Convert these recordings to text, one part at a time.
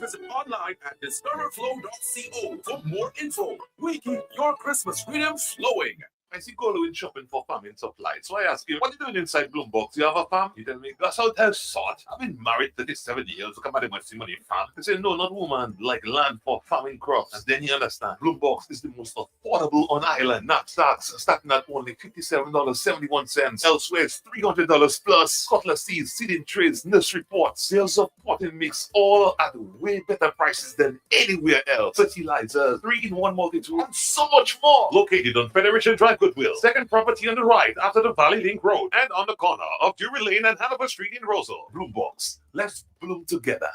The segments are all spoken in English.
visit online at discoverflow.co for more info. We keep your Christmas freedom flowing. I see Goldwyn shopping for farming supplies. So I ask you, what are you doing inside Bloombox? You have a farm? You tell me, that's how to sort. I've been married 37 years. Come at my money farm. They say, no, not woman, like land for farming crops. And then you understand, Bloombox is the most affordable on island. Not stocks starting at only $57.71. Elsewhere, it's $300 plus. Cutlass seeds, seeding trays, nursery pots, sales of potting mix, all at way better prices than anywhere else. Fertilizers, 3-in-1 multi-tool, and so much more. Located on Federation Drive, Goodwill. Second property on the right after the Valley Link Road and on the corner of Drury Lane and Hanover Street in Rosal. Bloombox. Let's bloom together.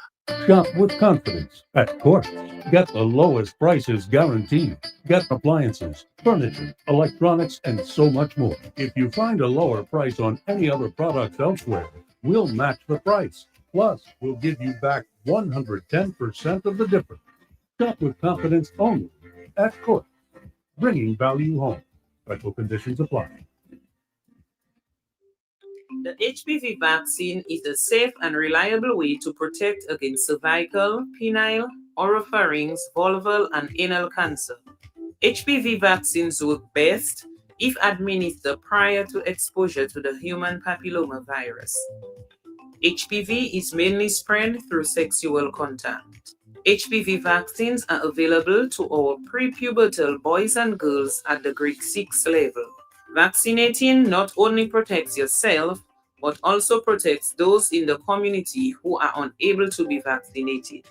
Shop with confidence at Court. Get the lowest prices guaranteed. Get appliances, furniture, electronics, and so much more. If you find a lower price on any other products elsewhere, we'll match the price. Plus, we'll give you back 110% of the difference. Shop with confidence only at Court. Bringing value home. Special conditions apply. The HPV vaccine is a safe and reliable way to protect against cervical, penile, oropharynx, vulval, and anal cancer. HPV vaccines work best if administered prior to exposure to the human papillomavirus. HPV is mainly spread through sexual contact. HPV vaccines are available to our prepubertal boys and girls at the grade 6 level. Vaccinating not only protects yourself, but also protects those in the community who are unable to be vaccinated.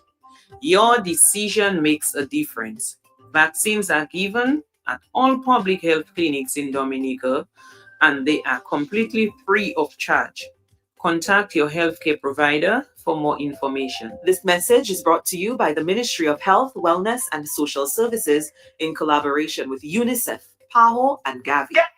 Your decision makes a difference. Vaccines are given at all public health clinics in Dominica, and they are completely free of charge. Contact your healthcare provider for more information. This message is brought to you by the Ministry of Health, Wellness, and Social Services in collaboration with UNICEF, PAHO, and Gavi. Get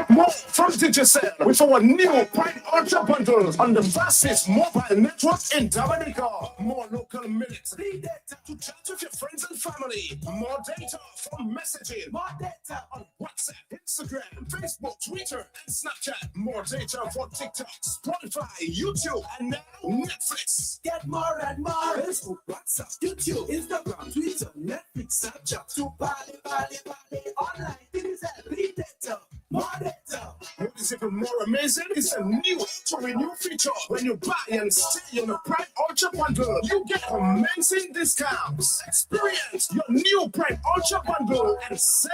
more from Digicel with our new Pride Ultra bundles on the fastest mobile network in Dominica. More local minutes, free data to chat with your friends and family. More data for messaging. More data on WhatsApp, Instagram, Facebook, Twitter, and Snapchat. More data for TikTok, Spotify, YouTube, and now Netflix. Get more and more. Facebook, WhatsApp, YouTube, Instagram, Twitter, Netflix, Snapchat. To Bali, online. Digicel, free data. More data. What is even more amazing is a new feature. When you buy and stay on the Pride Ultra bundle, you get amazing discounts. Experience your new Pride Ultra bundle and save.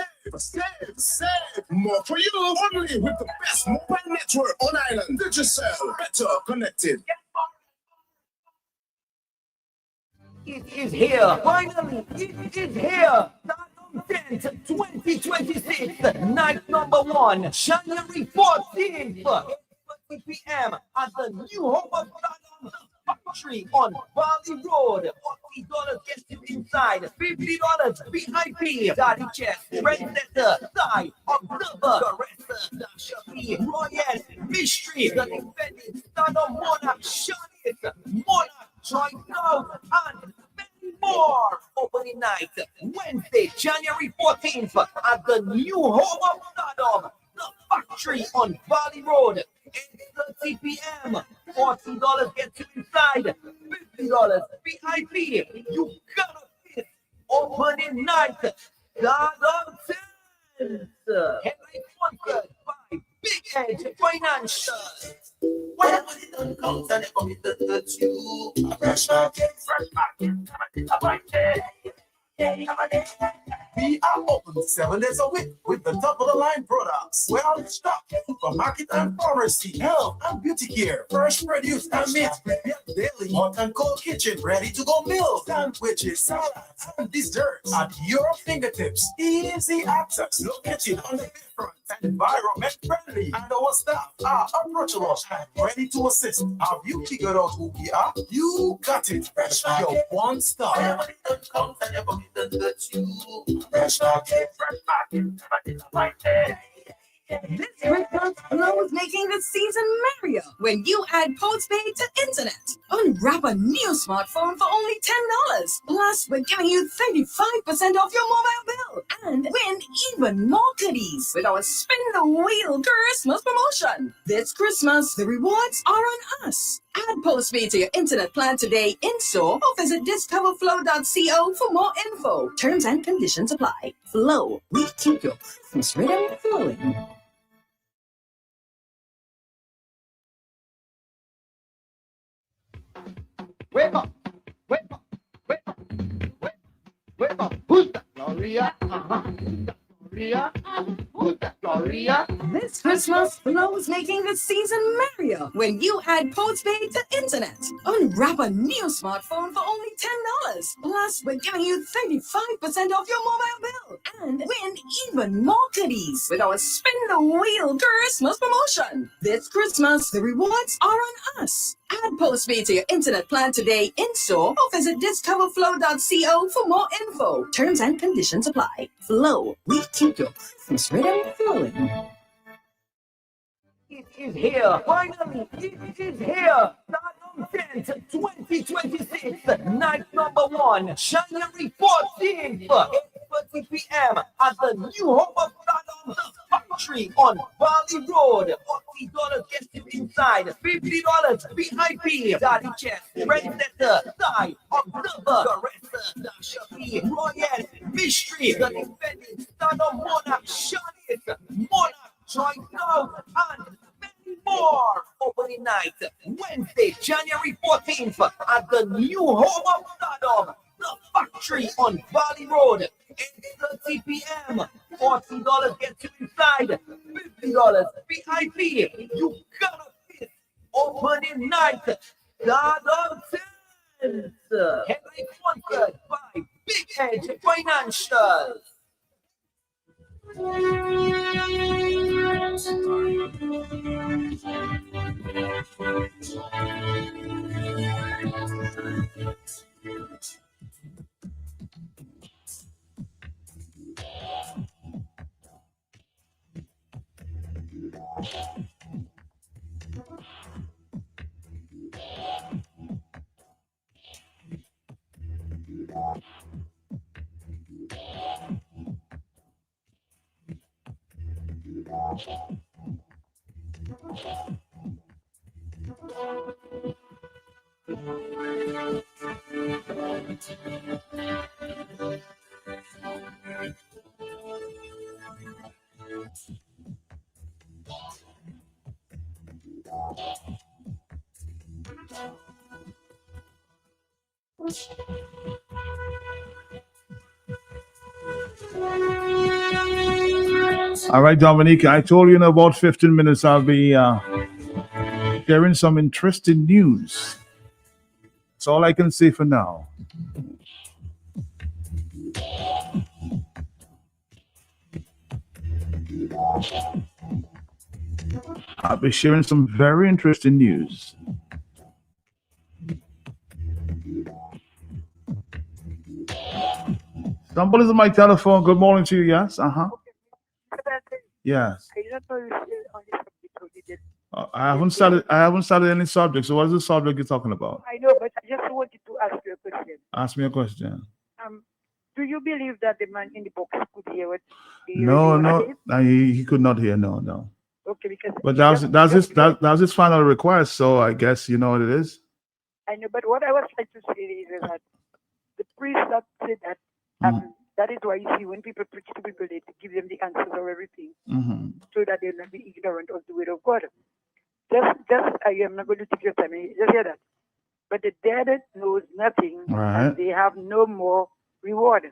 More for you only with the best mobile network on island. Digicel, better connected. It is here. Finally, it is here. 10th, 2026, night number 1, January 14th, 8:30 p.m. at the new home of God Factory on Valley Road. $40 gets you inside, $50 VIP. Daddy Chef, Trendsetter, Thai, Observer, Caressa, Dasha P, Royal, Mystery, the defending Stardom Monarch, Shanice, Monarch, Joy Cloud, and more. Opening night, Wednesday, January 14th, at the new home of Stardom, the Factory on Valley Road, 8:30 p.m. $40 gets you inside, $50 VIP. You gotta miss opening night. Stardom Tents. Heavily sponsored by Big Edge Financial. Whatever it done comes and it comes to touch you. A fresh market, we are open 7 days a week with the top of the line products. Well stocked supermarket and pharmacy, health and beauty care, fresh produce and meat, prepared daily, hot and cold kitchen, ready to go meals, sandwiches, salads, and desserts at your fingertips. Easy access, located on the different and environment friendly, and our staff are approachable and ready to assist. Have you figured out who we are? You got it. Fresh market, your one stop. Whenever it comes and never touch you. Fresh market, This Christmas, Glow is making the season merrier when you add postpaid to internet. Unwrap a new smartphone for only $10. Plus, we're giving you 35% off your mobile bill. And win even more goodies with our Spin the Wheel Christmas promotion. This Christmas, the rewards are on us. Add Postpaid to your internet plan today in store or visit discoverflow.co for more info. Terms and conditions apply. Flow, we keep your Christmas rhythm flowing. Wake up! Wake up! Wake up! Wake up! Who's that? Gloria? Gloria? Who's that? Gloria? This Christmas, Flow is making the season merrier when you add Postpaid to internet. Unwrap a new smartphone for only $10. Plus, we're giving you 35% off your mobile bill. And win even more goodies with our Spin the Wheel Christmas promotion. This Christmas, the rewards are on us. Add Postpaid to your internet plan today in store or visit discoverflow.co for more info. Terms and conditions apply. Flow, we keep your Christmas rhythm flowing. It is here. Finally, it is here. Stardom 10th, 2026, night number 1, January 14th, 8:30 p.m. at the new home of Stardom, the factory on Valley Road. $40 gets you inside, $50 VIP. Daddy Chess, Trendsetter, Sai, Observer, Caresser, Dasha P, Royal, Mystery, the defending Stardom Monarch, Shanice, Monarch, Joint Out, and many more. Opening night, Wednesday, January 14th, at the new home of Stardom, the factory on Valley Road, 8:30 p.m. $40 gets you inside, $50 VIP. You gotta fit. Opening night, Stardom 10th. Headline sponsored by Big Edge Financial. All right, Dominique, I told you in about 15 minutes I'll be sharing some interesting news. That's all I can say for now. I'll be sharing some very interesting news. Somebody's on my telephone. Good morning to you, yes? Yes. I haven't started any subject. So what is the subject you're talking about? I know, but I just wanted to ask you a question. Ask me a question. Do you believe that the man in the box could hear what? No, he could not hear. No. Okay, because. But that was his final request. So I guess you know what it is. I know, but what I was trying to say is that the priest that said that. That is why you see when people preach to people, they give them the answers of everything, so that they'll not be ignorant of the word of God. Just I am not going to take your time. Just hear that. But the dead knows nothing, and they have no more reward.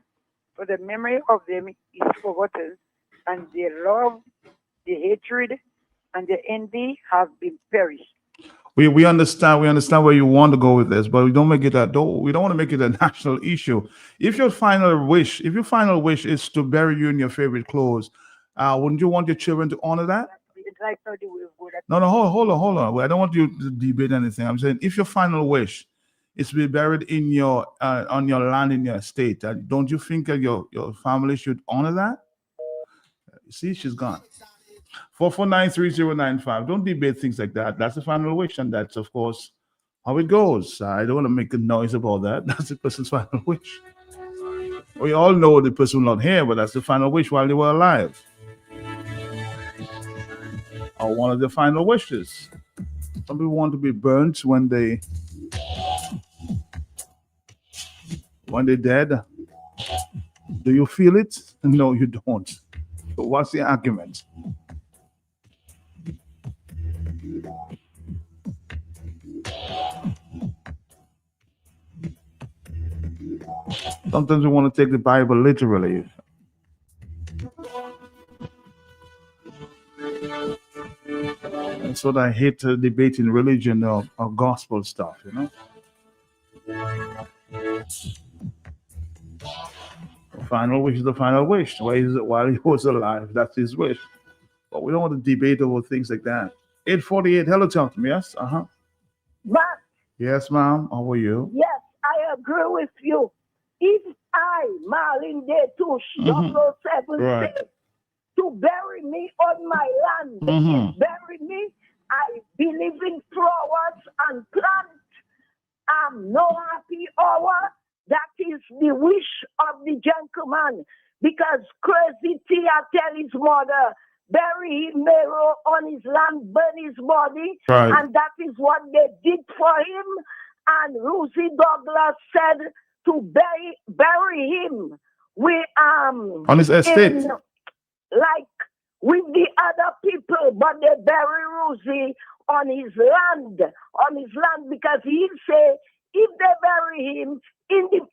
For the memory of them is forgotten, and their love, the hatred, and the envy have been perished. We understand where you want to go with this, but we don't make it we don't want to make it a national issue. If your final wish is to bury you in your favorite clothes, wouldn't you want your children to honor that? It's like no, hold on. I don't want you to debate anything. I'm saying if your final wish is to be buried in your on your land in your estate, don't you think that your family should honor that? You see, she's gone. 4493095. Don't debate things like that. That's the final wish, and that's of course how it goes. I don't want to make a noise about that. That's the person's final wish. We all know the person will not hear, but that's the final wish while they were alive. Or one of the final wishes. Some people want to be burnt when they're dead. Do you feel it? No, you don't. So what's the argument? Sometimes we want to take the Bible literally. That's what I hate debating religion or gospel stuff, you know. The final wish is the final wish. While he was alive, that's his wish. But we don't want to debate over things like that. 848, hello, talk to me, yes? But Yes, ma'am. How are you? yes, I agree with you. If I, Marlin Day to 007, Right. to bury me on my land, bury me, I believe in flowers and plants. I'm no happy hour. That is the wish of the gentleman. Because Crazy Tia tell his mother, bury him Mero on his land, burn his body. Right. And that is what they did for him. And Rosie Douglas said to bury him on his estate. Like with the other people, but they bury Rosie on his land, because he say if they bury him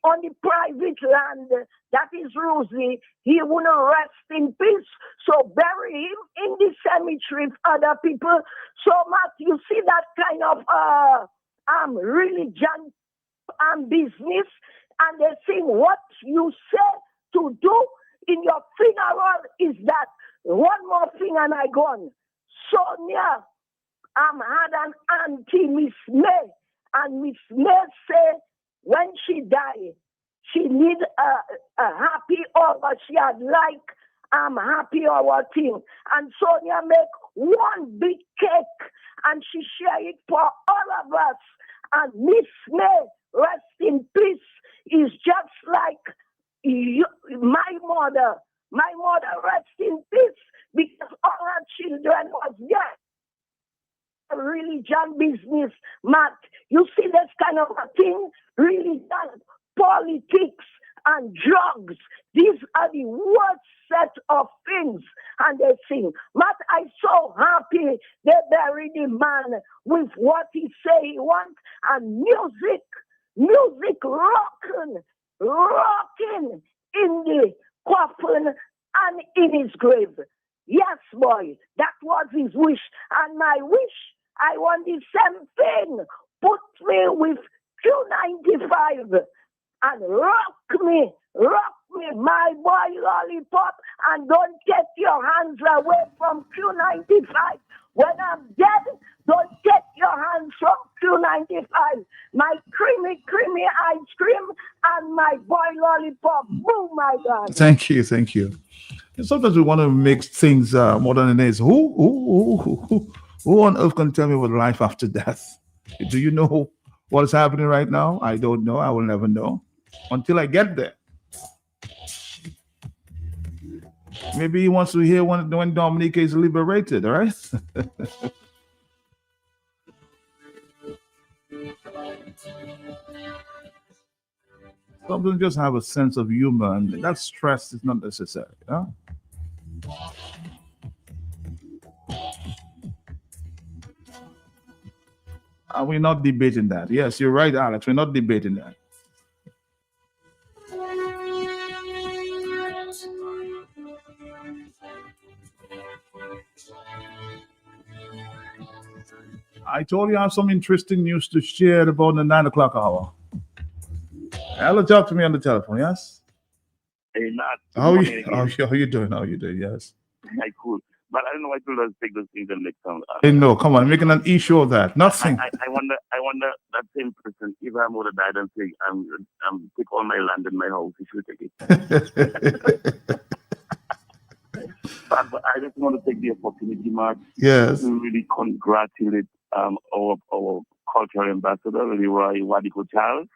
on the private land, that is Rosie, he wouldn't rest in peace. So bury him in the cemetery with other people. So Matt, you see that kind of religion and business, and they think what you say to do in your funeral is that. One more thing and I gone. Sonia had an auntie, Miss May, and Miss May say when she died, she need a happy hour. She had like happy hour thing. And Sonia make one big cake and she share it for all of us. And Miss May, rest in peace, is just like my mother. My mother rests in peace because all her children was there. Religion business, Matt. You see this kind of a thing? Religion, politics, and drugs. These are the worst set of things. And they sing. Matt, I'm so happy they buried the man with what he say he wants. And music rocking in the coffin and in his grave. Yes, boy, that was his wish. And my wish, I want the same thing. Put me with Q95 and rock me, my boy lollipop, and don't get your hands away from Q95. When I'm dead, don't get your hands from Q95. My creamy ice cream and my boy lollipop. Boom, my God. Thank you. And sometimes we want to make things more than it is. Who on earth can tell me what life after death? Do you know what is happening right now? I don't know. I will never know until I get there. Maybe he wants to hear when Dominica is liberated, all right? Sometimes just have a sense of humor, and that stress is not necessary. Huh? We're not debating that. Yes, you're right, Alex. We're not debating that. I told you I have some interesting news to share about the 9 o'clock hour. Hello, talk to me on the telephone, yes? Hey, Nat. How are you doing? Yes. I cool. But I don't know why people don't take those things and make some. Hey, no, come on, making an issue of that. Nothing. I wonder that same person, if I would have died and say, I'm take all my land and my house, he should take it. But I just want to take the opportunity, Mark, yes, to really congratulate our cultural ambassador, really Roy Wadiko Charles.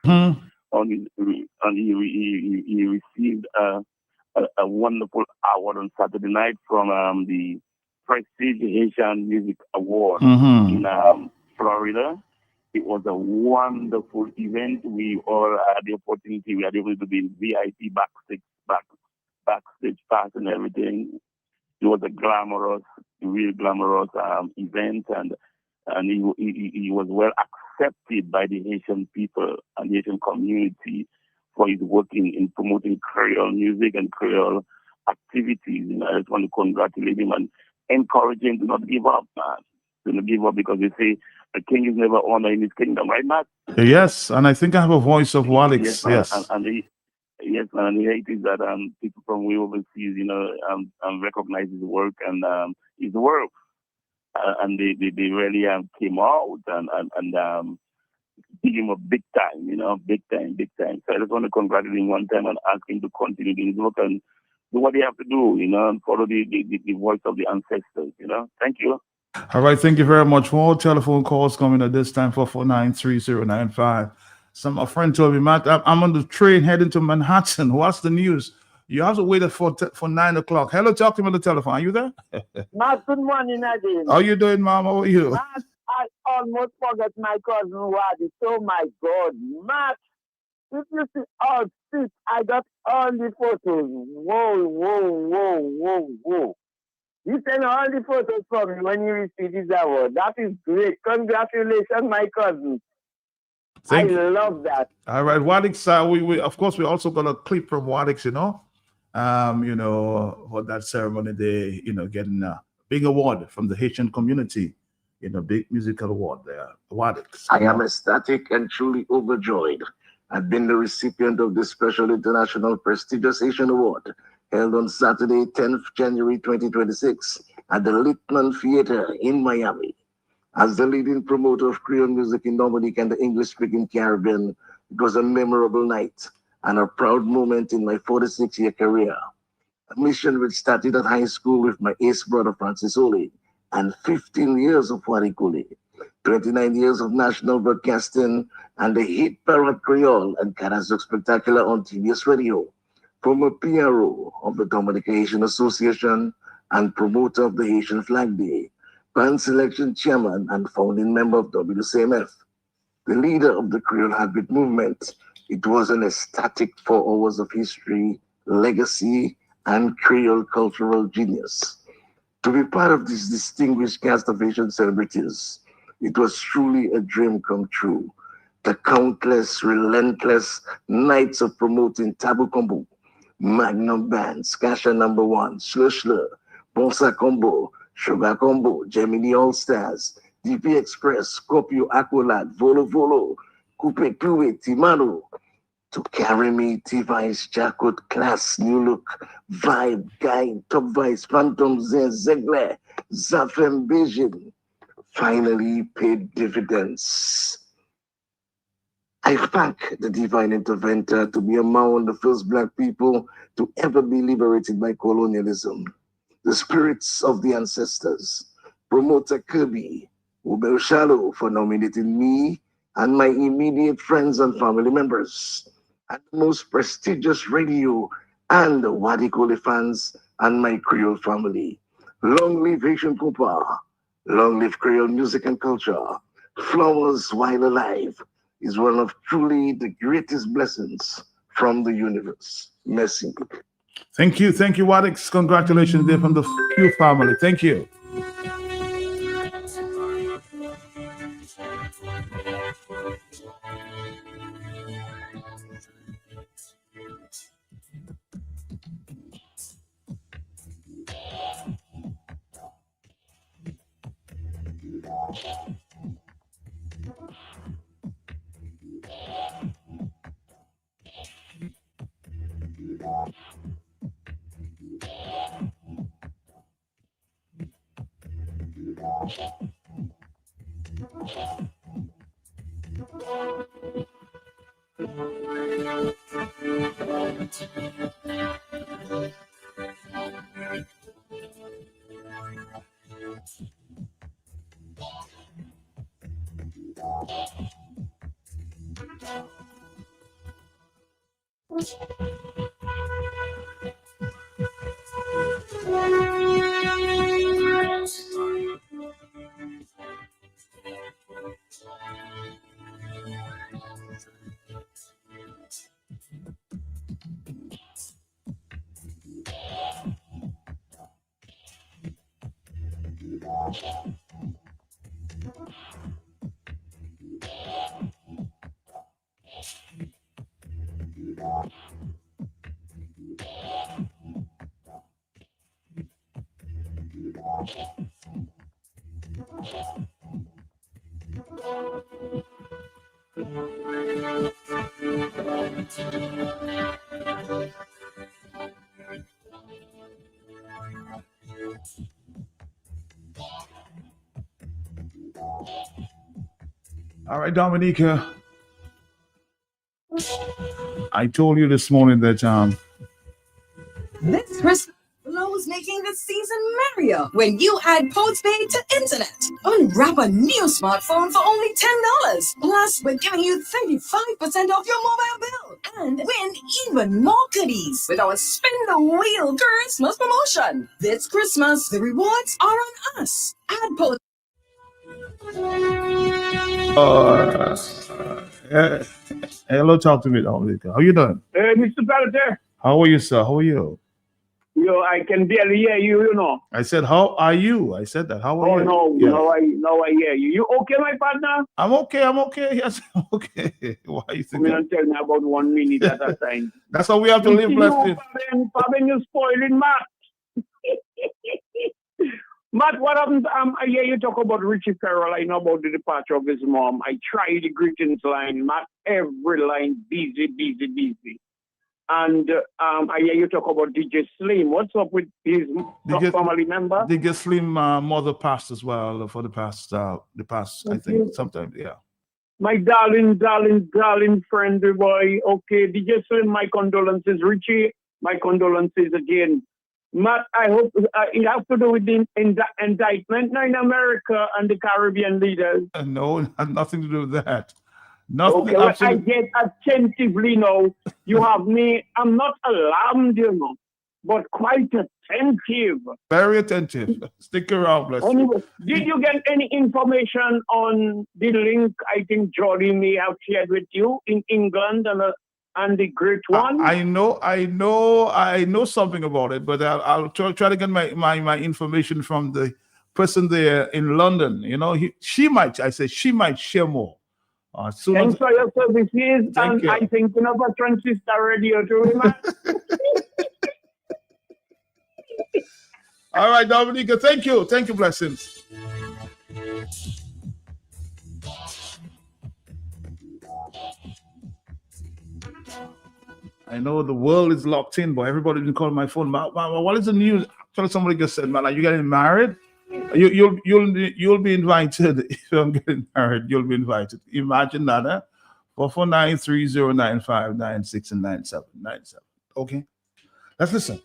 He received a wonderful award on Saturday night from the Prestige Haitian Music Award in Florida. It was a wonderful event. We all had the opportunity. We had able to be in VIP backstage pass and everything. It was a real glamorous event, and he was well accepted by the Haitian people and the Haitian community for his work in promoting Creole music and Creole activities. I just want to congratulate him and encourage him to not give up, man. To not give up, because they say a king is never honored in his kingdom, right, Matt? Yes, and I think I have a voice of Wadix. Yes. Yes, man, and the hate is that people from way overseas, recognize his work and his work, and they really came out and give him a big time, big time. So I just want to congratulate him one time and ask him to continue his work and do what they have to do, and follow the voice of the ancestors, Thank you. All right, thank you very much. More telephone calls coming at this time, 449-3095. My friend told me, Matt, I'm on the train heading to Manhattan. What's the news? You have to wait for 9 o'clock. Hello, talk to me on the telephone. Are you there? Matt, good morning again. How you doing, Mom? How are you? Matt, I almost forgot my cousin Wadi. Oh my God, Matt, if you see all six, I got all the photos. Whoa. He sent all the photos for me when he received his award. That is great. Congratulations, my cousin. I love that. All right, Wadix. We of course we also got a clip from Wadix, for that ceremony. They, getting a big award from the Haitian community, big musical award there. Wadix. I am ecstatic and truly overjoyed. I've been the recipient of this special international prestigious Haitian award held on Saturday, 10th January 2026 at the Littman Theater in Miami. As the leading promoter of Creole music in Dominique and the English-speaking Caribbean, it was a memorable night and a proud moment in my 46-year career. A mission which started at high school with my ace brother Francis Ole, and 15 years of Warikuli, 29 years of national broadcasting, and the hit Parrot Creole and Karazouk Spectacular on TBS Radio. Former PRO of the Dominican Haitian Association and promoter of the Haitian Flag Day, band selection chairman and founding member of WCMF, the leader of the Creole Heartbeat movement. It was an ecstatic 4 hours of history, legacy, and Creole cultural genius. To be part of this distinguished cast of Haitian celebrities, it was truly a dream come true. The countless, relentless nights of promoting Tabu Combo, Magnum Band, Skasha Number 1, Slur, Bonsa Combo, Sugar Combo, Gemini All Stars, DP Express, Scorpio Aqualad, Volo, Coupe Clouet, Timano, to carry me, T-Vice, Jacot, Class, New Look, Vibe, Guy, Top Vice, Phantom, Zen, Zegler, Zafem, Beijing, finally paid dividends. I thank the divine interventor to be among the first Black people to ever be liberated by colonialism. The spirits of the ancestors, promoter Kirby, Ubel Shallow for nominating me and my immediate friends and family members, and the most prestigious radio and Wadikole fans and my Creole family. Long live Haitian Compa, long live Creole music and culture. Flowers while alive is one of truly the greatest blessings from the universe. Merci. Thank you, Wadix. Congratulations there from the Q family. Thank you. All right, Dominica. I told you this morning that This Christmas, Flo's making the season merrier when you add postpaid to internet. Unwrap a new smartphone for only $10. Plus, we're giving you 35% off your mobile bill and win even more goodies with our Spin the Wheel Christmas promotion. This Christmas, the rewards are on us. Add post. Hello, talk to me, Dominica. How you doing? Hey, Mr. Pelletier. How are you, sir? How are you? Yo, I can barely hear you, you know. I said, how are you? I said that. How are you? No, Yes. now I hear you. You okay, my partner? I'm okay. Yes, I'm okay. Why you think Come that? and tell me about 1 minute at a time. That's how we have to live, blessed. Fabian, you're spoiling Matt. Matt, what happened? I hear you talk about Richie Ferrell. I know about the departure of his mom. I tried the greetings line. Matt, every line busy. And I hear you talk about DJ Slim. What's up with his family member? DJ Slim mother passed as well for the past I think sometime, yeah. My darling friend, boy. Okay, DJ Slim, my condolences. Richie, my condolences again. Matt, I hope it has to do with the indictment now in America and the Caribbean leaders. No, it has nothing to do with that. Nothing. Okay, well, I get attentively now. You have me. I'm not alarmed, you know, but quite attentive. Very attentive. Stick around, bless you. Anyway, did you get any information on the link I think Jordy may have shared with you in England and the Great One? I know something about it, but I'll try to get my information from the person there in London. You know, she might share more. Thanks for your services, and I think you know a transistor radio too, man. All right, Dominica, thank you, blessings. I know the world is locked in, but everybody's been calling my phone. What is the news? Actually, somebody just said, man, are you getting married? You'll be invited. If I'm getting married, you'll be invited. Imagine that, huh? 449-3095-96 and 9797. Okay, let's listen.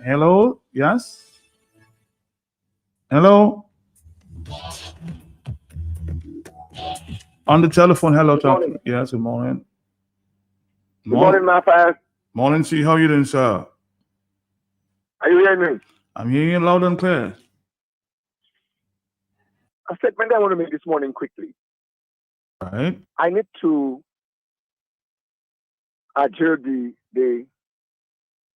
Hello? Yes? Hello? On the telephone, hello. Yes, good morning. Good morning, my friend. Morning, see how you doing, sir? Are you hearing me? I'm hearing you loud and clear. a statement I want to make this morning quickly. Right. I need to adjure the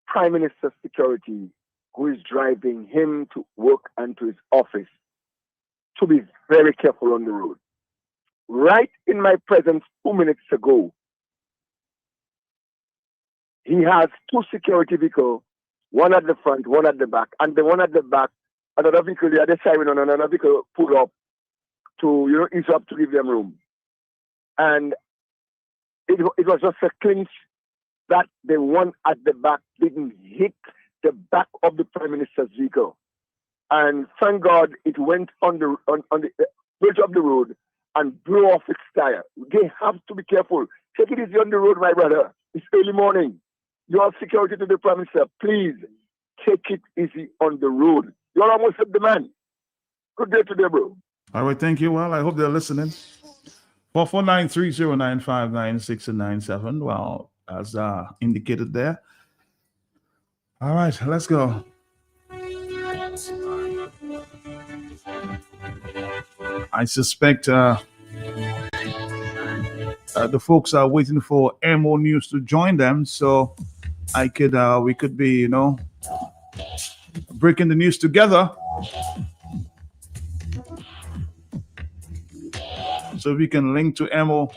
Prime Minister's security who is driving him to work and to his office to be very careful on the road. Right in my presence 2 minutes ago, he has two security vehicles, one at the front, one at the back, and the one at the back, another vehicle, the other side, and another vehicle pulled up to, ease up to give them room. And it was just a clinch that the one at the back didn't hit the back of the Prime Minister's vehicle. And thank God it went on the bridge of the road and blew off its tire. They have to be careful. Take it easy on the road, my brother. It's early morning. Your security to the Prime Minister, please take it easy on the road. You're almost at the man. Good day today, bro. All right, thank you. Well, I hope they're listening. 449-309-596 and 97. Well, as indicated there. All right, let's go. I suspect the folks are waiting for MO News to join them, so we could be, breaking the news together. So we can link to MO.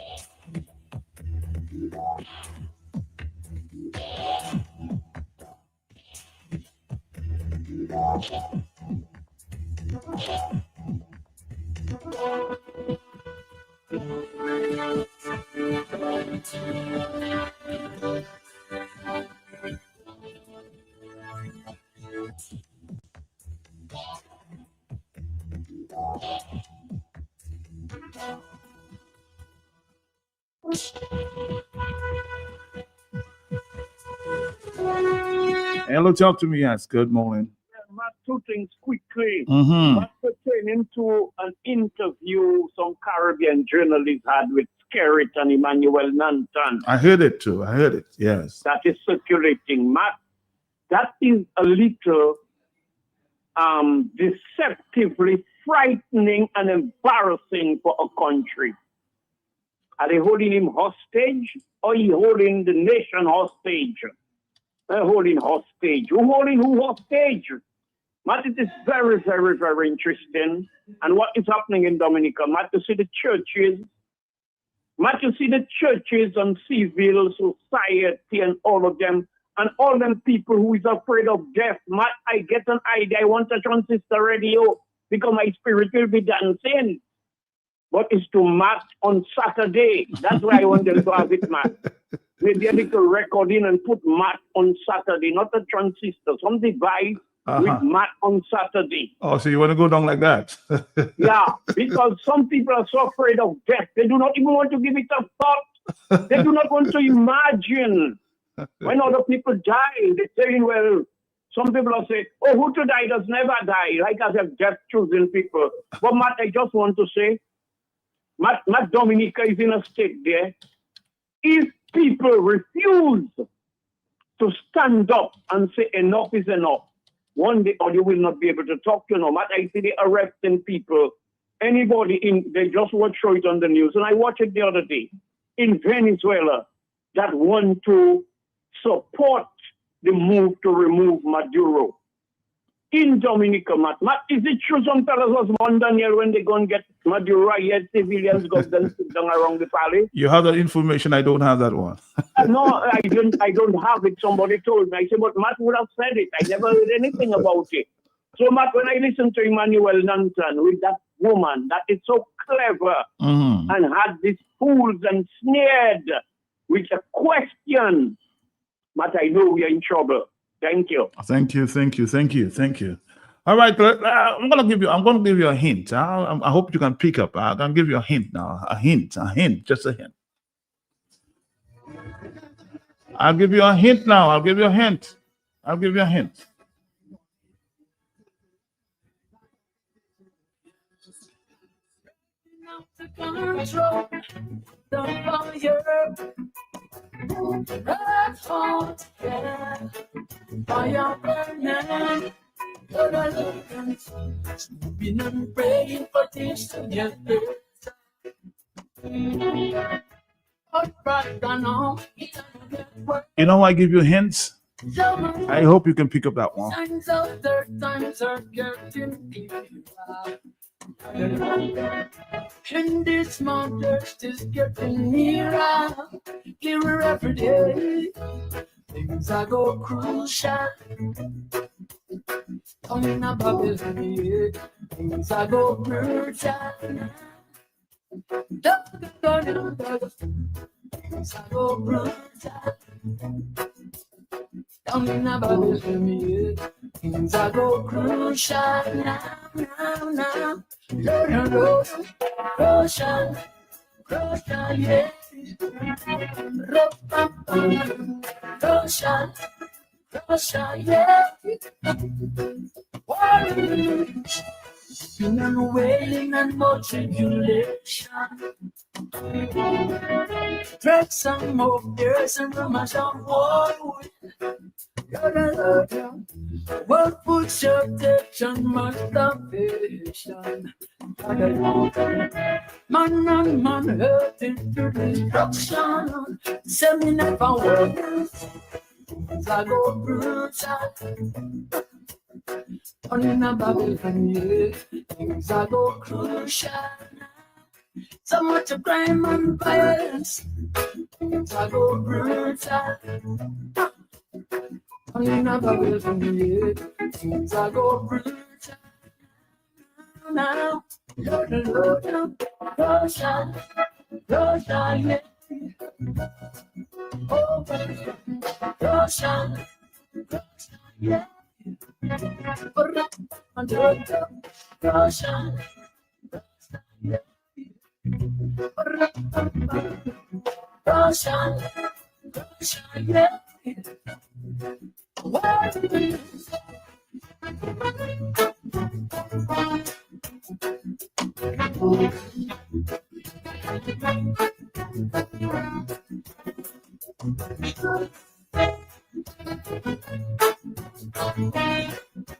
Hello, talk to me, yes. Good morning. Matt, two things quickly. Mm-hmm. Matt, pertaining to an interview some Caribbean journalists had with Skerrit and Emmanuel Nantan. I heard it too. I heard it, yes. That is circulating. Matt, that is a little deceptively frightening and embarrassing for a country. Are they holding him hostage or are you holding the nation hostage? They're holding hostage. Who holding who hostage? Matt, it is very, very, very interesting. And what is happening in Dominica, Matt, to see the churches, Matt, to see the churches and civil society and all of them, and all them people who is afraid of death. Matt, I get an idea. I want a transistor radio because my spirit will be dancing. But it's to Matt on Saturday. That's why I want them to have it, Matt. Maybe a little recording and put Matt on Saturday, not a transistor, some device with Matt on Saturday. Oh, so you want to go down like that? Yeah, because some people are so afraid of death. They do not even want to give it a thought. They do not want to imagine. When other people die, they're saying, well, some people are saying, oh, who to die does never die, like as if death choosing people. But Matt, I just want to say, Matt Dominica is in a state there. If people refuse to stand up and say enough is enough, one day or you will not be able to talk. Matt, I see they arresting people. Anybody they just show it on the news. And I watched it the other day in Venezuela that want to support the move to remove Maduro. In Dominica, Matt, is it true some fellas was born Daniel when they go and get Maduro, yet civilians go and sit down around the valley? You have that information. I don't have that one. No, I don't have it. Somebody told me. I said, but Matt would have said it. I never heard anything about it. So, Matt, when I listened to Emmanuel Nantan with that woman that is so clever and had these fools and snared with a question, Matt, I know we are in trouble. Thank you. Thank you. All right, I'm gonna give you a hint. I hope you can pick up. I'm gonna give you a hint now. A hint, just a hint. I'll give you a hint now. I'll give you a hint. Control the fire. Red hot, yeah. Fire burning. Lord, I love them. Been and praying for things to get better. But right now, it don't get worse. You know, I give you hints. I hope you can pick up that one. Signs of third times are getting clearer. And this mountain is getting nearer, clearer every day. Things are go crucial. Coming up Babylon, yeah. Things are go brutal. Things are go brutal. Down in a Babylon, yeah. Things are go crucial now. Lord, crucial, yeah. Crucial, yeah. Been and wailing and more tribulation. Drag some more years and rumors of war. World food shortage and much starvation. Man and man hurting to destruction. Seminar for workers. Things are go brutal. On in a Babylon, yeah. Things are go crucial. So much of crime and violence. Things are go brutal. On in a Babylon, yeah. Things are go brutal. Now, Lord, crucial, yeah. Oh, crucial, yeah.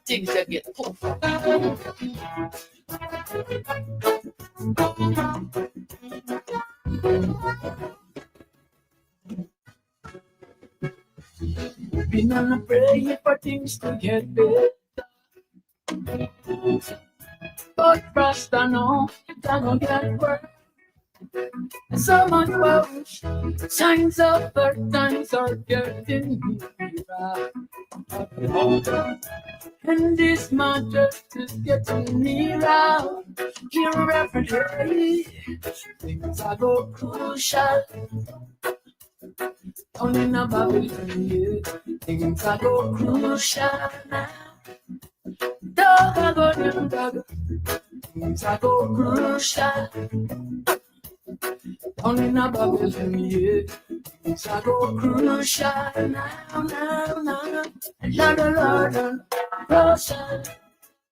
Things that get pulled. Been on a prayer for things to get better. But first I know it's gonna get worse. So much worse. Signs of third times are getting nearer. And this matter is getting nearer. Here every day. Things are go crucial. Down in a Babylon, yeah. Things are go crucial now. Dog, things are go crucial. Down in a Babylon, yeah. Things are go crucial now. Lord,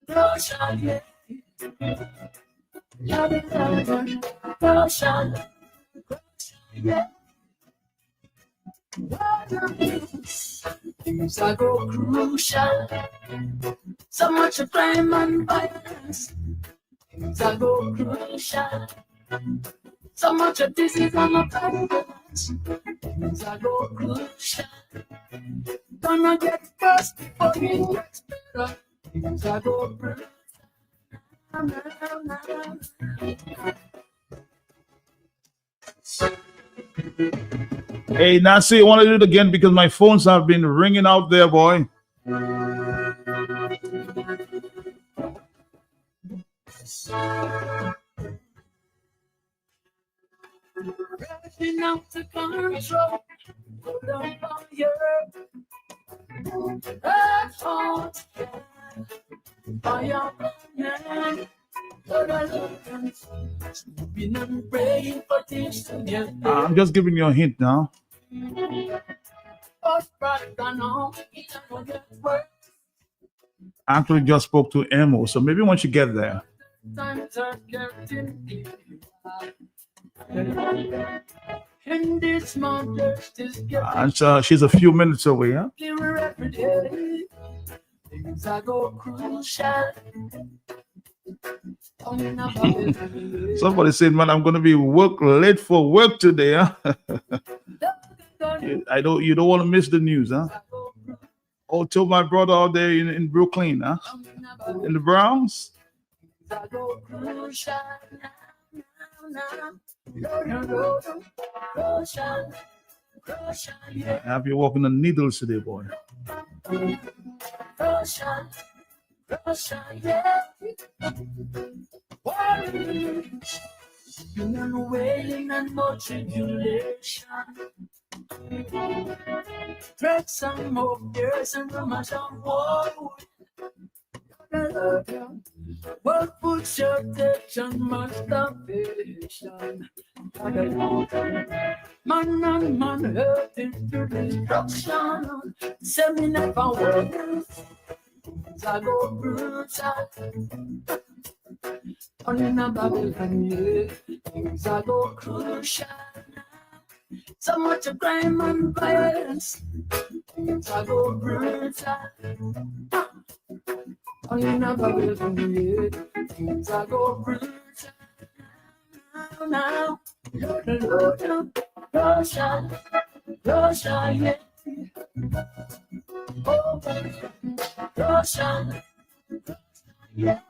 crucial, yeah. Lord, crucial, yeah. Things are go crucial. So much of crime and violence. Things are go crucial. So much of disease and violence. Things are go crucial. Gonna get first before it gets better. Things are go crucial. Hey, Nancy, I want to do it again because my phones have been ringing out there, boy. Rushing out to control. Put on fire. That's hot. Fire, man. Been and praying for things to get better. I'm just giving you a hint now. But right now, it don't get worse. I actually just spoke to Emo, so maybe once you get there. Times are getting clearer. And this mountain is getting And she's a few minutes away, huh? clearer every day. things I go crucial. In a Babylon. Somebody said, man, I'm going to be late for work today. Huh? You don't want to miss the news, huh? Oh, to my brother out there in Brooklyn, huh? In the Bronx. I go crucial now. Have you walking on needles today, boy? Crucial, yeah. You know, wailing and no tribulation. Tread some more years and rumors of war. What puts your attention, masturbation? Man and man hurt into destruction. Send me never worth. I go brutal. On in a Babylon, yeah. Things I go crucial. So much of crime and violence. Things I go brutal. On in a Babylon, yeah. Things I go brutal. Now, Lord, Russia, yeah. Oh, Russia, yeah.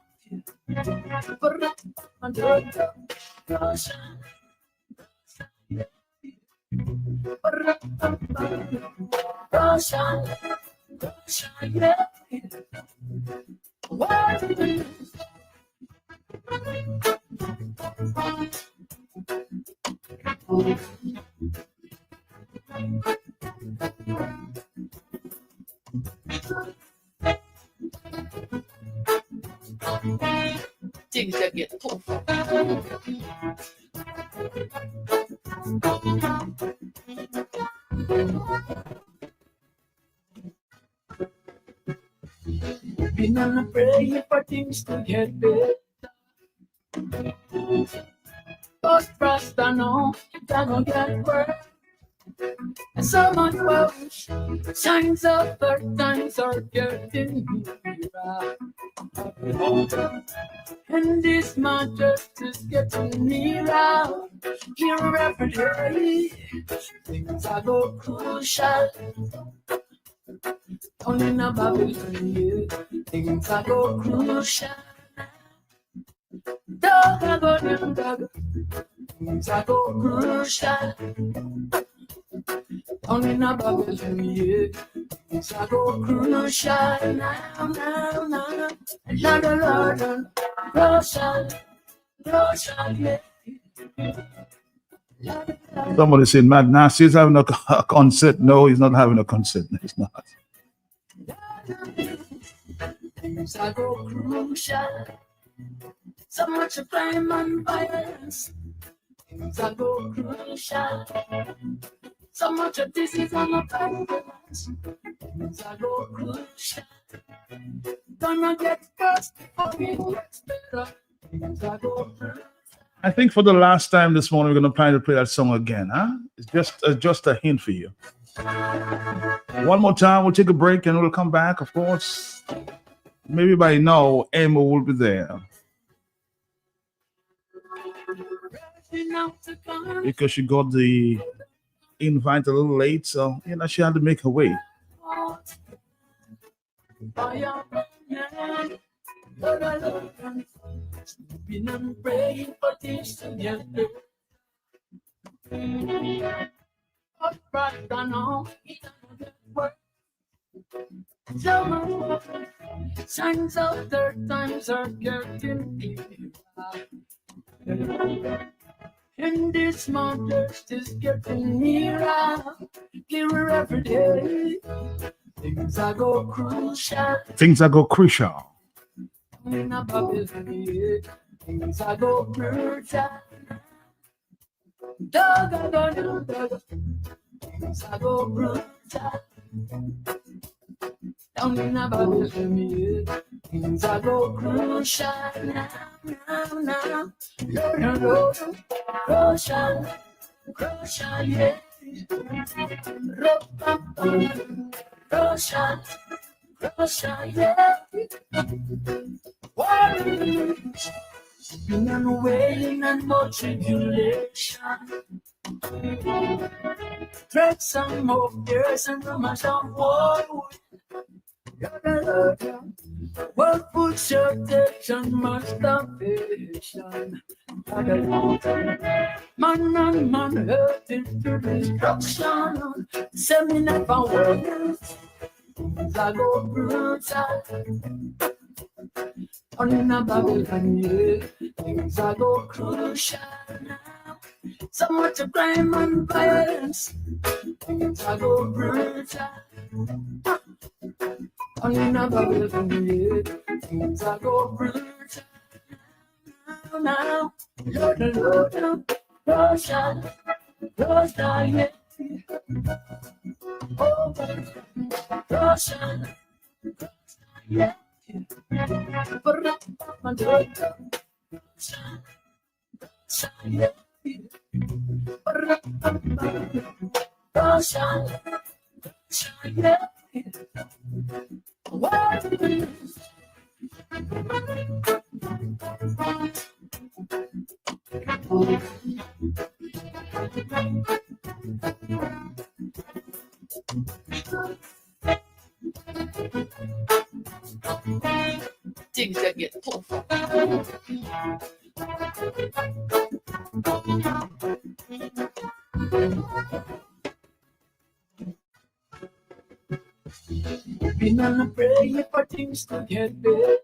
Things that get tough. Been on a prayer for things to get better. But trust I know it's gonna get worse. So much worse. Signs of third times are getting nearer. And this matters is getting nearer. Here every day, things are go crucial. Down in a Babylon, yeah, things are go crucial. Dog, things are go crucial. Down in a Babylon, yeah, things are go crucial. Now, Lord, crucial, yeah. Somebody said, Mad Nasty is having a concert. No, he's not having a concert. He's not. Things are go crucial. So much of crime and violence. Things are go crucial. So much of disease and violence. Things are go crucial. Gonna get first before it gets better. Things are go crucial. I think for the last time this morning, we're going to plan to play that song again, huh? It's just a hint for you. One more time, we'll take a break and we'll come back, of course. Maybe by now, Emma will be there. Because she got the invite a little late, so, she had to make her way. Been and praying for things to get better. But right now, it doesn't work. So signs of third times are getting nearer. And this mountain is getting nearer. Clearer every day. Things are go crucial. Things are go crucial. In a Babylon, yeah, things are go crucial. Dog, things are go crucial. Down in a Babylon, yeah, things are go crucial. Now, Lord, crucial, yeah. Crucial, Russia, yeah. Worries, been on wailing and more tribulation. Drag some more years and no matter what. World food shortage and starvation. Man and man hurt into destruction. Seminar for workers. I go brutal. On a Babylon, yeah. Things I go crucial now. So much of crime and violence. Things I go brutal. On a Babylon, yeah. Things I go brutal. Now, Lord, Russia, yeah. Oh, Russia, yeah. Things that get tough. Been on a prayer for things to get better.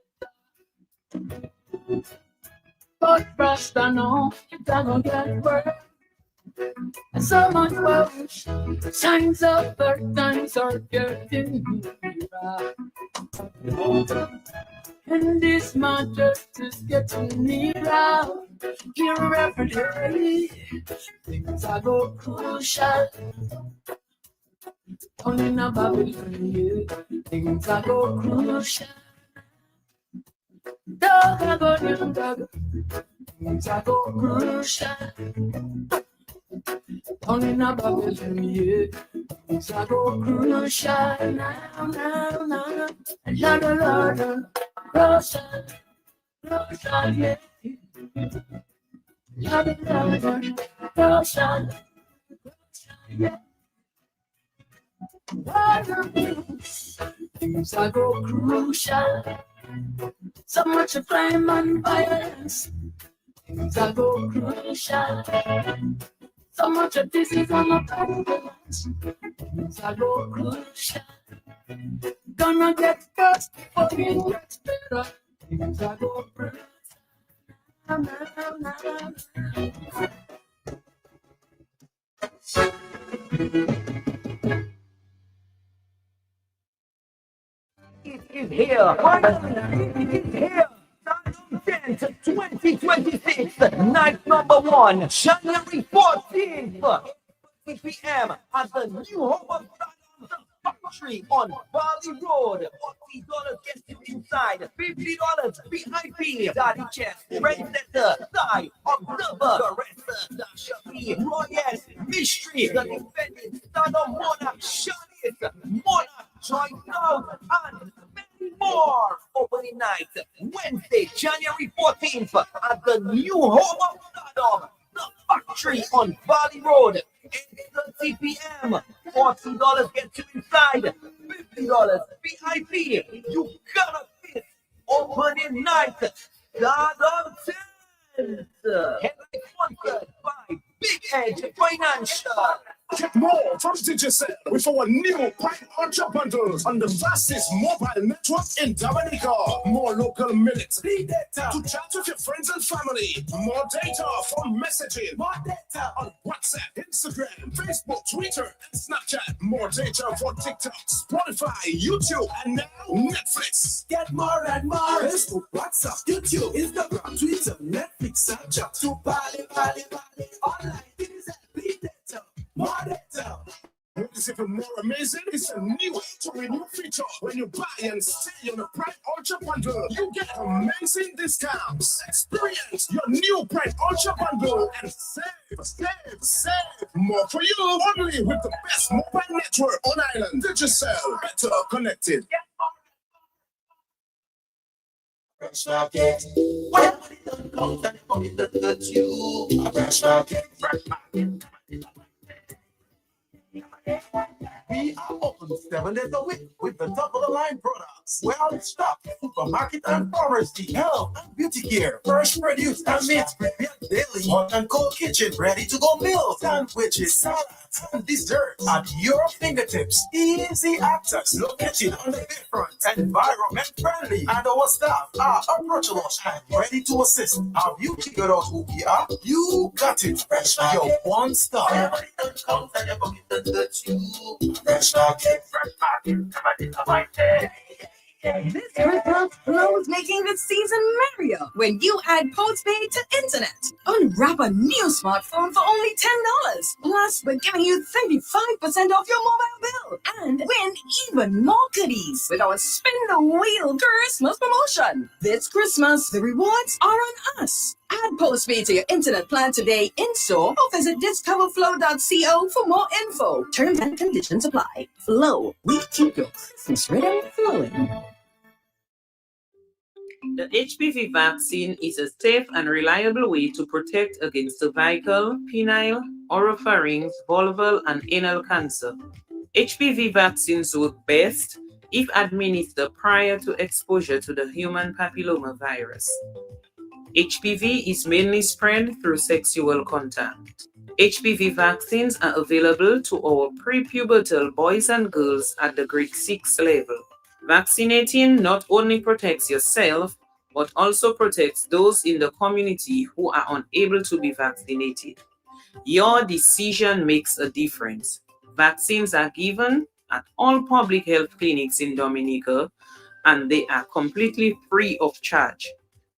But first I know it's gonna get worse. So much worse. Signs of birth times are getting nearer. And this matter is getting nearer. Here every day, things are go crucial. Only in a Babylon, yeah, things are go crucial. Dog, I go young dog, things are go crucial. Only in a Babylon, yeah, things are go crucial. Now, Lord, Russia, yeah. Lord, Russia, yeah. Things are go crucial. So much of crime and violence. Things are go crucial. So much of disease and abundance. Things are go crucial. Gonna get first before it gets better. Things are go crucial. It is here. Finally, it is here. 10th, 2026, night number 1, January 14th, 8 p.m. at the new home of Stardom Factory on Bali Road. $40 gets you inside, $50 VIP. Daddy Chess, Trendsetter, Thai, Observer, Caresser, Dasha P, Royal, Mystery, the defending Stardom Monarch, Shanice, Monarch, Joy Cloud, and many more. Opening night, Wednesday, January 14th, at the new home of Stardom, the Factory on Bali Road, 8:30 p.m. $40 gets you inside, $50 VIP. You gotta fit. Opening night, Stardom 10th. Heavily sponsored by Big Edge Financial. Get more from Digicel with our new Prime Ultra bundles on the fastest mobile network in Dominica. More local minutes, free data to chat with your friends and family. More data for messaging. More data on WhatsApp, Instagram, Facebook, Twitter, and Snapchat. More data for TikTok, Spotify, YouTube, and now Netflix. Get more and more. Facebook, WhatsApp, YouTube, Instagram, Twitter, Netflix, Snapchat. To Bali. Online, Digicel, free data. More data. What is even more amazing is a new renew feature. When you buy and stay on the Prime Ultra bundle, you get amazing discounts. Experience your new Prime Ultra bundle and save more for you. Only with the best mobile network on island. Digicel, better connected. Fresh market. Well, money don't count and money don't hurt you. A fresh market. Fresh market. We are open 7 days a week with the top of the line products. Well stocked supermarket and pharmacy, health and beauty care, fresh produce and meats prepared daily, hot and cold kitchen, ready to go meals, sandwiches, salads, and desserts at your fingertips. Easy access, located on the bayfront, environment friendly, and our staff are approachable and ready to assist. Have you figured out who we are? You got it. Fresh your one stop. Everybody don't count and your pocket don't touch you. Fresh market, fresh market, This Christmas, Flo's making the season merrier when you add postpaid to internet. Unwrap a new smartphone for only $10. Plus, we're giving you 35% off your mobile bill and win even more goodies with our Spin the Wheel Christmas promotion. This Christmas, the rewards are on us. Add postpaid to your internet plan today in store or visit discoverflow.co for more info. Terms and conditions apply. Flow, we keep your Christmas rhythm flowing. The HPV vaccine is a safe and reliable way to protect against cervical, penile, oropharynx, vulval, and anal cancer. HPV vaccines work best if administered prior to exposure to the human papilloma virus. HPV is mainly spread through sexual contact. HPV vaccines are available to our prepubertal boys and girls at the grade 6 level. Vaccinating not only protects yourself, but also protects those in the community who are unable to be vaccinated. Your decision makes a difference. Vaccines are given at all public health clinics in Dominica, and they are completely free of charge.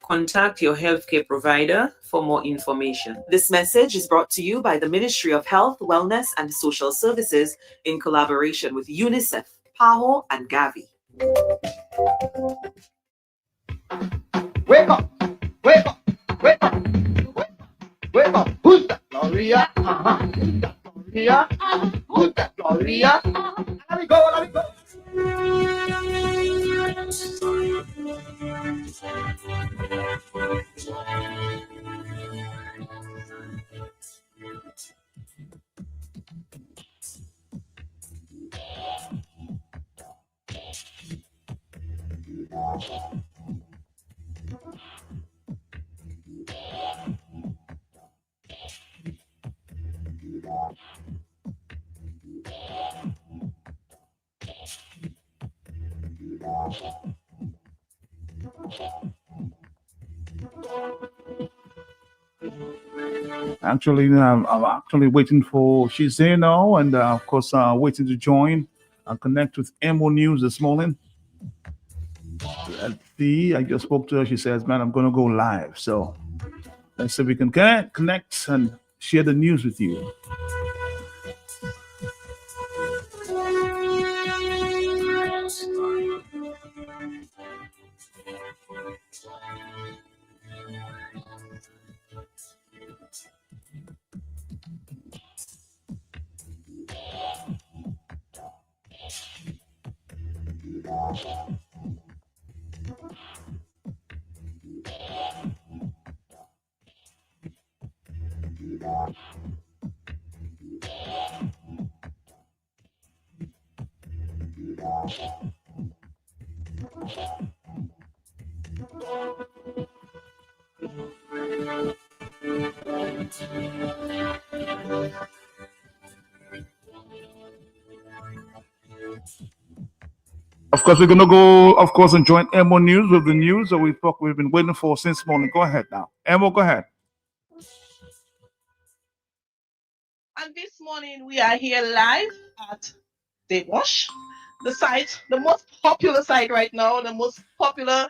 Contact your healthcare provider for more information. This message is brought to you by the Ministry of Health, Wellness, and Social Services in collaboration with UNICEF, PAHO, and Gavi. Wake up! Wake up! Wake up! Wake up! Who's that Gloria? Who's that Gloria? Who's that Gloria? Let me go! Let me go! Actually, I'm actually waiting for, she's here now, and of course, waiting to join and connect with MO News this morning. Let's see, I just spoke to her. She says, man, I'm going to go live. So let's see if we can connect and share the news with you. Of course, we're going to go, of course, and join MO News with the news that we've been waiting for since morning. Go ahead now. MO, go ahead. And this morning, we are here live at They Wash, the site, the most popular site right now, the most popular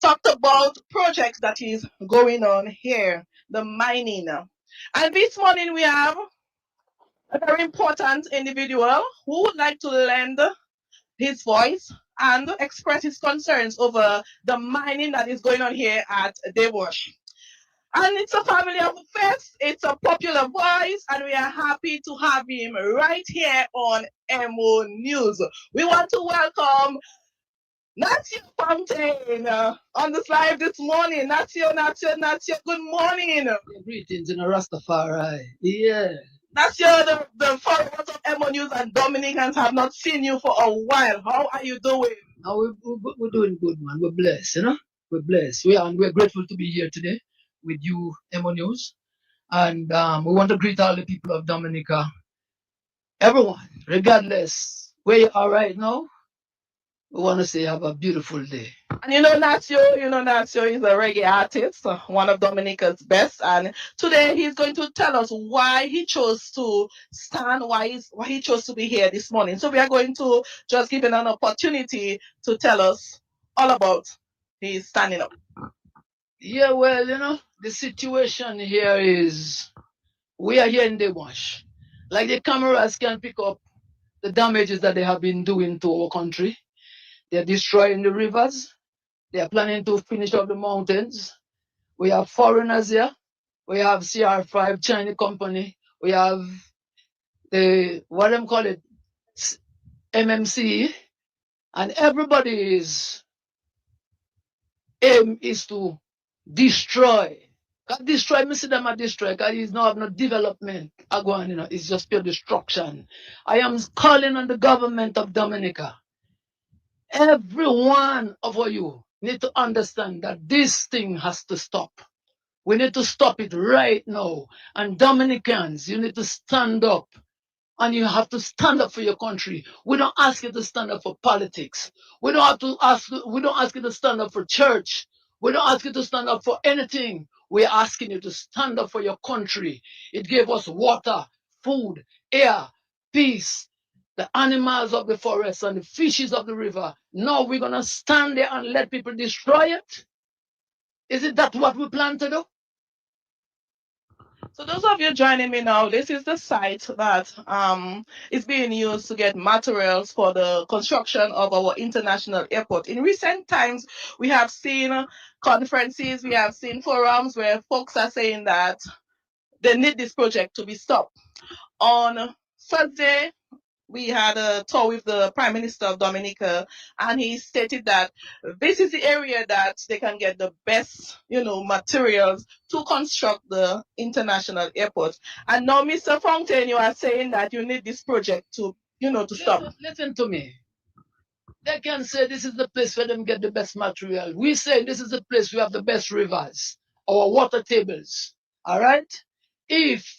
talked about project that is going on here, the mining. And this morning, we have a very important individual who would like to lend his voice and express his concerns over the mining that is going on here at They Wash. And it's a family of faith, it's a popular voice, and we are happy to have him right here on MO News. We want to welcome Nacio Fountain on this live this morning. Nacio, good morning. Greetings in a Rastafari. Yeah. Nacio, the followers of Emo News and Dominicans have not seen you for a while. How are you doing? We're doing good, man. We're blessed, you know? We're blessed. We're grateful to be here today with you, Emo News. And we want to greet all the people of Dominica. Everyone, regardless where you are right now, we want to say have a beautiful day. And Nacio is a reggae artist, one of Dominica's best. And today he's going to tell us why he chose to stand, why he chose to be here this morning. So we are going to just give him an opportunity to tell us all about his standing up. Yeah, well, the situation here is we are here in the wash. Like the cameras can pick up the damages that they have been doing to our country. They're destroying the rivers. They are planning to finish up the mountains. We have foreigners here. We have CR5 Chinese company. We have what them call it, MMC, and everybody's aim is to destroy. God destroy, me see them a destroy, because he's not have no development. It's just pure destruction. I am calling on the government of Dominica. Every one of you need to understand that this thing has to stop. We need to stop it right now. And Dominicans, you need to stand up. And you have to stand up for your country. We don't ask you to stand up for politics. We don't ask you to stand up for church. We don't ask you to stand up for anything. We're asking you to stand up for your country. It gave us water, food, air, peace, the animals of the forest and the fishes of the river. Now we're going to stand there and let people destroy it? Is it that what we plan to do? So those of you joining me now, this is the site that is being used to get materials for the construction of our international airport. In recent times, we have seen conferences, we have seen forums where folks are saying that they need this project to be stopped. On Thursday, we had a tour with the Prime Minister of Dominica, and he stated that this is the area that they can get the best, materials to construct the international airport. And now, Mr. Fountain, you are saying that you need this project to, to stop. Listen to me. They can say this is the place where them get the best material. We say this is the place we have the best rivers, our water tables. All right? If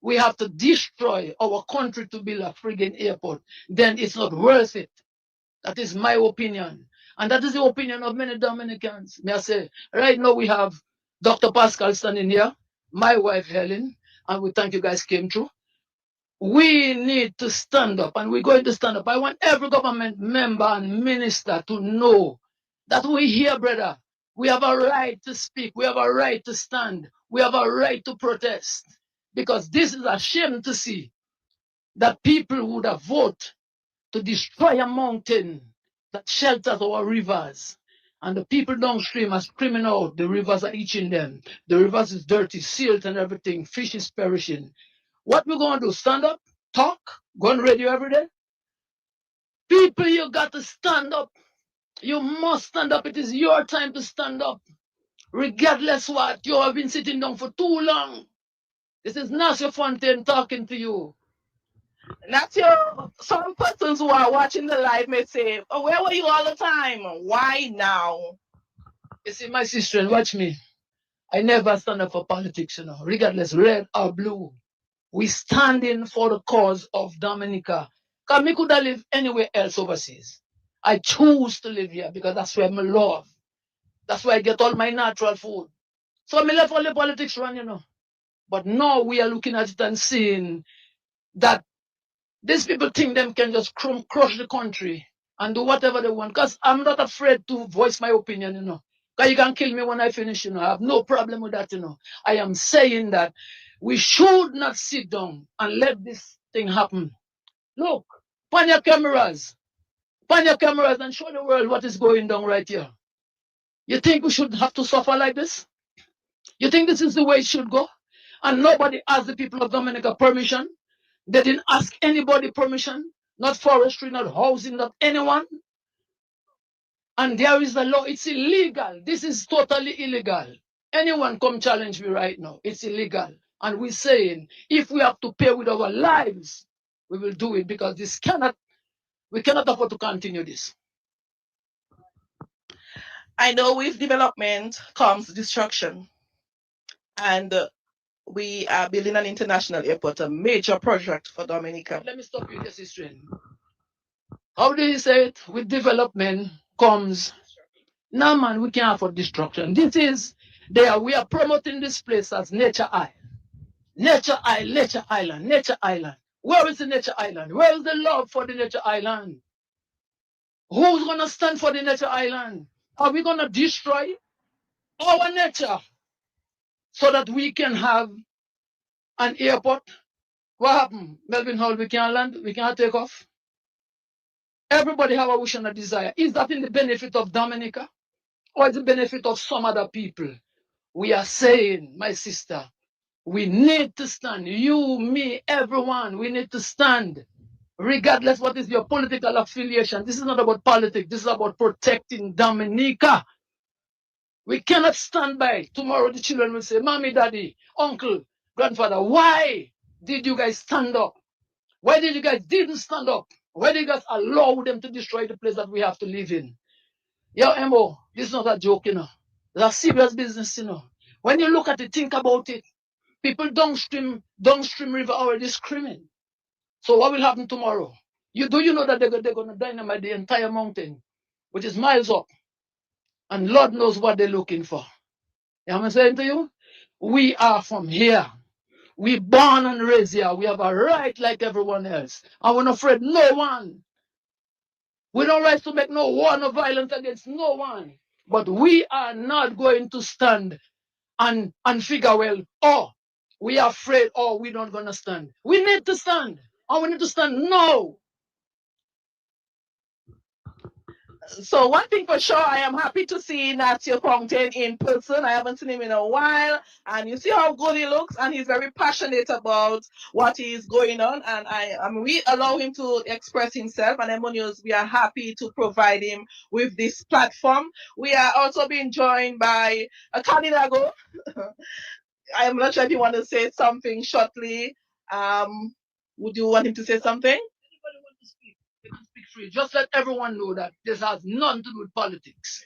we have to destroy our country to build a friggin' airport, then it's not worth it. That is my opinion. And that is the opinion of many Dominicans. May I say, right now we have Dr. Pascal standing here, my wife Helen, and we thank you guys came through. We need to stand up, and we're going to stand up. I want every government member and minister to know that we're here, brother. We have a right to speak. We have a right to stand. We have a right to protest. Because this is a shame to see that people would have voted to destroy a mountain that shelters our rivers. And the people downstream are screaming out, the rivers are eating them. The rivers is dirty, silt and everything. Fish is perishing. What we're going to do, stand up, talk, go on radio every day? People, you got to stand up. You must stand up. It is your time to stand up. Regardless what, you have been sitting down for too long. This is Nacio Fountain talking to you. Nacio, some persons who are watching the live may say, oh, where were you all the time? Why now? You see, my sister, and watch me. I never stand up for politics, regardless, red or blue. We standing for the cause of Dominica. Because me could have lived anywhere else overseas. I choose to live here because that's where I love. That's where I get all my natural food. So I left all the politics run, But now we are looking at it and seeing that these people think them can just crush the country and do whatever they want. Because I'm not afraid to voice my opinion, Because you can kill me when I finish, I have no problem with that, I am saying that we should not sit down and let this thing happen. Look, pan your cameras and show the world what is going down right here. You think we should have to suffer like this? You think this is the way it should go? And nobody asked the people of Dominica permission. They didn't ask anybody permission. Not forestry, not housing, not anyone. And there is a law. It's illegal. This is totally illegal. Anyone come challenge me right now. It's illegal. And we're saying, if we have to pay with our lives, we will do it, because we cannot afford to continue this. I know with development comes destruction. And we are building an international airport, a major project for Dominica. Let me stop you, this is how do you say it? With development comes. No, man, we can't afford destruction. This is there. We are promoting this place as Nature Isle. Nature Isle, Nature Island, Nature Island. Where is the Nature Island? Where is the love for the Nature Island? Who's going to stand for the Nature Island? Are we going to destroy our nature so that we can have an airport? What happened? Melvin Hall, we can't land, we can't take off. Everybody have a wish and a desire. Is that in the benefit of Dominica? Or is the benefit of some other people? We are saying, my sister, we need to stand. You, me, everyone, we need to stand. Regardless what is your political affiliation. This is not about politics. This is about protecting Dominica. We cannot stand by. Tomorrow the children will say, Mommy, Daddy, Uncle, Grandfather, why did you guys stand up? Why did you guys didn't stand up? Why did you guys allow them to destroy the place that we have to live in? Yo, Emo, this is not a joke, you know. It's a serious business, you know. When you look at it, think about it. People downstream river already screaming. So what will happen tomorrow? You know that they're going to dynamite the entire mountain, which is miles up. And Lord knows what they're looking for. You know what I'm saying to you? We are from here. We born and raised here. We have a right like everyone else. And we're not afraid no one. We don't rise to make no war, no violence against no one. But we are not going to stand and figure, well, oh, we are afraid, oh, we're not going to stand. We need to stand. And we need to stand now. So one thing for sure, I am happy to see Nacio Fountain in person. I haven't seen him in a while, and you see how good he looks, and he's very passionate about what is going on. And we allow him to express himself, and Emo News, we are happy to provide him with this platform. We are also being joined by Kaninago. I am not sure if you want to say something shortly. Would you want him to say something? Free. Just let everyone know that this has nothing to do with politics.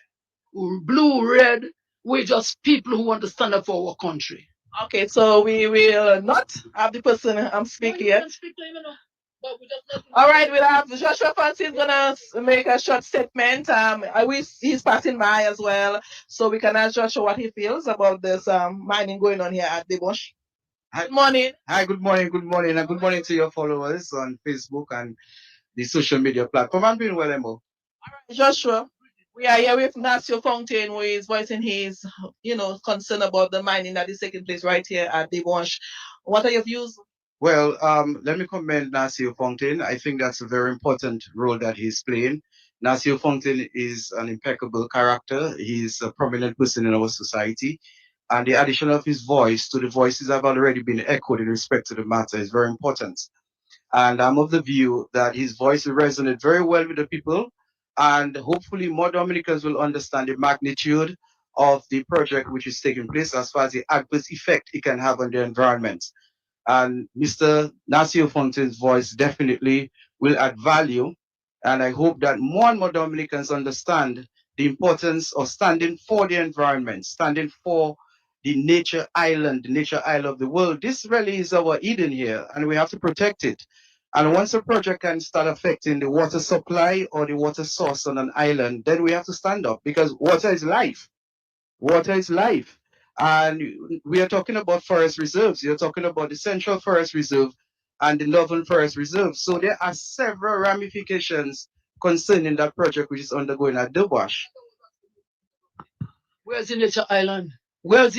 Blue, red, we're just people who want to stand up for our country. Okay, so we will not have the person speak yet. All right, we'll have Joshua Francis gonna make a short statement. I wish he's passing by as well, so we can ask Joshua what he feels about this mining going on here at the bush. Good morning. Hi, good morning, and good morning to your followers on Facebook and the social media platform. I'm doing well, Emo. All right, Joshua, we are here with Nacio Fountain, who is voicing his, concern about the mining that is taking place right here at the Wash. What are your views? Well, let me commend Nacio Fountain. I think that's a very important role that he's playing. Nacio Fountain is an impeccable character. He's a prominent person in our society. And the addition of his voice to the voices that have already been echoed in respect to the matter is very important. And I'm of the view that his voice will resonate very well with the people, and hopefully more Dominicans will understand the magnitude of the project which is taking place as far as the adverse effect it can have on the environment. And Mr. Nacio Fountain's voice definitely will add value, and I hope that more and more Dominicans understand the importance of standing for the environment, standing for the nature island, the nature isle of the world. This really is our Eden here, and we have to protect it. And once a project can start affecting the water supply or the water source on an island, then we have to stand up, because water is life. Water is life. And we are talking about forest reserves. You're talking about the Central Forest Reserve and the Northern Forest Reserve. So there are several ramifications concerning that project which is undergoing at the Wash. Where's the nature island? Where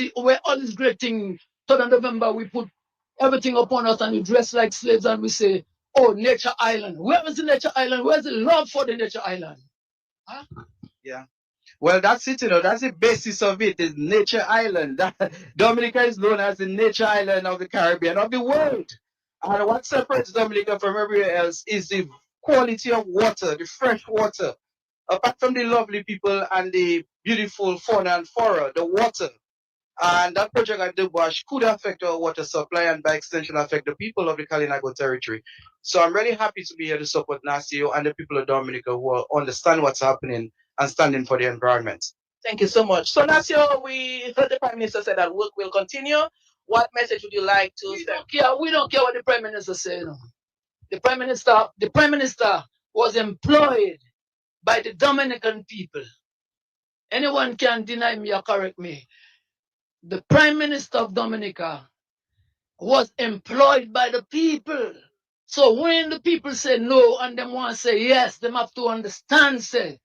all these great things? 3rd of November, we put everything upon us and we dress like slaves and we say, oh, nature island. Where is the nature island? Where's the love for the nature island? Huh? Yeah. Well, that's it, that's the basis of it, is nature island. Dominica is known as the nature island of the Caribbean, of the world. And what separates Dominica from everywhere else is the quality of water, the fresh water. apart from the lovely people and the beautiful fauna and flora, the water, and that project at the Bush could affect our water supply and by extension affect the people of the Kalinago territory. So I'm really happy to be here to support NASIO and the people of Dominica who understand what's happening and standing for the environment. Thank you so much. So Nasio, we heard the Prime Minister said that work will continue. What message would you like to send? We don't care what the Prime Minister said. The Prime Minister was employed by the Dominican people. Anyone can deny me or correct me. The Prime Minister of Dominica was employed by the people. So when the people say no and them want to say yes, them have to understand, say,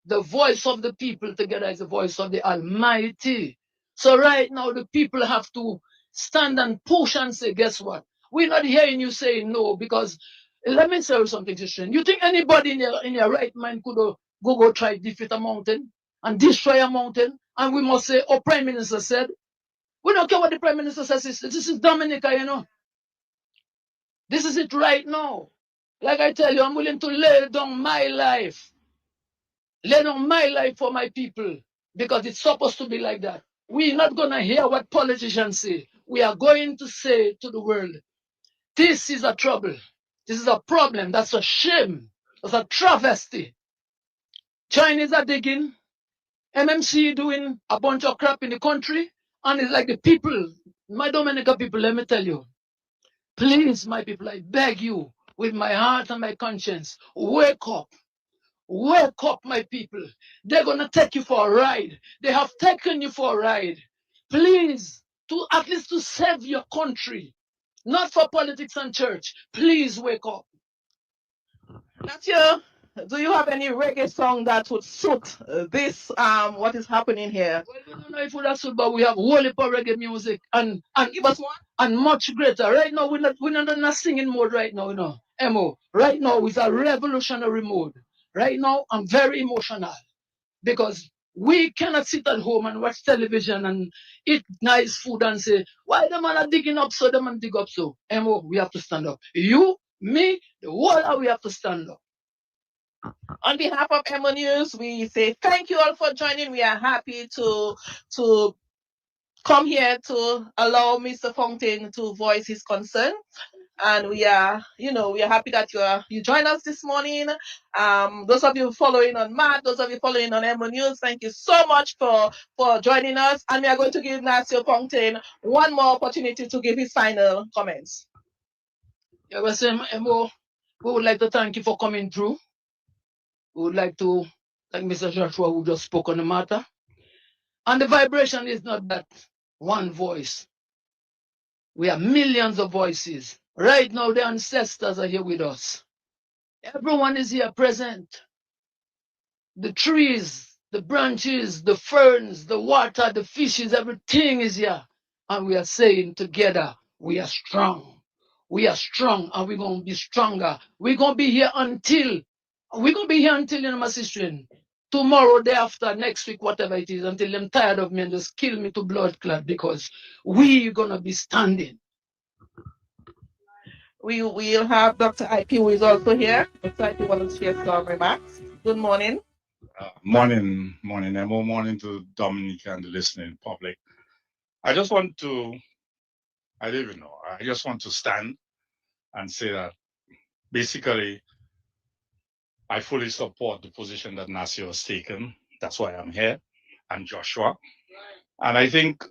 the voice of the people together is the voice of the Almighty. So right now the people have to stand and push and say, guess what? We're not hearing you saying no, because let me tell you something, Christian. You think anybody in your right mind could go try to defeat a mountain and destroy a mountain? And we must say, oh, Prime Minister said. We don't care what the Prime Minister says. This is Dominica, you know. This is it right now. Like I tell you, I'm willing to lay down my life. Lay down my life for my people. Because it's supposed to be like that. We're not going to hear what politicians say. We are going to say to the world, this is a trouble. This is a problem. That's a shame. That's a travesty. Chinese are digging. MMC doing a bunch of crap in the country. And it's like the people, my Dominica people, let me tell you, please, my people, I beg you, with my heart and my conscience, wake up. Wake up, my people. They're going to take you for a ride. They have taken you for a ride. Please, at least to save your country, not for politics and church. Please wake up. Natia, do you have any reggae song that would suit this, what is happening here? Well, we don't know if it would suit, but we have whole heap of reggae music and give us one and much greater. Right now, we're not in a singing mode right now, you know. Emo, right now it's a revolutionary mode. Right now, I'm very emotional because we cannot sit at home and watch television and eat nice food and say, why the man are digging up so, the man dig up so. Emo, we have to stand up. You, me, the world, we have to stand up. On behalf of Emo News, we say thank you all for joining. We are happy to come here to allow Mr. Fontaine to voice his concern. And we are happy that you joined us this morning. Those of you following on Matt, those of you following on Emo News, thank you so much for joining us. And we are going to give Nasio Fontaine one more opportunity to give his final comments. Yeah, well, Emo, we would like to thank you for coming through. We would like to thank Mr. Joshua who just spoke on the matter. And the vibration is not that one voice. We have millions of voices. Right now, the ancestors are here with us. Everyone is here present. The trees, the branches, the ferns, the water, the fishes, everything is here. And we are saying together, we are strong. We are strong and we're going to be stronger. We're going to be here until, you know, my sister, tomorrow, day after, next week, whatever it is, until I'm tired of me and just kill me to blood clot, because we're going to be standing. We will have Dr. IP who is also here. Dr. IP wants to share some remarks. Good morning. Morning, Emo. Morning to Dominica and the listening public. I just want to stand and say that basically I fully support the position that Nasio has taken. That's why I'm here, and Joshua. And I think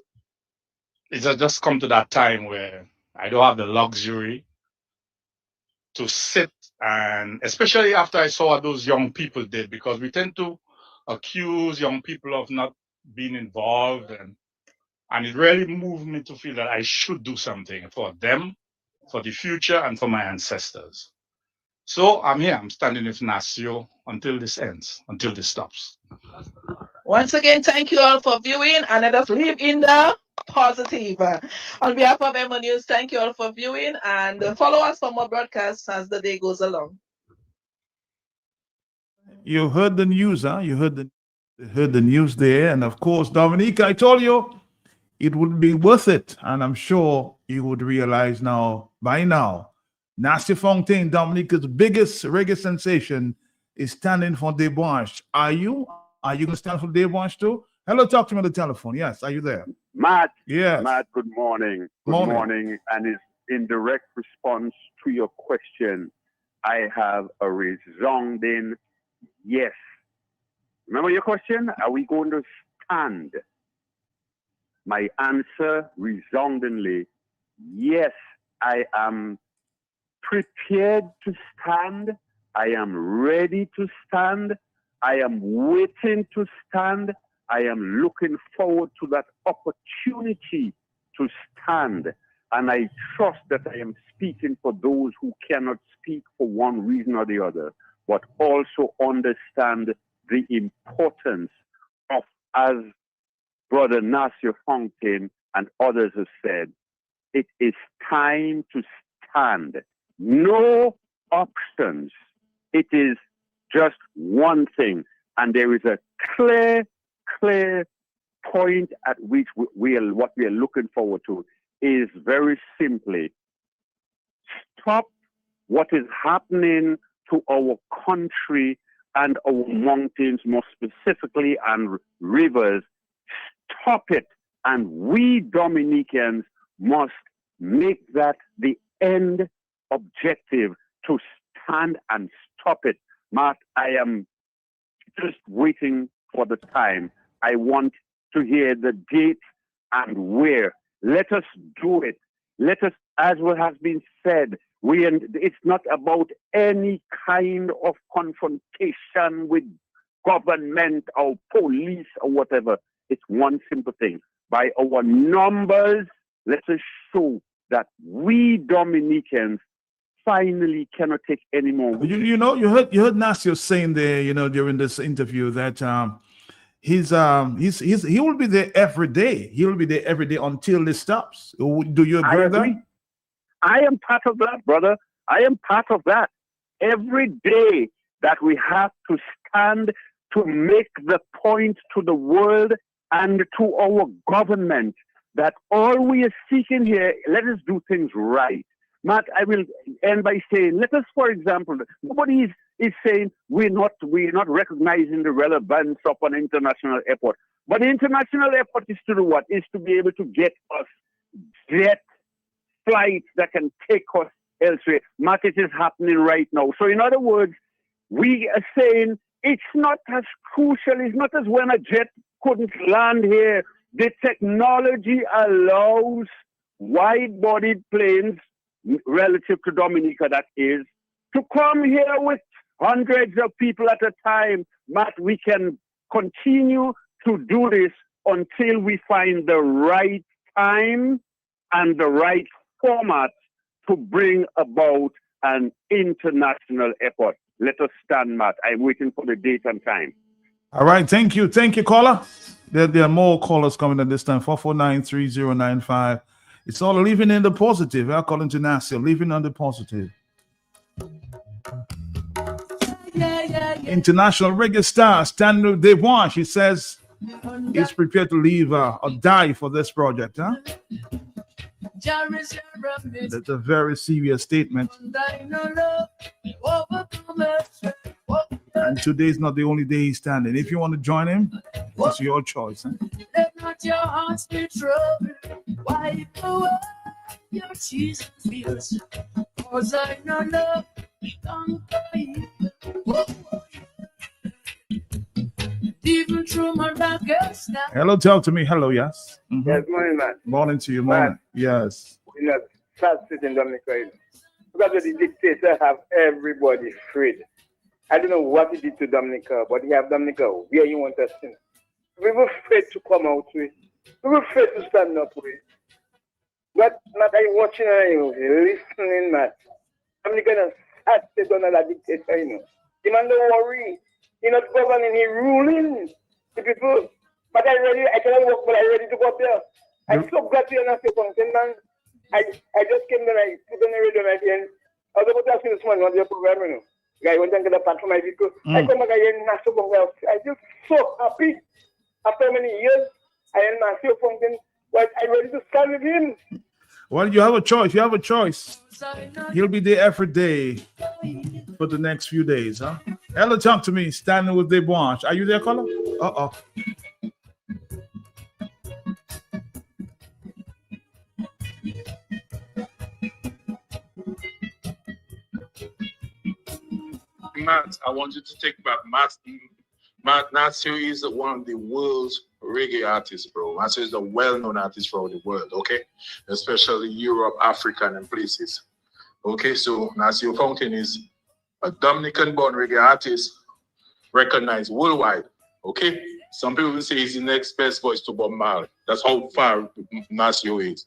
it's just come to that time where I don't have the luxury to sit, and especially after I saw what those young people did, because we tend to accuse young people of not being involved, and it really moved me to feel that I should do something for them, for the future, and for my ancestors. So I'm here, I'm standing with Nasio until this ends, until this stops. Once again, thank you all for viewing, and let us live in the positive. On behalf of Emo News, thank you all for viewing, and follow us for more broadcasts as the day goes along. You heard the news, huh? You heard the news there, and of course, Dominique, I told you it would be worth it, and I'm sure you would realize by now, Nasio Fontaine, Dominica's biggest reggae sensation, is standing for Debauch. Are you? Are you going to stand for Debauch too? Hello, talk to me on the telephone. Yes, are you there? Matt. Yes. Matt, good morning. Good morning. And it's in direct response to your question. I have a resounding yes. Remember your question? Are we going to stand? My answer resoundingly, yes, I am prepared to stand. I am ready to stand. I am waiting to stand. I am looking forward to that opportunity to stand. And I trust that I am speaking for those who cannot speak for one reason or the other, but also understand the importance of, as Brother Nasir Fontaine and others have said, it is time to stand. No options. It is just one thing. And there is a clear point at which what we are looking forward to is very simply stop what is happening to our country and our mountains, more specifically, and rivers. Stop it. And we Dominicans must make that the end objective, to stand and stop it. Matt, I am just waiting for the time. I want to hear the date and where. Let us do it. Let us, as what has been said, it's not about any kind of confrontation with government or police or whatever. It's one simple thing. By our numbers, let us show that we Dominicans finally cannot take any more. You heard Nasir saying there, during this interview that he will be there every day. He will be there every day until this stops. Do you agree with that? I am part of that, brother. I am part of that. Every day that we have to stand to make the point to the world and to our government that all we are seeking here, let us do things right. Matt, I will end by saying, let us, for example, nobody is saying we're not recognizing the relevance of an international airport. But the international airport is to do what? Is to be able to get us jet flights that can take us elsewhere. Matt, it is happening right now. So in other words, we are saying it's not as crucial, it's not as when a jet couldn't land here. The technology allows wide-bodied planes, relative to Dominica, that is, to come here with hundreds of people at a time. Matt, we can continue to do this until we find the right time and the right format to bring about an international effort. Let us stand, Matt. I'm waiting for the date and time. All right, thank you, caller. There are more callers coming at this time. 449-3095. It's all living in the positive. According to Nasir, living on the positive. International reggae star Stanley Debauch, he says he's prepared to leave or die for this project. Huh? That's a very serious statement. And today is not the only day he's standing. If you want to join him, it's your choice. Huh? Let not your hearts be troubled. Wipe away your tears and fears. Cause I know love conquer evil. Even through my darkest night. Hello, talk to me. Hello, yes. Mm-hmm. Yes, morning, man. Morning to you, morning. Yes. You know, sad sitting Dominica. Because the dictator have everybody afraid. I don't know what he did to Dominica, but he have Dominica where you want us to. We were afraid to come out with. We were afraid to stand up with. But not I watching you, listening, man. Dominica is sad sitting on that dictator, you know. He man don't worry. He not governing, he ruling the people. But I cannot work, but I'm ready to go up there. I'm so glad to hear something, man. I just came there, I put on the radio at the end. I was about to ask you this morning what your program, you know. Guy went and get a part for my vehicle. I come back again, I just so happy. After many years, I am Nasir Fontaine, but I'm ready to stand with him. Well, you have a choice. You have a choice. He'll be there every day for the next few days, huh? Hello, talk to me. Standing with the branch. Are you there, caller? Uh-oh. Matt, I want you to take back Matt Nasio is one of the world's reggae artists, bro. Nasio is a well-known artist for the world, okay? Especially Europe, Africa, and places. Okay, so Nasio Fountain is a Dominican-born reggae artist recognized worldwide, okay? Some people will say he's the next best voice to Bob Marley. That's how far Nasio is.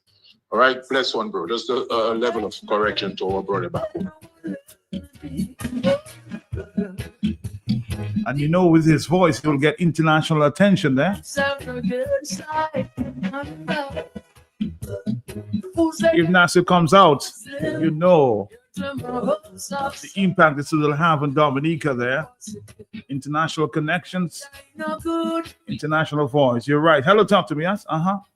All right, bless one, bro. Just a level of correction to our brother back home. And you know, with his voice, he'll get international attention there. If Nasio comes out, you know the impact this will have on Dominica there. International connections, international voice. You're right. Hello, talk to me. Yes?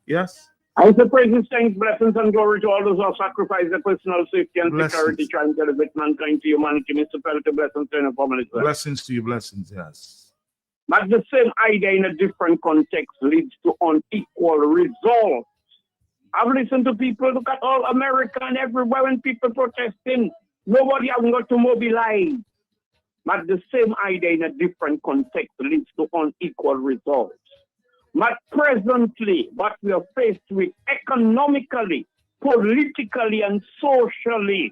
Yes. I say praises, thanks, blessings, and glory to all those who have sacrificed their personal safety and security trying to elevate mankind to humanity. Mr. Pellet, blessings to your family. Blessings to you, blessings, yes. But the same idea in a different context leads to unequal results. I've listened to people, look at all America and everywhere when people protesting, nobody has got to mobilize. But the same idea in a different context leads to unequal results. But presently, what we are faced with economically, politically, and socially,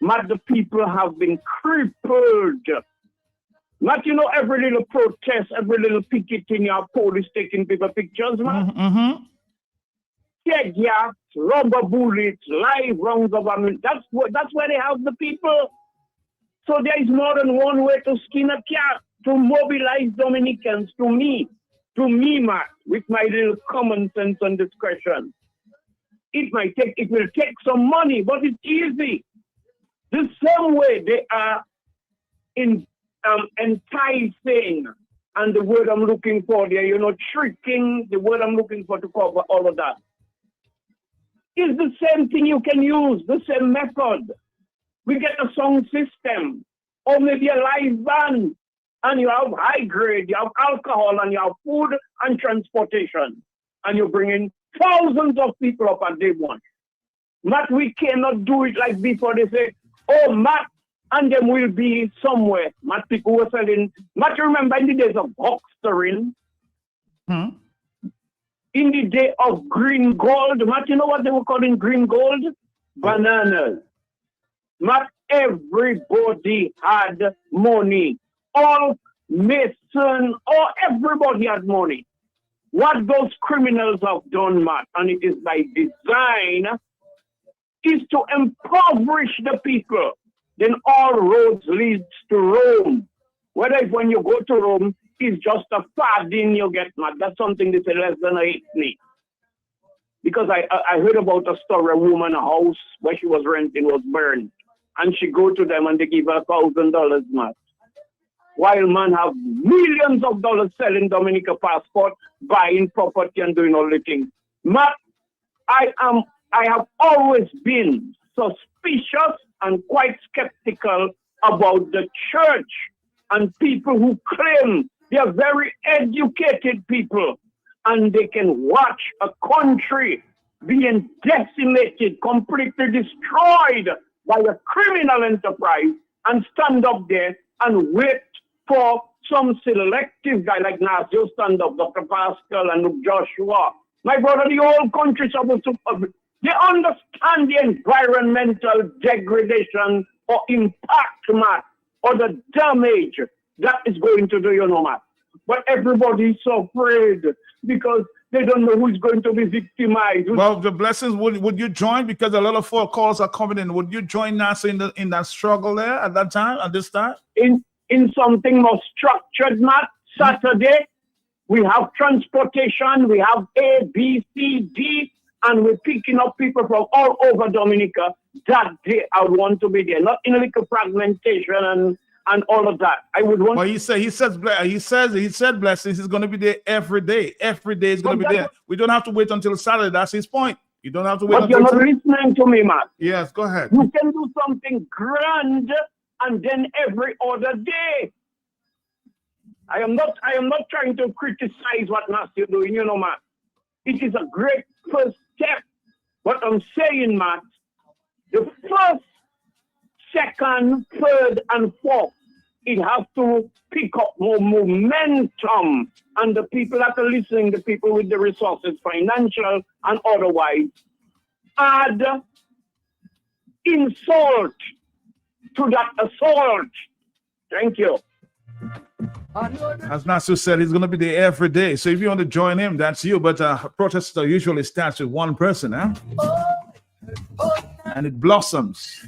but the people have been crippled. But you know, every little protest, every little picketing, your police taking paper pictures, man. Tear gas, rubber bullets, live rounds of ammunition. That's where they have the people. So there is more than one way to skin a cat, to mobilize Dominicans, to me, Matt, with my little common sense and discretion. It will take some money, but it's easy. The same way they are enticing, and the word I'm looking for there, tricking, the word I'm looking for to cover all of that. It's the same thing you can use, the same method. We get a sound system, or maybe a live band, and you have high grade, you have alcohol, and you have food and transportation, and you bring in thousands of people up at day one. Matt, we cannot do it like before. They say, oh, Matt, and them will be somewhere. Matt, people were selling. Matt, remember in the days of huckstering? In the day of green gold, Matt, you know what they were calling green gold? Bananas. Matt, everybody had money. All Mason, or everybody had money. What those criminals have done, Matt, and it is by design, is to impoverish the people. Then all roads leads to Rome. Whether if when you go to Rome, it's just a farthing you get, Matt. That's something they say less than a halfpenny. Because I heard about a story, a woman, a house where she was renting was burned. And she go to them and they give her $1,000, Matt. While man have millions of dollars selling Dominica passport, buying property and doing all the things. Matt, I have always been suspicious and quite skeptical about the church and people who claim they are very educated people and they can watch a country being decimated, completely destroyed by a criminal enterprise and stand up there and wait for some selective guy like Nasio stand up, Dr. Pascal and Luke Joshua. My brother, the whole country is supposed to, they understand the environmental degradation or impact, Matt, or the damage that is going to do, Matt. But everybody is so afraid because they don't know who is going to be victimized. Well, the blessings, would you join? Because a lot of phone calls are coming in. Would you join NASA in that struggle there at that time, at this time? In something more structured, Matt, Saturday, we have transportation, we have A, B, C, D, and we're picking up people from all over Dominica. That day, I would want to be there, not in a little fragmentation and all of that. I would want. Well, he said blessings. He's going to be there every day. Every day is going to be there. We don't have to wait until Saturday. That's his point. You don't have to wait. But you're not listening to me, Matt. Yes, go ahead. You can do something grand, and then every other day. I am not trying to criticize what Nasty is doing, Matt. It is a great first step. What I'm saying, Matt, the first, second, third, and fourth, it has to pick up more momentum. And the people that are listening, the people with the resources, financial and otherwise, add insult to that assault. Thank you. As Nasu said, he's going to be there every day. So if you want to join him, that's you. But protest usually starts with one person, huh? And it blossoms.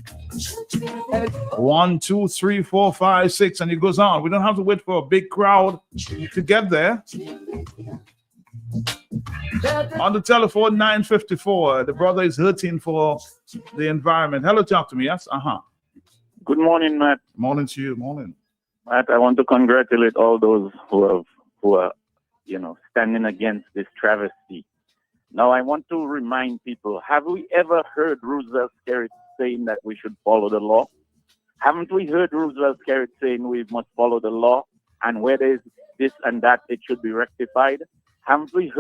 1, 2, 3, 4, 5, 6, and it goes on. We don't have to wait for a big crowd to get there. On the telephone, 954. The brother is hurting for the environment. Hello, talk to me. Yes? Good morning, Matt. Morning to you. Morning. Matt, I want to congratulate all those who are standing against this travesty. Now, I want to remind people, have we ever heard Roosevelt Skerrit saying that we should follow the law? Haven't we heard Roosevelt Skerrit saying we must follow the law, and where there's this and that, it should be rectified? Haven't we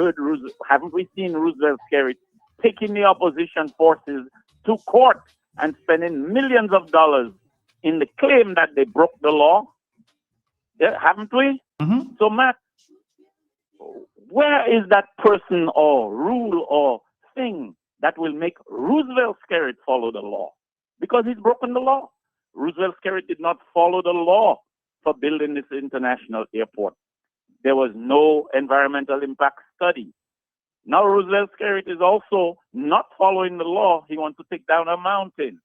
seen Roosevelt Skerrit taking the opposition forces to court and spending millions of dollars in the claim that they broke the law? Yeah, haven't we? Mm-hmm. So, Matt, where is that person or rule or thing that will make Roosevelt Skerrit follow the law? Because he's broken the law. Roosevelt Skerrit did not follow the law for building this international airport. There was no environmental impact study. Now Roosevelt Skerrit is also not following the law. He wants to take down a mountain.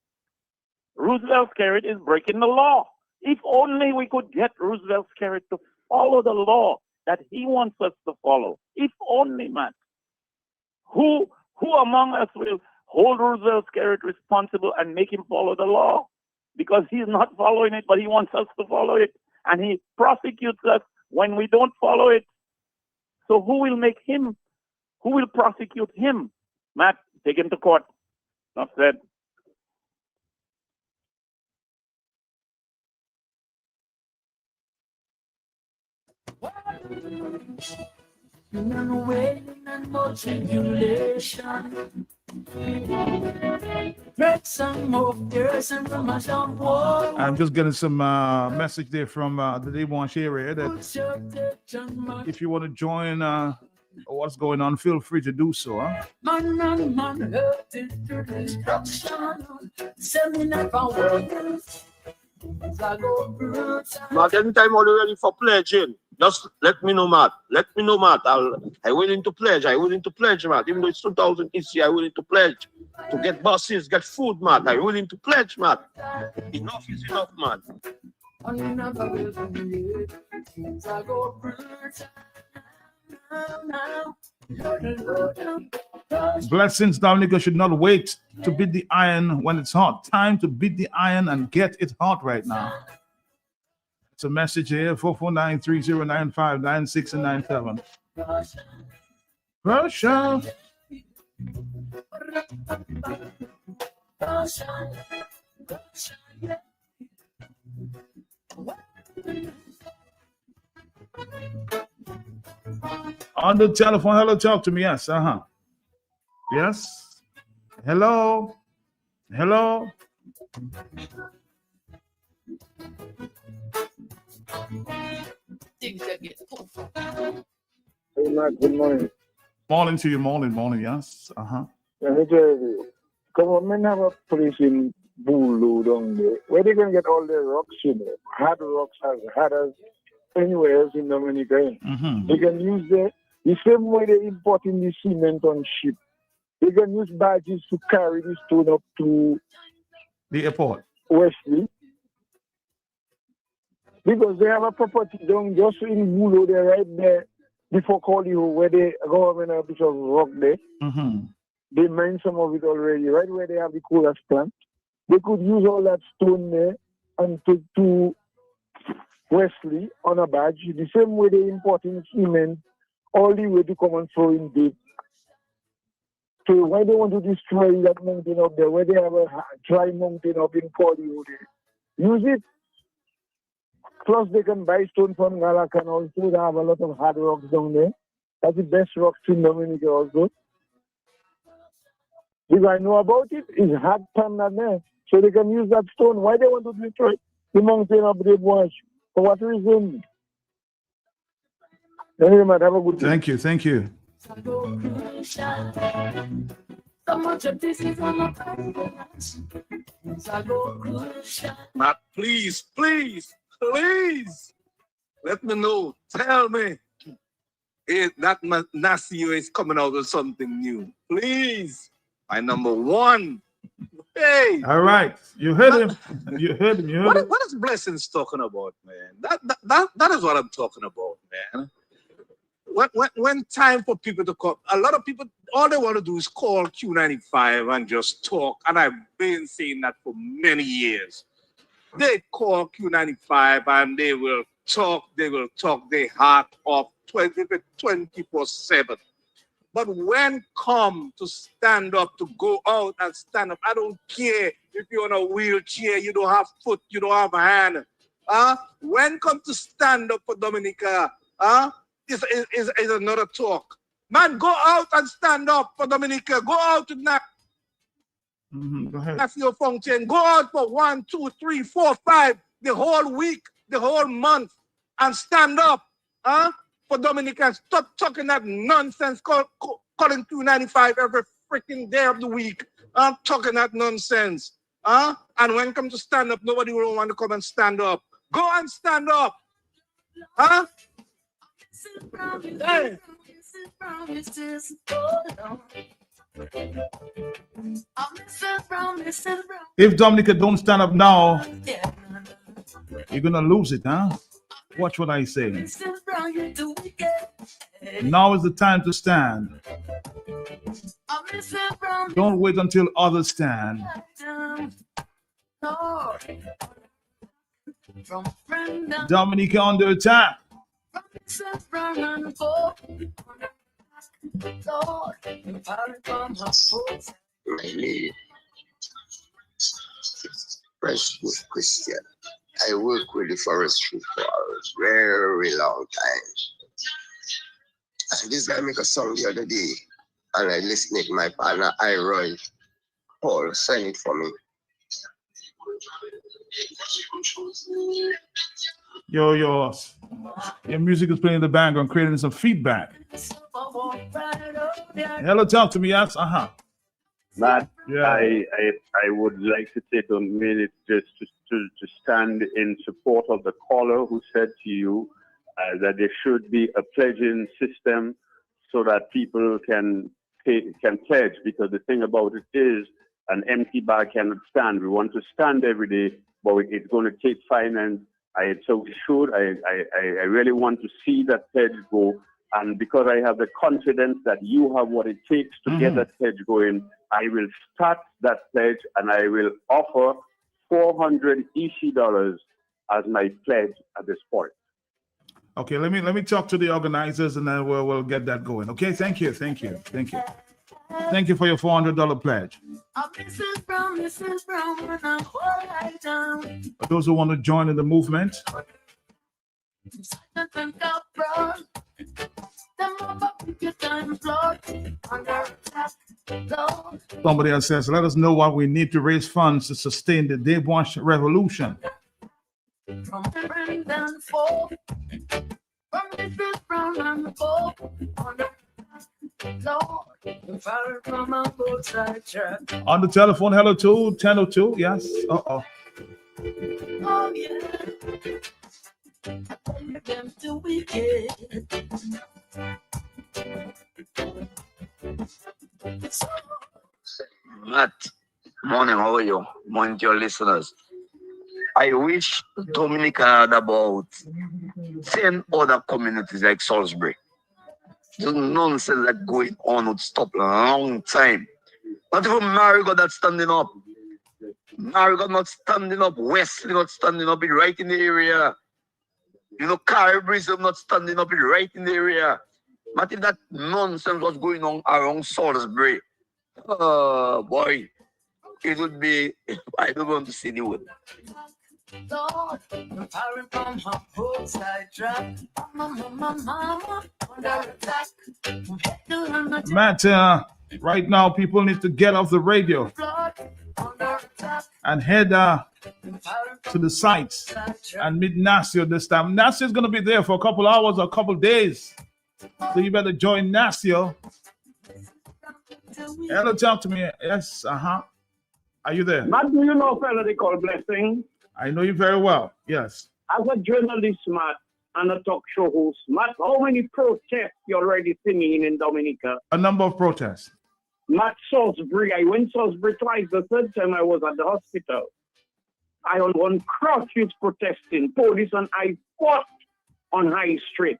Roosevelt Skerrit is breaking the law. If only we could get Roosevelt Skerrit to follow the law that he wants us to follow. If only, man. Who among us will hold Roosevelt Skerrit responsible and make him follow the law? Because he's not following it, but he wants us to follow it. And he prosecutes us when we don't follow it. So who will prosecute him? Matt, take him to court. Enough said. And waiting and more tribulation. Break some more fears and from my war. I'm just getting some message there from the Devon area that if you want to join what's going on, feel free to do so. Huh? Man and man hurted to destruction. Send me never words. Matt, anytime you're ready for pledging, just let me know, Matt. Let me know, Matt. I'm willing to pledge. I'm willing to pledge, Matt. Even though it's 2000 each year, I'm willing to pledge. To get buses, get food, Matt. I'm willing to pledge, Matt. Enough is enough, Matt. Blessings, Dominica, should not wait to beat the iron when it's hot. Time to beat the iron and get it hot right now. It's a message here, 449-3095-96 and 97. Russia. On the telephone, hello, talk to me. Yes, yes. Hello. Hey, Matt, good morning. Morning to you, morning, yes. Let me tell you, government have a place in Bulu down there. Where they gonna get all the rocks, hard rocks as hard as anywhere else in Dominica. Mm-hmm. They can use the same way they importing the cement on ship. They can use barges to carry the stone up to the airport. Wesley. Because they have a property down just in Bulu, they're right there before Corleo, where the government have a piece of rock there. Mm-hmm. They mine some of it already, right where they have the coolest plant. They could use all that stone there and take to Wesley on a barge, the same way they importing cement all the way to come and throw in deep. So why they want to destroy that mountain up there, where they have a dry mountain up in Corleo there? Use it. Plus, they can buy stone from Galacan also. They have a lot of hard rocks down there. That's the best rocks in Dominica also. Because I know about it, it's hard pan down there. So they can use that stone. Why they want to destroy the mountain of the Wash? For what reason? Anyway, man, have a good day. Thank you. Thank you. Matt, please, please, please, let me know. Tell me that Nasio is coming out with something new. Please, my number one. Hey. All right. You heard him. You heard him. You heard him. What is Blessings talking about, man? That is what I'm talking about, man. When time for people to call, a lot of people, all they want to do is call Q95 and just talk. And I've been saying that for many years. They call Q95 and they will talk their heart off 24/7. But when come to stand up, to go out and stand up, I don't care if you're on a wheelchair, you don't have foot, you don't have hand. When come to stand up for Dominica, is another talk. Man, go out and stand up for Dominica. Go out to Go ahead. National Function. Go out for 1, 2, 3, 4, 5, the whole week, the whole month, and stand up for Dominica. Stop talking that nonsense, calling 295 every freaking day of the week. Talking that nonsense. And when it comes to stand up, nobody will want to come and stand up. Go and stand up. Hey. If Dominica don't stand up now, you're gonna lose it, huh? Watch what I say. Now is the time to stand. Don't wait until others stand. Dominica under attack. Really, Fresh with Christian. I work with the forestry for a very long time. And this guy make a song the other day, and I listened to my partner Iroy Paul sang it for me. Your music is playing in the background, creating some feedback. Hello, talk to me, yes? Matt, Yeah. I would like to take a minute just to stand in support of the caller who said to you that there should be a pledging system so that people can pledge, because the thing about it is an empty bag cannot stand. We want to stand every day, but it's going to take finance. So we should. I really want to see that pledge go. And because I have the confidence that you have what it takes to get that pledge going, I will start that pledge and I will offer $400 EC as my pledge at this point. Okay, let me talk to the organizers and then we'll get that going. Okay, thank you. Thank you for your $400 pledge. For those who want to join in the movement, somebody else says, let us know what we need to raise funds to sustain the Debwash revolution. On the telephone, hello to 1002, yes. Oh yeah. Them too wicked. Matt, morning, how are you? Morning to your listeners. I wish Dominica had about 10 other communities like Salisbury. The nonsense that going on would stop a long time. Not even Marigot that's standing up. Marigot not standing up. Wesley not standing up. It's right in the area. You know, Caribrism not standing up. It's right in the area. But if that nonsense was going on around Salisbury, oh boy, it would be, I don't want to see the word. Lord, I'm firing from her roadside truck. Mama, under attack. Matt, right now people need to get off the radio and head to the sites and meet Nasio this time. Nasio is going to be there for a couple hours or a couple days. So you better join Nasio. Hello, talk to me. Yes, Are you there? Matt, do you know a fella they call Blessing? I know you very well. Yes. As a journalist, Matt, and a talk show host, Matt, how many protests you already singing in Dominica? A number of protests. Matt, Salisbury. I went Salisbury twice. The third time I was at the hospital. I on one crutches protesting. Police and I fought on High Street.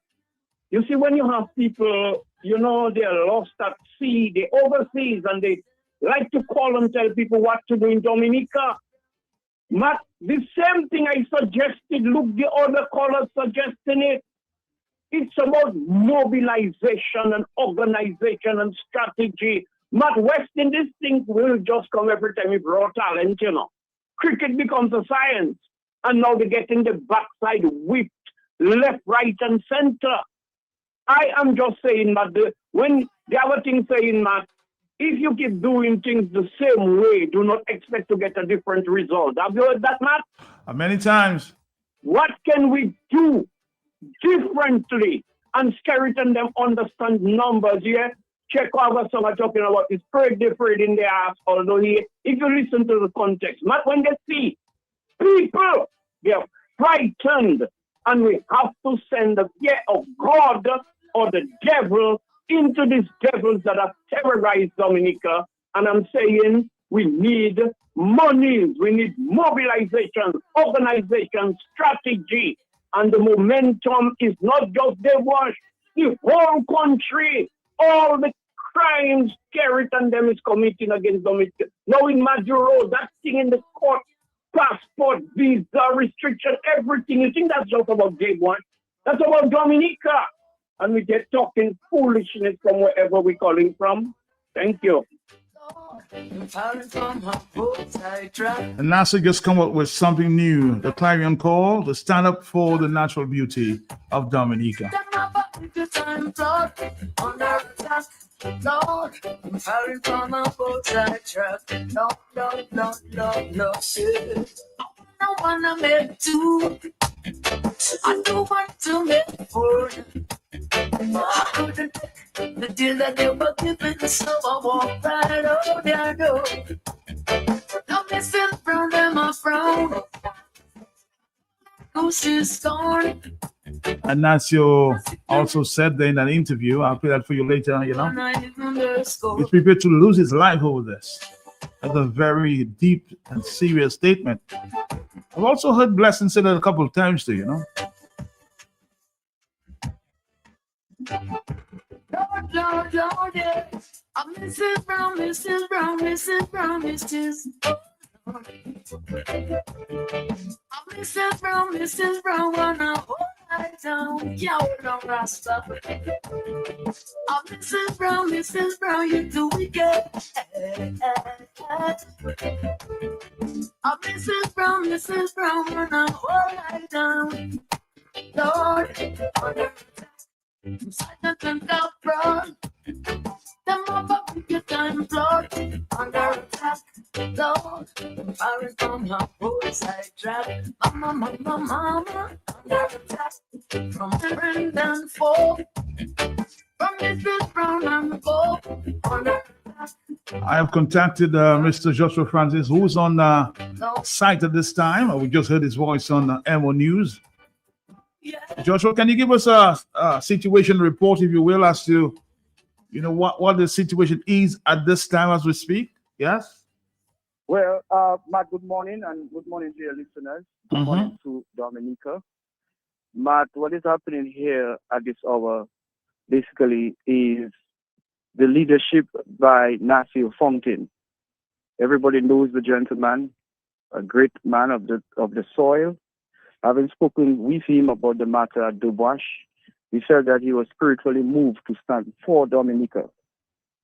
You see, when you have people, you know, they're lost at sea, they overseas, and they like to call and tell people what to do in Dominica. Matt, the same thing I suggested, look, the other callers suggesting it. It's about mobilization and organization and strategy. Matt, West Indies thing will just come every time we draw talent, you know. Cricket becomes a science. And now they're getting the backside whipped left, right, and center. I am just saying, Matt, when the other thing saying, Matt, if you keep doing things the same way, do not expect to get a different result. Have you heard that, Matt? Many times. What can we do differently? And Skerrit and them understand numbers, yeah? Check out what some are talking about. It's pretty afraid in their ass, although if you listen to the context, Matt, when they see people, they're frightened. And we have to send the fear of God or the devil into these devils that have terrorized Dominica. And I'm saying we need monies, we need mobilization, organization, strategy. And the momentum is not just the wash, the whole country, all the crimes Skerrit and them is committing against Dominica. Now in Majuro, that thing in the court, passport, visa, restriction, everything. You think that's just about Day One? That's about Dominica. And we get talking foolishness from wherever we're calling from. Thank you. And NASA just come up with something new, the Clarion Call, to stand up for the natural beauty of Dominica. Lord, I'm firing from a boatside truck. No. I wanna make two. I don't want to make four. I couldn't take the deal that they were giving, so I walked right over their door. No missing from them, I frown. Goose is gone. And Nasio also said there in an interview, I'll play that for you later, you know, he's prepared to lose his life over this. That's a very deep and serious statement. I've also heard Blessing say that a couple of times too, you know. Lord, yeah. I'm Mrs. Brown, Mrs. Brown, Mrs. Brown, Mrs. I'm Mrs. Brown, wanna hold right down, yeah, don't rasta. I'm Mrs. Brown, you do it again. I'm Mrs. Brown, wanna hold right down. Lord, I'm silent and outrun. Them up with your time blood under attack. Lord, I'm firing from her roadside track. Mama, under attack. From the end and fall. From Mrs. Brown and go under attack. I have contacted Mr. Joshua Francis, who's on site at this time. We just heard his voice on MO News. Joshua, can you give us a situation report, if you will, as to, you know, what the situation is at this time as we speak? Yes? Well, Matt, good morning, and good morning to your listeners. Good morning to Dominica. Matt, what is happening here at this hour basically is the leadership by Nasio Fountain. Everybody knows the gentleman, a great man of the soil. Having spoken with him about the matter at Dubois, he said that he was spiritually moved to stand for Dominica.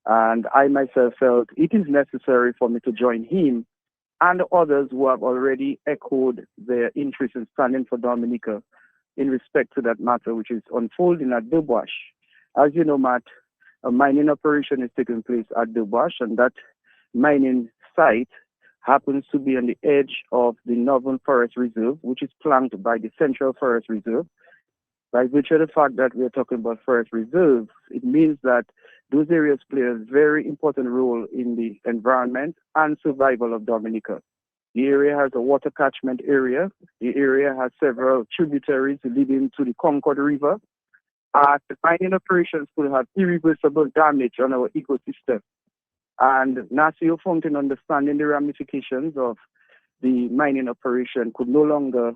And I myself felt it is necessary for me to join him and others who have already echoed their interest in standing for Dominica in respect to that matter, which is unfolding at Dubois. As you know, Matt, a mining operation is taking place at Dubois, and that mining site happens to be on the edge of the Northern Forest Reserve, which is flanked by the Central Forest Reserve. By virtue of the fact that we're talking about forest reserves, it means that those areas play a very important role in the environment and survival of Dominica. The area has a water catchment area. The area has several tributaries leading to the Concord River. The mining operations could have irreversible damage on our ecosystem. And Nasio Fountain, understanding the ramifications of the mining operation, could no longer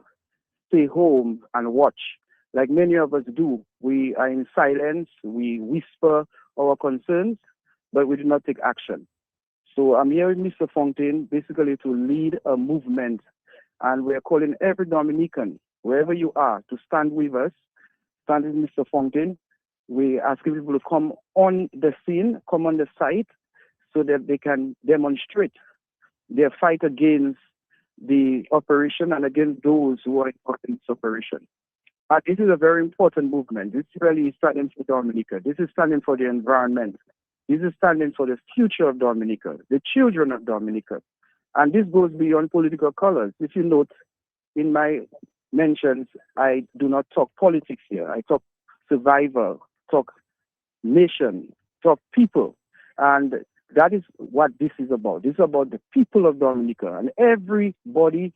stay home and watch. Like many of us do, we are in silence, we whisper our concerns, but we do not take action. So I'm here with Mr. Fountain basically to lead a movement, and we're calling every Dominican, wherever you are, to stand with us, stand with Mr. Fountain. We're asking people to come on the scene, come on the site, so that they can demonstrate their fight against the operation and against those who are involved in this operation. This is a very important movement. This really is standing for Dominica. This is standing for the environment. This is standing for the future of Dominica, the children of Dominica. And this goes beyond political colors. If you note, in my mentions, I do not talk politics here. I talk survival, talk nation, talk people. And that is what this is about. This is about the people of Dominica. And everybody,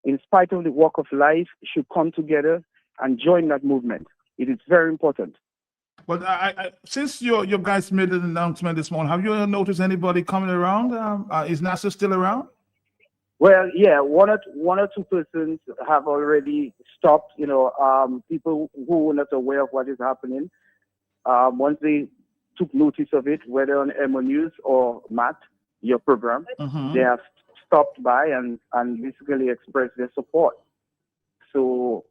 in spite of the walk of life, should come together and join that movement. It is very important. But since you guys made an announcement this morning, have you noticed anybody coming around? Is NASA still around? Well, yeah, one or two persons have already stopped. People who were not aware of what is happening. Once they took notice of it, whether on Emo News or Matt, your program, they have stopped by and basically expressed their support. So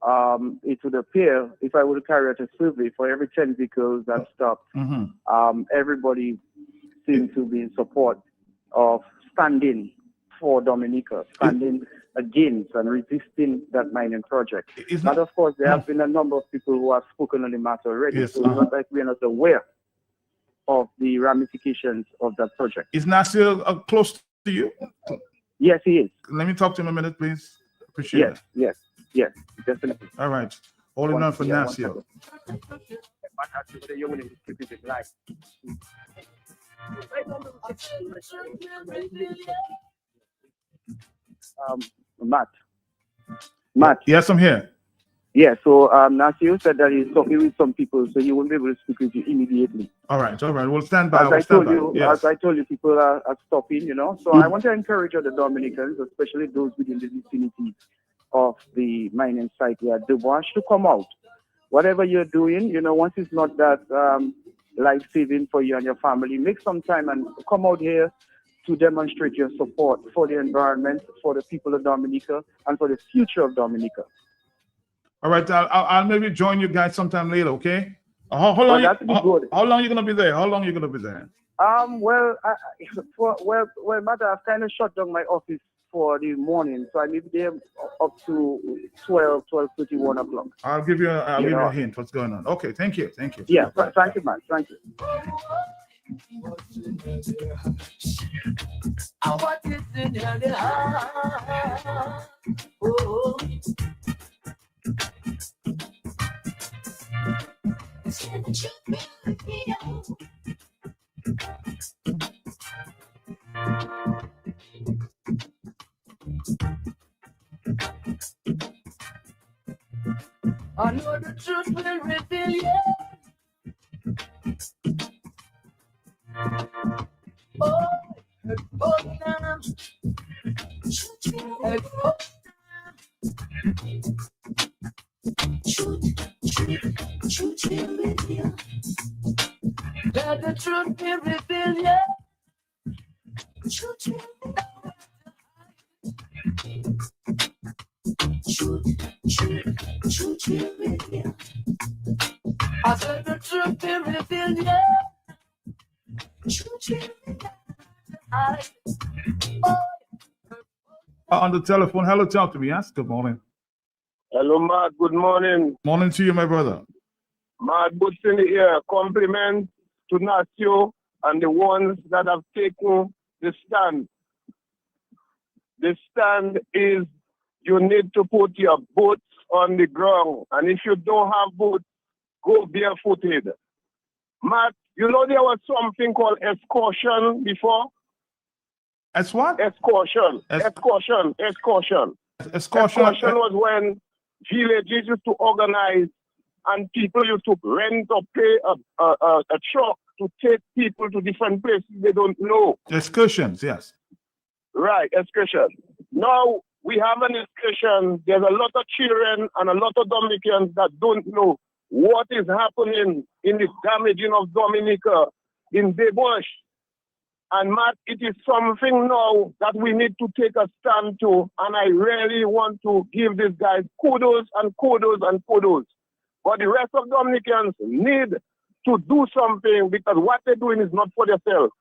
it would appear, if I were to carry out a survey for every 10 vehicles that stopped, everybody seems to be in support of standing for Dominica, standing against and resisting that mining project. But of course, there have been a number of people who have spoken on the matter already, so it's not like we are not aware of the ramifications of that project. Is Nasir close to you? Yes, he is. Let me talk to him a minute, please. Appreciate it. Yes, definitely. All right. Holding on for Nasir. Matt. Yes, I'm here. Yeah, so Nasir said that he's talking with some people, so he won't be able to speak with you immediately. All right. We'll stand by. As I told you, people are stopping, So I want to encourage other Dominicans, especially those within the vicinity of the mining site here at Dubois, to come out. Whatever you're doing, once it's not that life-saving for you and your family, make some time and come out here to demonstrate your support for the environment, for the people of Dominica, and for the future of Dominica. All right, I'll maybe join you guys sometime later, okay? How long are you going to be there? How long are you going to be there? Matt, I've kind of shut down my office for the morning, so I may be there up to 12:30, 1 o'clock. I'll give you a hint what's going on. Okay, thank you. Yeah, thank you, Matt. Thank you. I know the truth will reveal you. Oh, now. Truth will reveal. Let the truth will reveal you. Truth will Truth will reveal. I said the truth will reveal, yeah. Truth will reveal. On the telephone. Hello, talk to me. Yes, good morning. Hello, Matt. Good morning. Morning to you, my brother. Matt, good in the air. Compliment to Nasio and the ones that have taken the stand. The stand is you need to put your boots on the ground. And if you don't have boots, go barefooted. Matt, you know there was something called excursion before? As what? Excursion. Excursion. Excursion was when villages used to organize and people used to rent or pay a truck to take people to different places they don't know. Excursions, yes. Right, excursion. Now we have an excursion. There's a lot of children and a lot of Dominicans that don't know what is happening in the damaging of Dominica in Deboche. And Matt, it is something now that we need to take a stand to, and I really want to give these guys kudos and kudos and kudos. But the rest of Dominicans need to do something because what they're doing is not for themselves.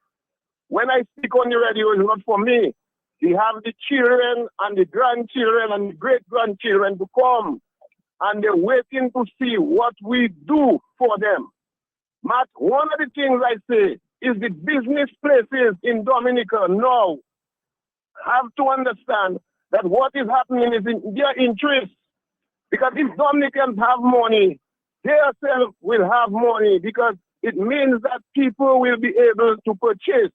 When I speak on the radio, it's not for me. We have the children and the grandchildren and the great-grandchildren to come, and they're waiting to see what we do for them. Matt, one of the things I say is the business places in Dominica now have to understand that what is happening is in their interest. Because if Dominicans have money, they themselves will have money because it means that people will be able to purchase.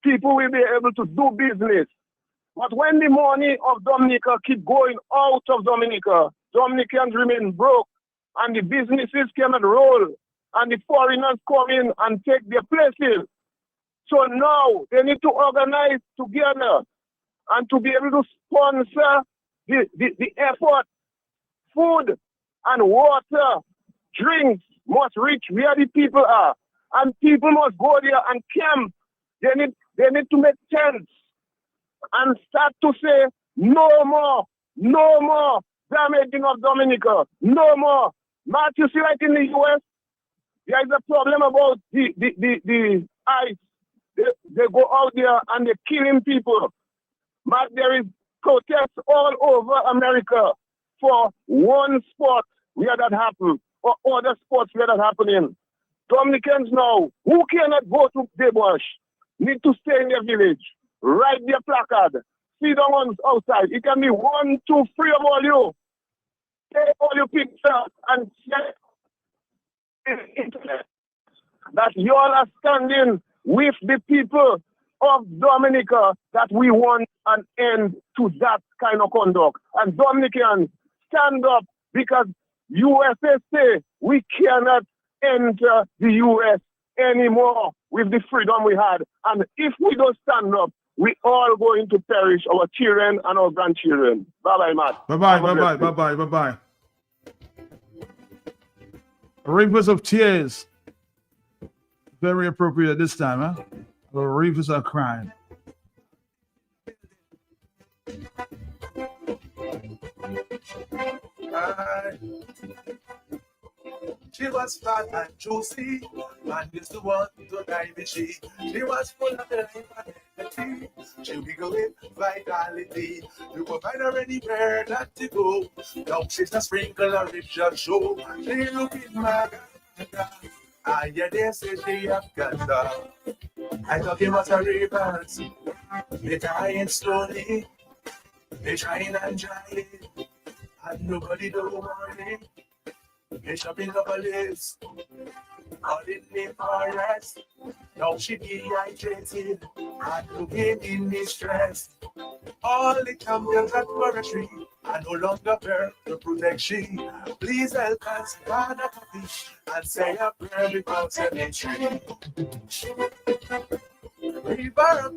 People will be able to do business. But when the money of Dominica keep going out of Dominica, Dominicans remain broke and the businesses cannot roll and the foreigners come in and take their places. So now they need to organize together and to be able to sponsor the effort. Food and water, drinks must reach where the people are. And people must go there and camp. They need to make tents and start to say, no more damaging of Dominica, no more. Matt, you see like in the US, there is a problem about the ICE. They go out there and they're killing people. Matt, there is protests all over America for one spot where that happens, or other spots where that happening. Dominicans now, who cannot go to Deboche, need to stay in their village, write their placard, sit down outside. It can be 1, 2, 3 of all you. Take all your pictures and share internet that you all are standing with the people of Dominica, that we want an end to that kind of conduct. And Dominicans, stand up, because USA say we cannot enter the US anymore with the freedom we had. And if we don't stand up, we all going to perish, our children and our grandchildren. Bye-bye, Matt. Bye-bye. Rivers of tears. Very appropriate at this time, huh? The rivers are crying. She was fat and juicy, and used to want to die with she. She was full of life and energy. She wiggled with vitality. You could find her anywhere that to go. Now she's a sprinkle of Richard show. She looking mad. I hear they say she have cancer. I thought it was a reverse. They dying slowly. They trying and trying. And nobody don't want it. They shopping up a list. All in the forest. Now she dehydrated and looking in distress. All the champions at forestry are no longer there to protect she. Please help us find a copy and say a prayer before cemetery. River of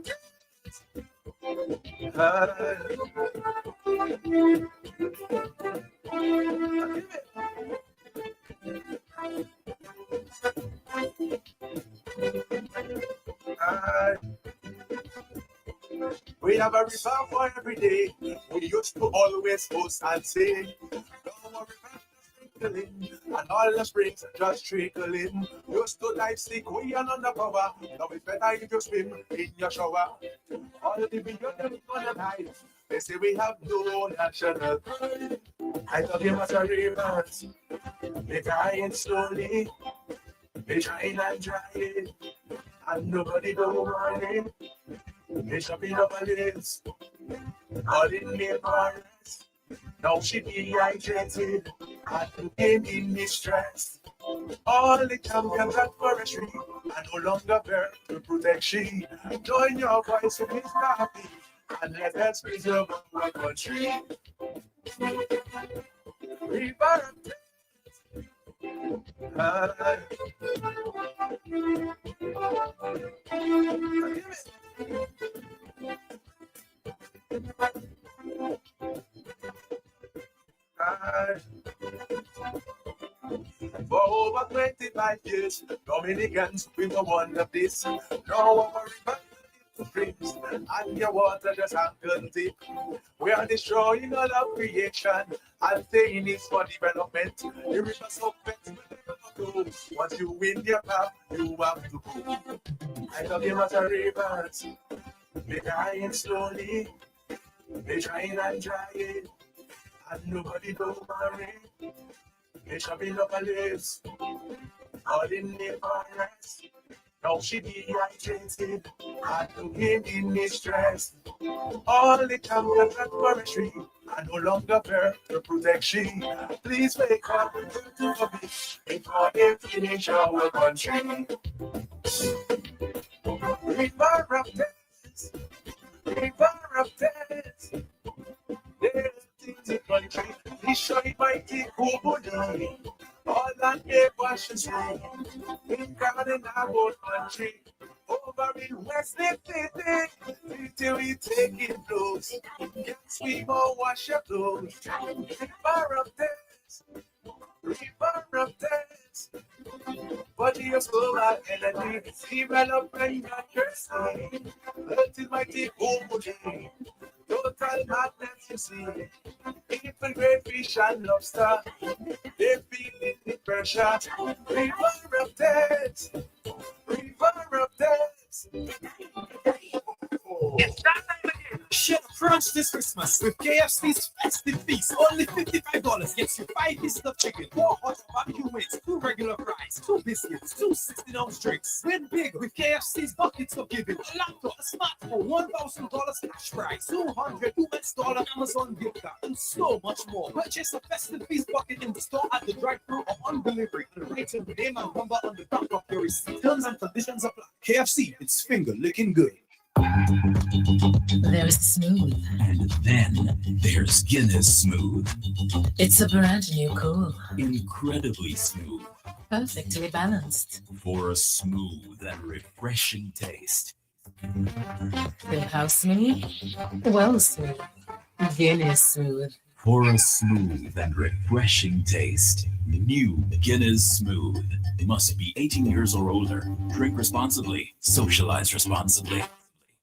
we have a river for every day. We used to always post and say, don't worry about the sprinkling, and all the springs just trickling. Used to dive sick, we are under power. Now it's better if you swim in your shower. All the videos them gonna die. They say we have no national pride. I talk him as a ravens. They crying slowly. They trying and trying. And nobody don't want him. They shopping up a list. All in the forest. Now she dehydrated. And looking in distress. All the champions at forestry are no longer there to protect she. Join your voice in this copy and let us preserve our country. River of For over 25 years, Dominicans, we were one of this. Now our river is streams, and your water just ankle deep. We are destroying all of creation, and saying it's for development. The river so fast, will never go. Once you win your path, you have to go. I love him as a rivers. They dying slowly. They trying and trying, and nobody don't worry. They shopping up a list, all in the forest. Now she dehydrated, and looking in distress. All the champions at forestry are no longer there to protect she. Please wake up and do for me before they finish our country. River of death, river of death. He showed mighty Kubuni, all that gave Washington, in garden about country, over in West City, till we take it close, can swim or wash your clothes, river of death, river of death, but your soul and energy, develop and cursing, until mighty Kubuni. Total madness, you see. People, great fish and lobster, they feeling the pressure. River of death, river of death. It's that time again. Share crunch this Christmas with KFC's festive feast. Only $55 gets you 5 pieces of chicken, 4 hot barbecue wings, 2 regular fries, 2 biscuits, 2 16-ounce drinks. Win big with KFC's buckets of giving. A laptop, a smartphone, $1,000 cash prize, $200 US Amazon gift card, and so much more. Purchase a festive feast bucket in the store, at the drive-thru, or on delivery, and write your name and number on the back of your receipt. Terms and conditions apply. KFC, it's finger licking good. There's Smooth. And then there's Guinness Smooth. It's a brand new cool. Incredibly smooth. Perfectly balanced. For a smooth and refreshing taste. Feel how smooth? Well smooth. Guinness Smooth. For a smooth and refreshing taste. New Guinness Smooth. Must be 18 years or older. Drink responsibly. Socialize responsibly.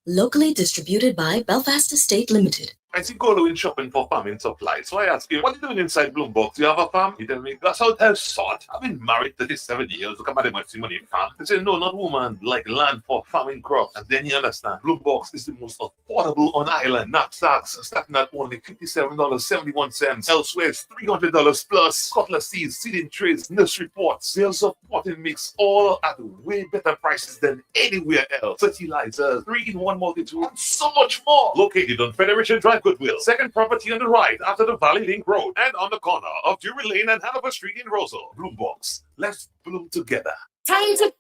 Locally distributed by Belfast Estate Limited. I see Golo in shopping for farming supplies. So I ask him, what are you doing inside Bloombox? Do you have a farm? He tell me, that's how it has sort. I've been married 37 years. Look at my money farm. He said, no, not woman, like land for farming crops. And then you understand, Bloombox is the most affordable on island. Knapsacks starting at only $57.71. Elsewhere, it's $300 plus. Cutlass seeds, seeding trays, nursery pots, sales of potting mix, all at way better prices than anywhere else. Fertilizers, 3-in-1 multi-tool, and so much more. Located on Federation Drive, Goodwill. Second property on the right after the Valley Link Road and on the corner of Drury Lane and Hanover Street in Rosal. Bloombox. Let's bloom together. Time to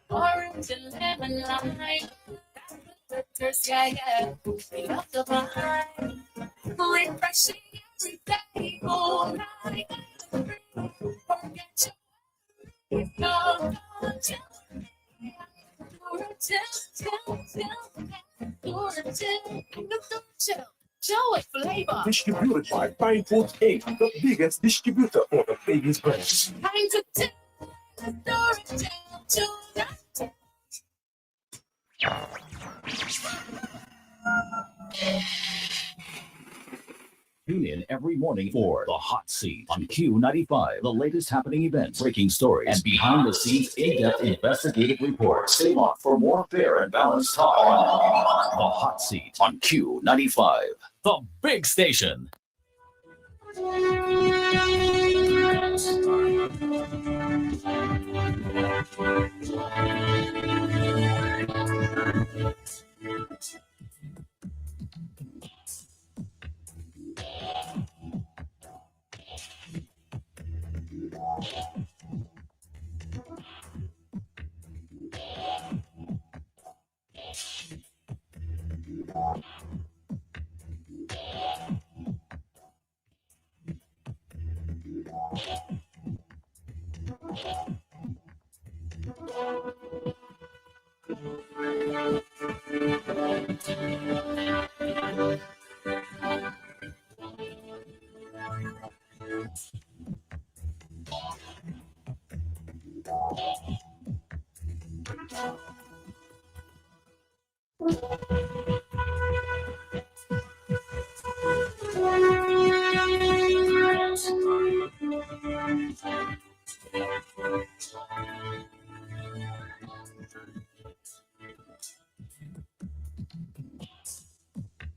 orange and lemon lime. Yeah. We love the vibe. Refreshing every day. All night. Forget your Joy flavor. Distributed by Fine Foods Inc., the biggest distributor for the biggest brands. Time to tell the Tune in every morning for The Hot Seat on Q95. The latest happening events, breaking stories, and behind-the-scenes in-depth investigative reports. Stay locked for more fair and balanced talk on The Hot Seat on Q95, the big station.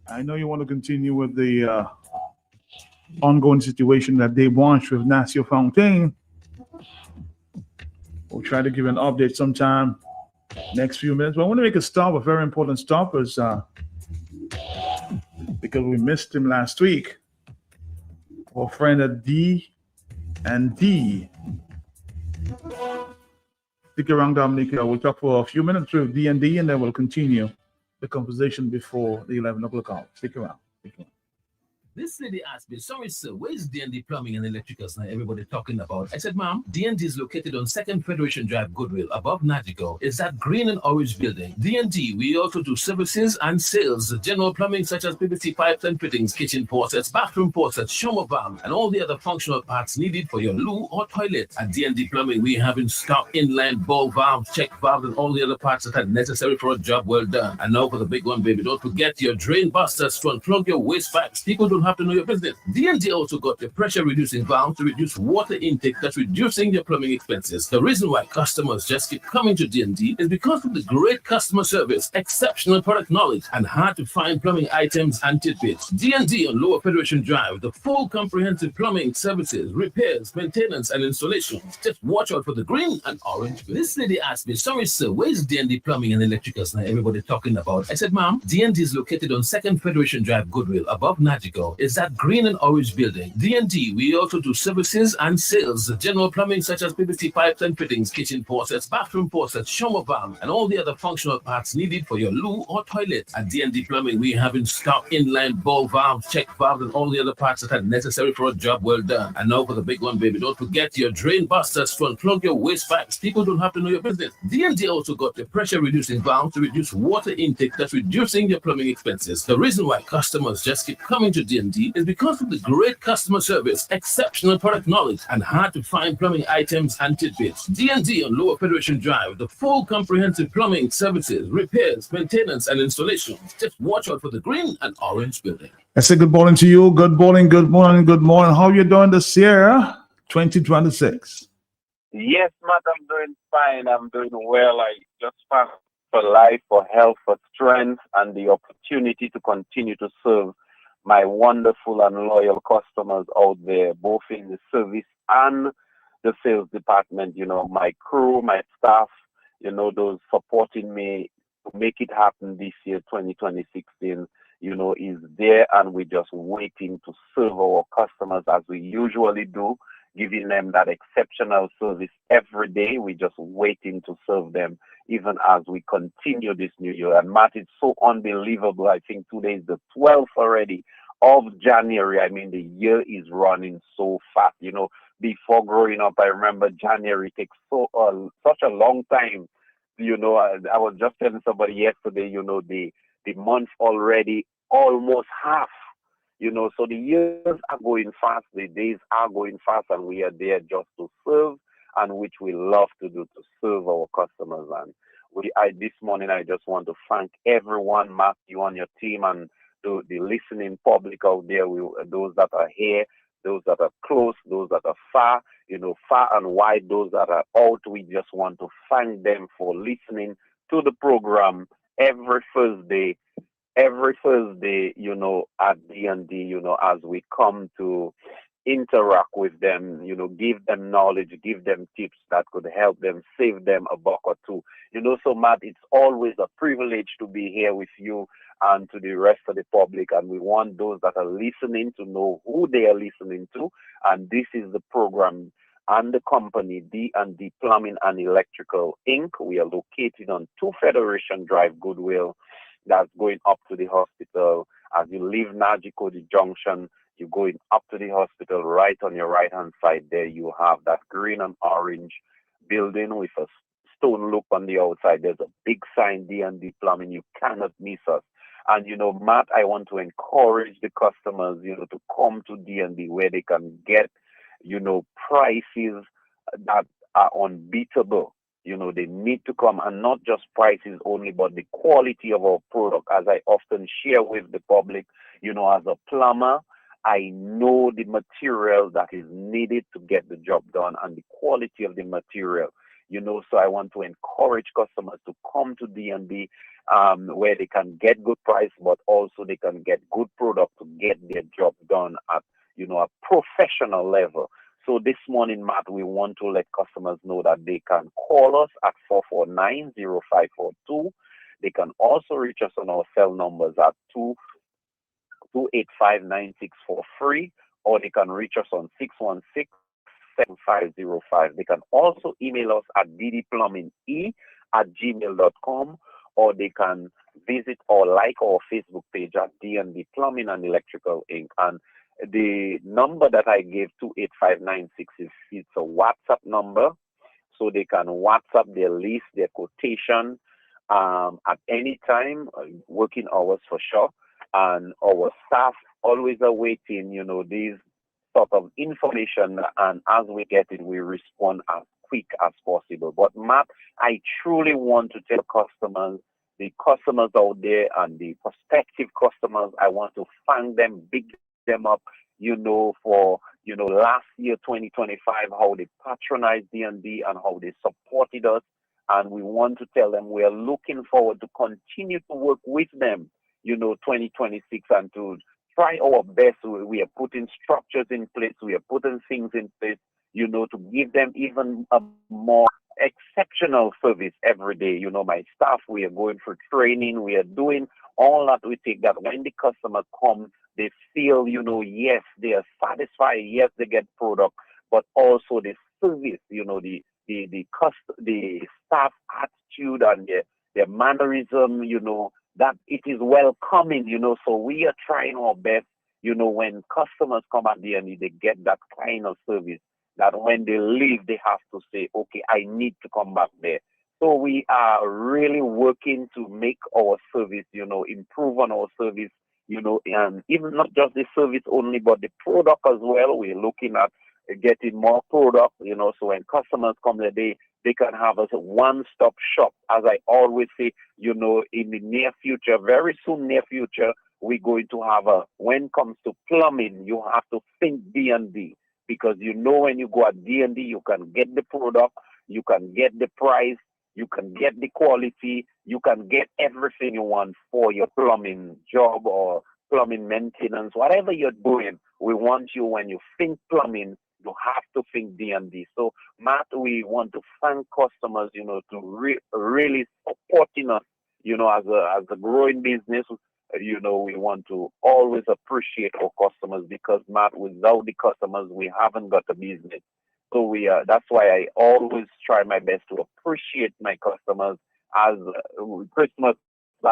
I know you want to continue with the ongoing situation that they launched with Nasio Fontaine. We'll try to give an update sometime next few minutes. But I want to make a stop, a very important stop, is because we missed him last week. Our friend at D and D. Stick around, Dominica. We'll talk for a few minutes with D and D, and then we'll continue the conversation before the 11 o'clock hour. Stick around. This lady asked me, sorry, sir, where's D&D Plumbing and Electricals now everybody talking about? I said, ma'am, D&D is located on 2nd Federation Drive, Goodwill, above Nagigo. It's that green and orange building. D&D, we also do services and sales, general plumbing such as PVC pipes and fittings, kitchen faucets, bathroom faucets, shower valve, and all the other functional parts needed for your loo or toilet. At D&D Plumbing, we have in stock inline ball valves, check valves, and all the other parts that are necessary for a job well done. And now for the big one, baby, don't forget your drain busters to unplug your waste pipes. People don't have to know your business. D&D also got the pressure reducing valve to reduce water intake, that's reducing your plumbing expenses. The reason why customers just keep coming to D&D is because of the great customer service, exceptional product knowledge, and hard to find plumbing items and tidbits. D&D on Lower Federation Drive, the full comprehensive plumbing services, repairs, maintenance, and installations. Just watch out for the green and orange. This lady asked me, sorry, sir, where's D&D Plumbing and Electricals now everybody talking about? I said, ma'am, D&D is located on 2nd Federation Drive, Goodwill, above Nagigo. It's that green and orange building. D&D, we also do services and sales, general plumbing such as PVC pipes and fittings, kitchen faucets, bathroom faucets, shower valve, and all the other functional parts needed for your loo or toilet. At D&D Plumbing, we have in stock inline ball valves, check valves, and all the other parts that are necessary for a job well done. And now for the big one, baby, don't forget your drain busters to unplug your waste pipes. People don't have to know your business. D&D also got the pressure reducing valve to reduce water intake, that's reducing your plumbing expenses. The reason why customers just keep coming to D&D is because of the great customer service, exceptional product knowledge, and hard to find plumbing items and tidbits. D&D on Lower Federation Drive, the full comprehensive plumbing services, repairs, maintenance, and installations. Just watch out for the green and orange building. I say good morning to you. Good morning, good morning, good morning. How you doing this year, 2026? Yes, Matt, I'm doing fine. I'm doing well. I just thank for life, for health, for strength, and the opportunity to continue to serve my wonderful and loyal customers out there, both in the service and the sales department. You know, my crew, my staff, you know, those supporting me to make it happen this year, 2026, you know, is there, and we're just waiting to serve our customers as we usually do, giving them that exceptional service every day. We're just waiting to serve them even as we continue this new year. And Matt, it's so unbelievable. I think today is the 12th already of January. I mean, the year is running so fast. You know, before growing up, I remember January takes such a long time. You know, I was just telling somebody yesterday, you know, the month already almost half. You know, so the years are going fast, the days are going fast, and we are there just to serve, and which we love to do, to serve our customers. And this morning, I just want to thank everyone, Matthew, on your team, and to the listening public out there, those that are here, those that are close, those that are far, far and wide, those that are out. We just want to thank them for listening to the program every Thursday, at D&D, as we come to interact with them, give them knowledge, give them tips that could help them, save them a buck or two. So Matt, it's always a privilege to be here with you and to the rest of the public. And we want those that are listening to know who they are listening to. And this is the program and the company, D&D Plumbing and Electrical, Inc. We are located on 2 Federation Drive, Goodwill. That's going up to the hospital. As you leave Najikodi Junction, you're going up to the hospital. Right on your right-hand side there, you have that green and orange building with a stone look on the outside. There's a big sign, D&D Plumbing. You cannot miss us. And, Matt, I want to encourage the customers, to come to D&D where they can get, prices that are unbeatable. They need to come, and not just prices only, but the quality of our product. As I often share with the public, as a plumber, I know the material that is needed to get the job done and the quality of the material. So I want to encourage customers to come to D&D where they can get good price, but also they can get good product to get their job done at, a professional level. So this morning, Matt, we want to let customers know that they can call us at 449-0542. They can also reach us on our cell numbers at 285-9643, or they can reach us on 616-7505. They can also email us at ddplumbinge@gmail.com, or they can visit or like our Facebook page at D&D Plumbing and Electrical, Inc. And the number that I gave, 28596, it's a WhatsApp number, so they can WhatsApp their list, their quotation at any time, working hours for sure. And our staff always are waiting, these sort of information, and as we get it, we respond as quick as possible. But Matt, I truly want to tell customers, the customers out there and the prospective customers, I want to thank them, big them up, for, last year, 2025, how they patronized D&D and how they supported us. And we want to tell them we are looking forward to continue to work with them, 2026, and to try our best. We are putting structures in place. We are putting things in place, to give them even a more exceptional service every day. My staff, we are going for training. We are doing all that we take, that when the customer comes, they feel, yes, they are satisfied. Yes, they get product, but also the service, the staff attitude and their mannerism, that it is welcoming, so we are trying our best, when customers come at the end, they get that kind of service, that when they leave, they have to say, okay, I need to come back there. So we are really working to make our service, improve on our service, and even not just the service only, but the product as well. We're looking at getting more product, so when customers come there, they can have us a one-stop shop. As I always say, in the near future, very soon near future, we're going to have when it comes to plumbing, you have to think D&D, because when you go at D&D, you can get the product, you can get the price, you can get the quality, you can get everything you want for your plumbing job or plumbing maintenance, whatever you're doing. We want you, when you think plumbing, you have to think D&D. So, Matt, we want to thank customers, to really supporting us, as a growing business. We want to always appreciate our customers, because, Matt, without the customers, we haven't got a business. So that's why I always try my best to appreciate my customers. As Christmas,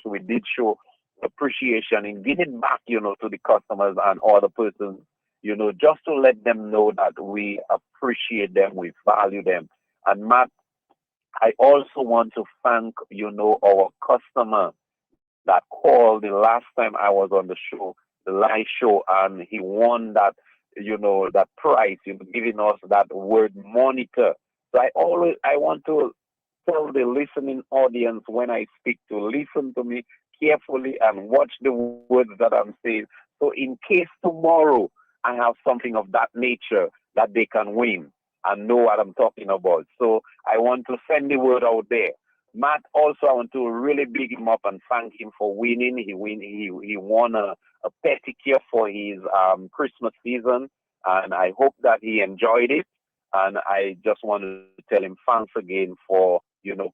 we did show appreciation in giving back, to the customers and other persons, just to let them know that we appreciate them, we value them. And Matt, I also want to thank, our customer that called the last time I was on the show, the live show, and he won that, that prize, giving us that word monitor. So I want to tell the listening audience, when I speak, to listen to me, carefully and watch the words that I'm saying. So in case tomorrow I have something of that nature, that they can win and know what I'm talking about. So I want to send the word out there. Matt, also, I want to really big him up and thank him for winning. He won a pedicure for his Christmas season, and I hope that he enjoyed it. And I just want to tell him thanks again for,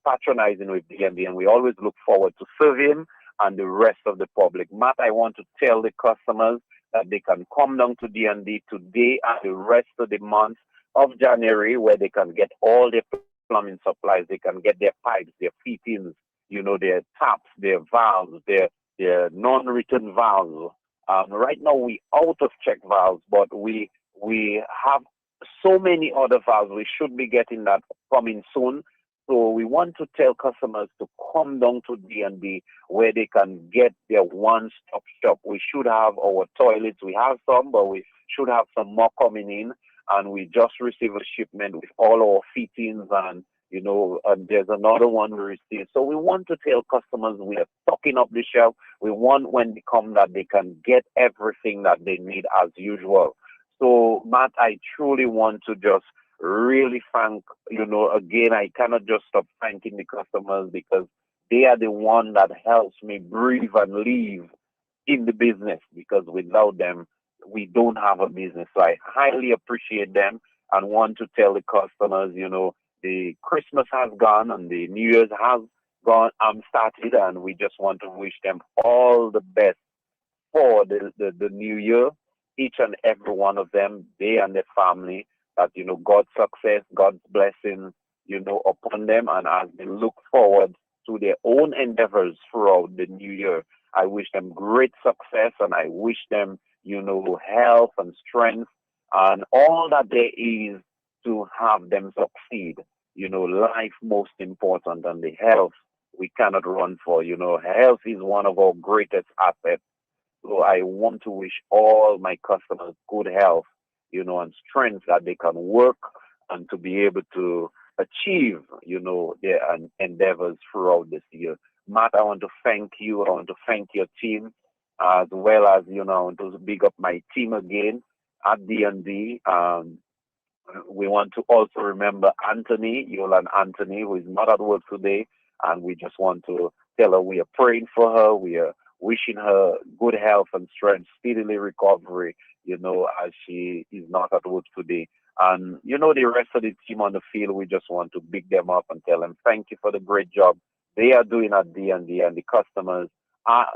patronizing with D&D, and we always look forward to serve him and the rest of the public. Matt, I want to tell the customers that they can come down to D&D today and the rest of the month of January, where they can get all their plumbing supplies. They can get their pipes, their fittings, their taps, their valves, their non-written valves. Right now we out of check valves, but we have so many other valves. We should be getting that coming soon. So we want to tell customers to come down to D&D where they can get their one-stop shop. We should have our toilets. We have some, but we should have some more coming in. And we just received a shipment with all our fittings and, and there's another one we received. So we want to tell customers we are stocking up the shelf. We want when they come that they can get everything that they need as usual. So, Matt, I truly want to just really thank, again, I cannot just stop thanking the customers because they are the one that helps me breathe and live in the business, because without them, we don't have a business. So I highly appreciate them and want to tell the customers, the Christmas has gone and the New Year's has gone, started, and we just want to wish them all the best for the new year, each and every one of them, they and their family, that, God's success, God's blessing, upon them. And as they look forward to their own endeavors throughout the new year, I wish them great success and I wish them, health and strength and all that there is to have them succeed. Life most important, and the health we cannot run for. Health is one of our greatest assets. So I want to wish all my customers good health, and strength that they can work and to be able to achieve, their endeavors throughout this year. Matt, I want to thank you. I want to thank your team, as well as, I want to big up my team again at D&D. We want to also remember Anthony, Yolan Anthony, who is not at work today. And we just want to tell her we are praying for her. We are wishing her good health and strength, speedily recovery, as she is not at work today. And, the rest of the team on the field, we just want to big them up and tell them thank you for the great job they are doing at D&D, and the customers are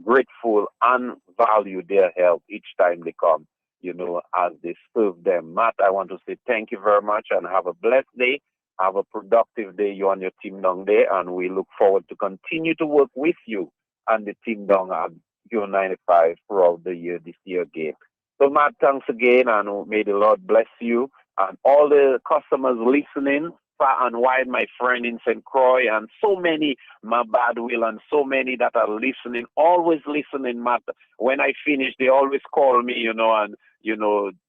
grateful and value their help each time they come, as they serve them. Matt, I want to say thank you very much and have a blessed day. Have a productive day, you and your team down there, and we look forward to continue to work with you and the team down at Q95 throughout the year, this year again. So, Matt, thanks again, and may the Lord bless you and all the customers listening far and wide, my friend in St. Croix, and so many, my bad will, and so many that are listening, always listening, Matt. When I finish, they always call me, and,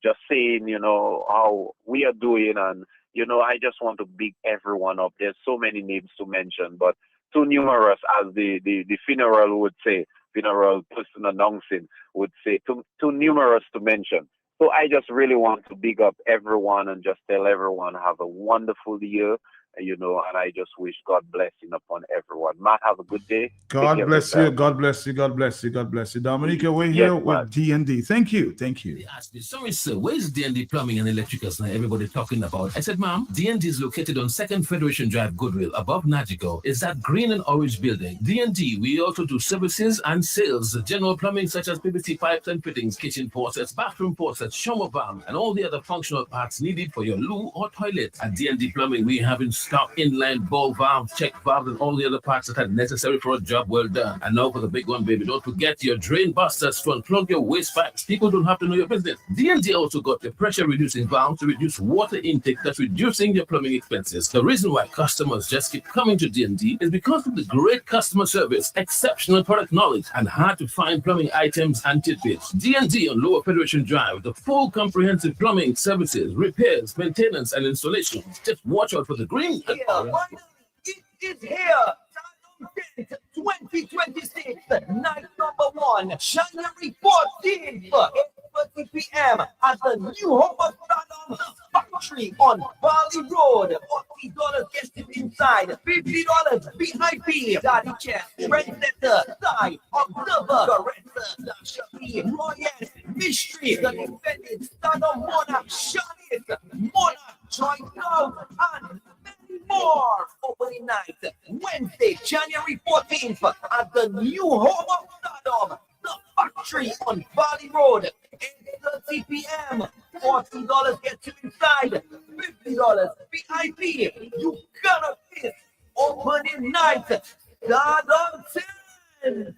just saying, how we are doing, and, I just want to big everyone up. There's so many names to mention, but too numerous, as the funeral would say, funeral person announcing would say, too numerous to mention. So I just really want to big up everyone and just tell everyone have a wonderful year, and I just wish God blessing upon everyone. Matt, have a good day. God bless you. God bless you. God bless you. God bless you. Dominica, we're here with D&D. Thank you. Thank you. They asked me, sorry, sir, where's D&D Plumbing and Electricals now everybody talking about? I said, ma'am, D&D is located on 2nd Federation Drive, Goodwill, above Nagigo. Is that green and orange building? D&D, we also do services and sales, general plumbing such as PVC pipes and fittings, kitchen faucets, bathroom faucets, shower valves, and all the other functional parts needed for your loo or toilet. At D&D Plumbing, we have in stock inline ball valves, check valves, and all the other parts that are necessary for a job well done. And now for the big one, baby, don't forget your drain busters to unplug your waste pipes. People don't have to know your business. D&D also got the pressure reducing valve to reduce water intake, that's reducing your plumbing expenses. The reason why customers just keep coming to D&D is because of the great customer service, exceptional product knowledge, and hard to find plumbing items and tidbits. D&D on Lower Federation Drive, the full comprehensive plumbing services, repairs, maintenance, and installations. Just watch out for the green and orange. It is here. 2026, night number 1, January 14th, 8:30 p.m. at the new home of Stardom Factory on Valley Road. $40 gets you inside, $50 VIP. Daddy Chef, Trendsetter, Sai, Observer, Caressa, Dasha P, Royal, Mystery, the defendant, Stardom Monarch, Shanice, Monarch, Joy Out, and many more. Opening night, Wednesday, January 14th, at the new home of Stardom, the Factory on Valley Road, 8:30 p.m. $40 gets you inside, $50 VIP. You gotta miss opening night. Stardom Tenants.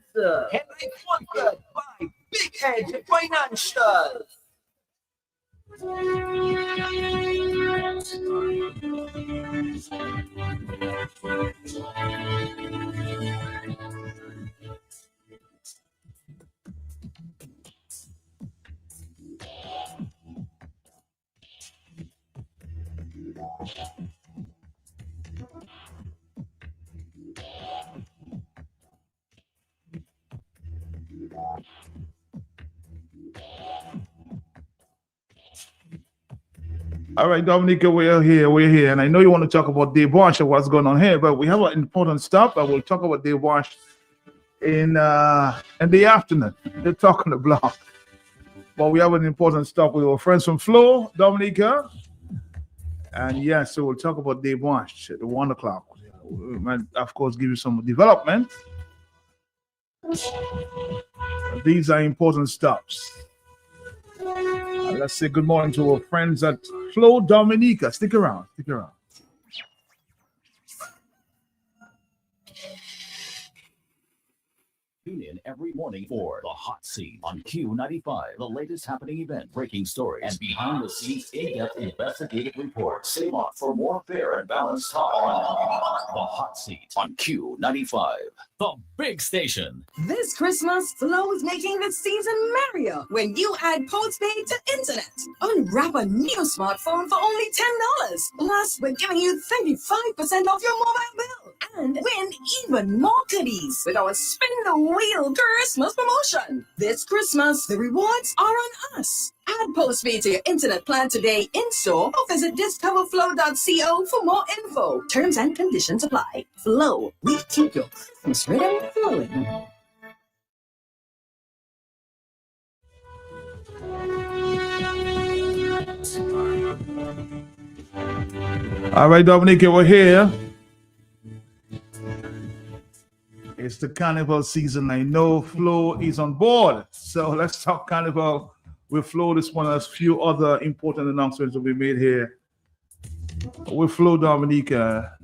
Henry sponsored by Big Edge Financial. All right, Dominica, we're here. And I know you want to talk about Dave Wash and what's going on here, but we have an important stuff. I will talk about Dave Wash in the afternoon. They're talking the block. But we have an important stuff with our friends from Flow, Dominica. And yes, so we'll talk about Dave Wash at 1 o'clock. We might, of course, give you some development. These are important stops. Let's say good morning to our friends at Flow, Dominica. Stick around. Tune in every morning for The Hot Seat on Q95, the latest happening event, breaking stories, and behind-the-scenes in-depth investigative reports. Stay on for more fair and balanced talk on The Hot Seat on Q95, the big station. This Christmas, Flow is making the season merrier when you add postpaid to internet. Unwrap a new smartphone for only $10. Plus, we're giving you 35% off your mobile bill. And win even more goodies with our Spin the Wheel Christmas promotion. This Christmas, the rewards are on us. Add postpaid to your internet plan today in store or visit discoverflow.co for more info. Terms and conditions apply. Flow, we keep your Christmas rhythm flowing. All right, Dominica, we're here. It's the carnival season. I know Flo is on board. So let's talk carnival with Flo. This one has a few other important announcements will be made here with Flo, Dominica.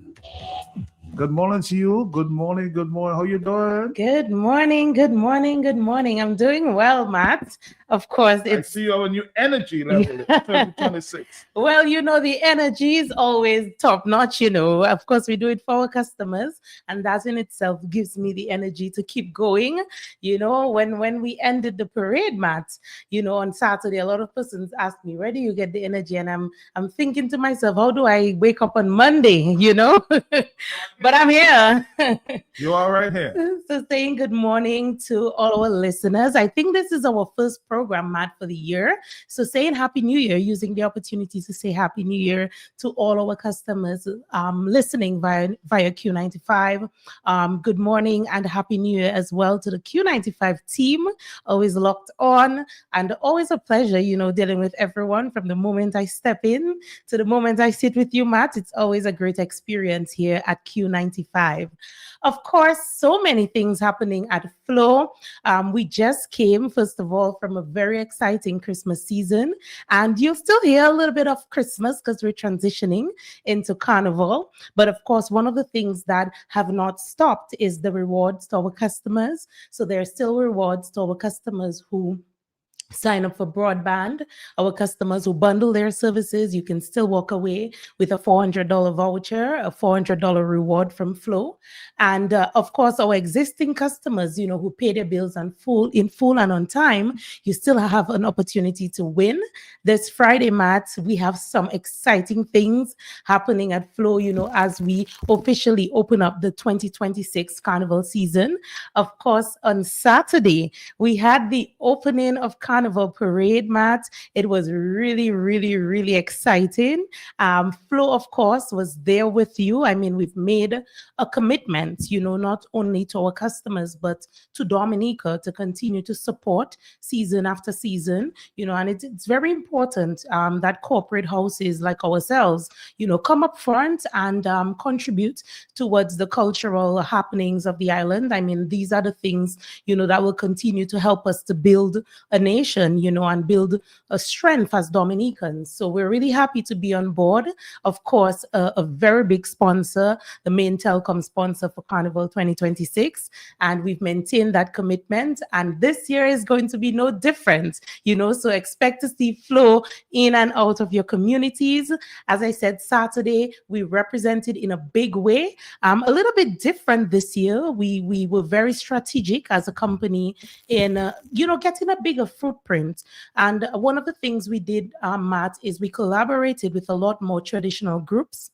Good morning to you. Good morning. How you doing? Good morning. I'm doing well, Matt. Of course, I see you have a new energy level. 2026. Well, the energy is always top notch. Of course, we do it for our customers, and that in itself gives me the energy to keep going. When we ended the parade, Matt, on Saturday, a lot of persons asked me, "Where do you get the energy?" And I'm thinking to myself, how do I wake up on Monday? But I'm here. You are right here. So saying good morning to all our listeners. I think this is our first program, Matt, for the year. So saying Happy New Year, using the opportunity to say Happy New Year to all our customers listening via Q95. Good morning and Happy New Year as well to the Q95 team. Always locked on and always a pleasure, dealing with everyone from the moment I step in to the moment I sit with you, Matt. It's always a great experience here at Q95. Of course, so many things happening at Flow. We just came, first of all, from a very exciting Christmas season, and you'll still hear a little bit of Christmas because we're transitioning into Carnival. But of course, one of the things that have not stopped is the rewards to our customers. So there are still rewards to our customers who sign up for broadband. Our customers who bundle their services, you can still walk away with a $400 voucher, a $400 reward from Flow. And of course, our existing customers, who pay their bills in full and on time, you still have an opportunity to win. This Friday, Matt, we have some exciting things happening at Flow, as we officially open up the 2026 Carnival season. Of course, on Saturday, we had the opening of Carnival Parade, Matt. It was really, really, really exciting. Flo, of course, was there with you. I mean, we've made a commitment, not only to our customers, but to Dominica to continue to support season after season, and it's very important that corporate houses like ourselves, come up front and contribute towards the cultural happenings of the island. I mean, these are the things, that will continue to help us to build a nation, and build a strength as Dominicans. So we're really happy to be on board. Of course, a very big sponsor, the main telecom sponsor for Carnival 2026. And we've maintained that commitment. And this year is going to be no different, so expect to see Flow in and out of your communities. As I said, Saturday, we represented in a big way. A little bit different this year. We were very strategic as a company in, getting a bigger footprint. And one of the things we did, Matt, is we collaborated with a lot more traditional groups.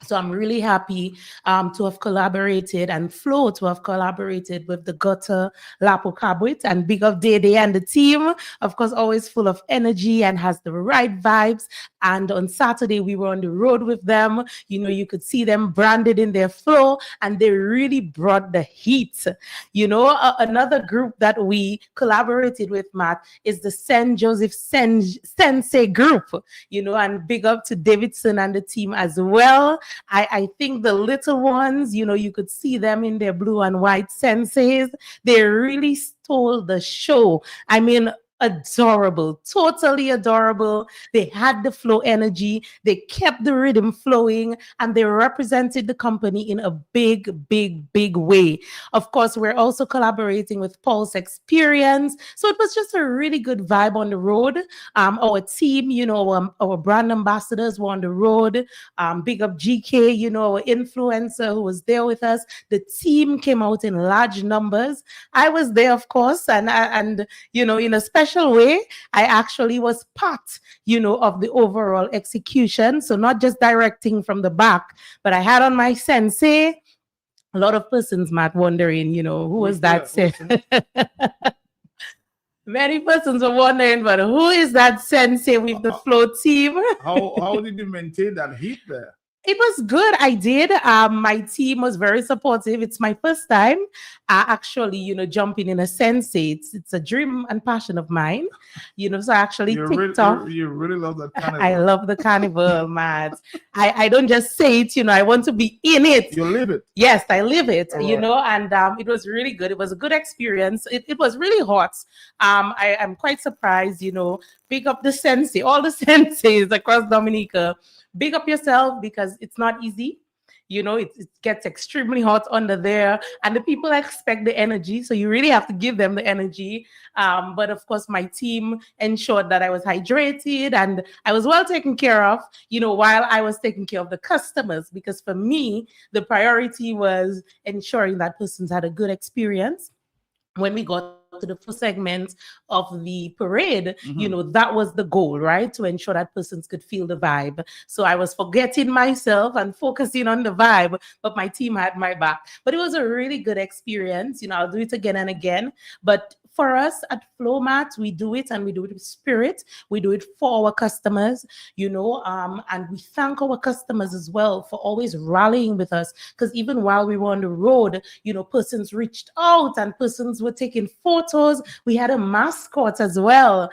So I'm really happy to have collaborated and Flo to have collaborated with the Gutter Lapo Cabwit, and big up Dede and the team. Of course, always full of energy and has the right vibes. And on Saturday, we were on the road with them. You could see them branded in their flow, and they really brought the heat. Another group that we collaborated with, Matt, is the St. Joseph Sensei group, and big up to Davidson and the team as well. I think the little ones, you could see them in their blue and white senseis. They really stole the show. I mean, adorable, totally adorable. They had the flow energy, they kept the rhythm flowing, and they represented the company in a big, big, big way. Of course, we're also collaborating with Pulse Experience. So it was just a really good vibe on the road. Our team, our brand ambassadors were on the road. Big up GK, our influencer who was there with us. The team came out in large numbers. I was there, of course, and in a special way, I actually was part, of the overall execution. So not just directing from the back, but I had on my sensei. A lot of persons might wondering, who was that? Many persons were wondering, but who is that sensei with the flow team? How did you maintain that heat there? It was good. I did. My team was very supportive. It's my first time actually, jumping in a sensei. It's a dream and passion of mine. So I actually ticked off. You really love that carnival. I love the carnival, Matt. I don't just say it, I want to be in it. You live it. Yes, I live it, All and it was really good. It was a good experience. It was really hot. I am quite surprised, big up the sensei, all the senseis across Dominica. Big up yourself, because it's not easy. It gets extremely hot under there, and the people expect the energy. So you really have to give them the energy. But of course, my team ensured that I was hydrated and I was well taken care of, while I was taking care of the customers, because for me, the priority was ensuring that persons had a good experience. When we got to the first segment of the parade, that was the goal, right? To ensure that persons could feel the vibe. So I was forgetting myself and focusing on the vibe, but my team had my back. But it was a really good experience. I'll do it again and again. But for us at Flowmat, we do it, and we do it with spirit. We do it for our customers, and we thank our customers as well for always rallying with us. Because even while we were on the road, persons reached out and persons were taking photos. We had a mascot as well.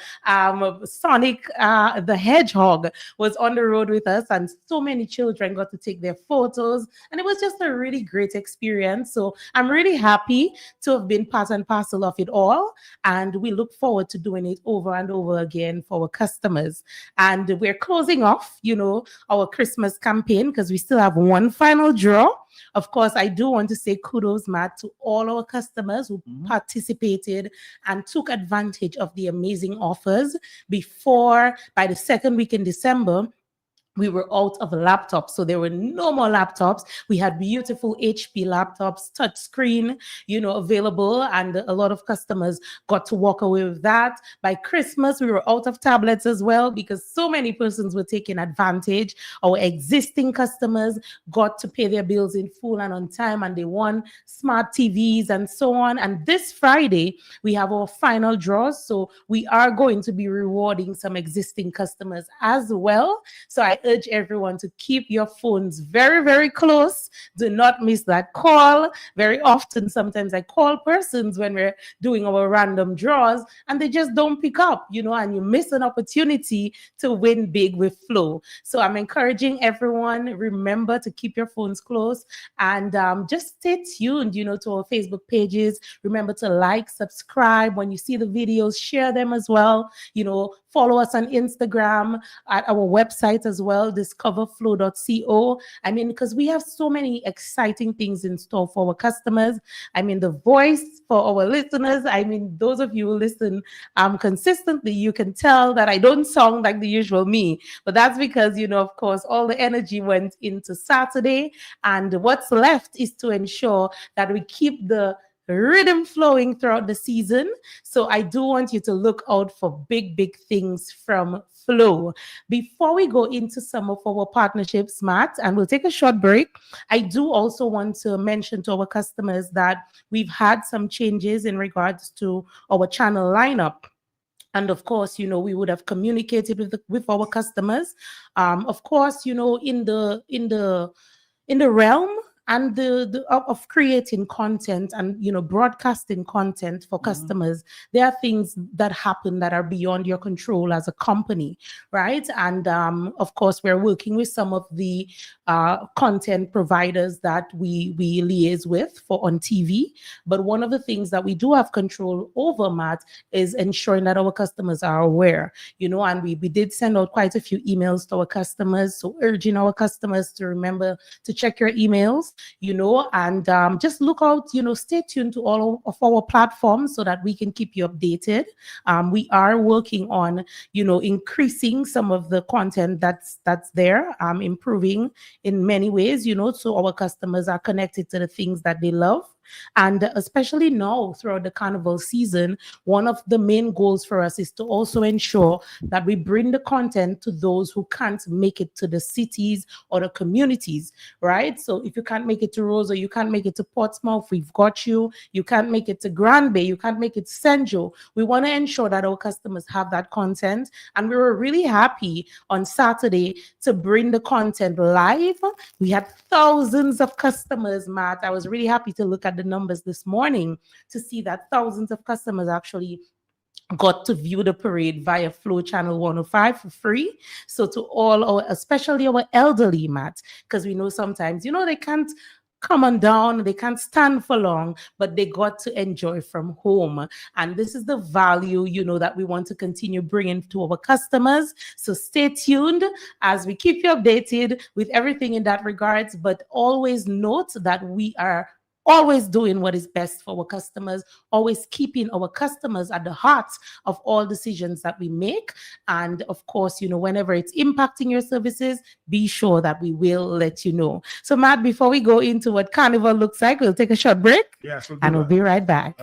Sonic the Hedgehog was on the road with us, and so many children got to take their photos. And it was just a really great experience. So I'm really happy to have been part and parcel of it all. well. And we look forward to doing it over and over again for our customers. And we're closing off, our Christmas campaign because we still have one final draw. Of course, I do want to say kudos, Matt, to all our customers who participated and took advantage of the amazing offers by the second week in December. We were out of laptops, so there were no more laptops. We had beautiful HP laptops, touch screen, available, and a lot of customers got to walk away with that. By Christmas, we were out of tablets as well because so many persons were taking advantage. Our existing customers got to pay their bills in full and on time, and they won smart TVs and so on. And this Friday, we have our final draws, so we are going to be rewarding some existing customers as well. So I urge everyone to keep your phones very, very close. Do not miss that call. Very often, sometimes I call persons when we're doing our random draws and they just don't pick up, and you miss an opportunity to win big with Flow. So I'm encouraging everyone, remember to keep your phones close and just stay tuned, to our Facebook pages. Remember to like, subscribe. When you see the videos, share them as well. Follow us on Instagram, at our website as well, discoverflow.co. Because we have so many exciting things in store for our customers. The voice for our listeners. Those of you who listen consistently, you can tell that I don't sound like the usual me. But that's because, of course, all the energy went into Saturday. And what's left is to ensure that we keep the rhythm flowing throughout the season. So I do want you to look out for big, big things from Flow. Before we go into some of our partnerships, Matt, and we'll take a short break, I do also want to mention to our customers that we've had some changes in regards to our channel lineup. And of course, we would have communicated with our customers. Of course, in the realm and of creating content and broadcasting content for customers, there are things that happen that are beyond your control as a company, right? And of course, we're working with some of the content providers that we liaise with for on TV. But one of the things that we do have control over, Matt, is ensuring that our customers are aware, and we did send out quite a few emails to our customers, so urging our customers to remember to check your emails, and just look out, stay tuned to all of our platforms so that we can keep you updated. We are working on, increasing some of the content that's there, improving in many ways, so our customers are connected to the things that they love. And especially now throughout the carnival season, one of the main goals for us is to also ensure that we bring the content to those who can't make it to the cities or the communities, right? So if you can't make it to Rosa, you can't make it to Portsmouth, we've got you. You can't make it to Grand Bay, you can't make it to St. Joe. We want to ensure that our customers have that content. And we were really happy on Saturday to bring the content live. We had thousands of customers, Matt. I was really happy to look at the numbers this morning to see that thousands of customers actually got to view the parade via Flow Channel 105 for free. So to all our, especially our elderly, Matt, because we know sometimes, they can't come on down, they can't stand for long, but they got to enjoy from home. And this is the value, that we want to continue bringing to our customers. So stay tuned as we keep you updated with everything in that regards, but always note that we are always doing what is best for our customers, always keeping our customers at the heart of all decisions that we make. And of course, whenever it's impacting your services, be sure that we will let you know. So Matt, before we go into what Carnival looks like, we'll take a short break. Yes, and we'll be right back.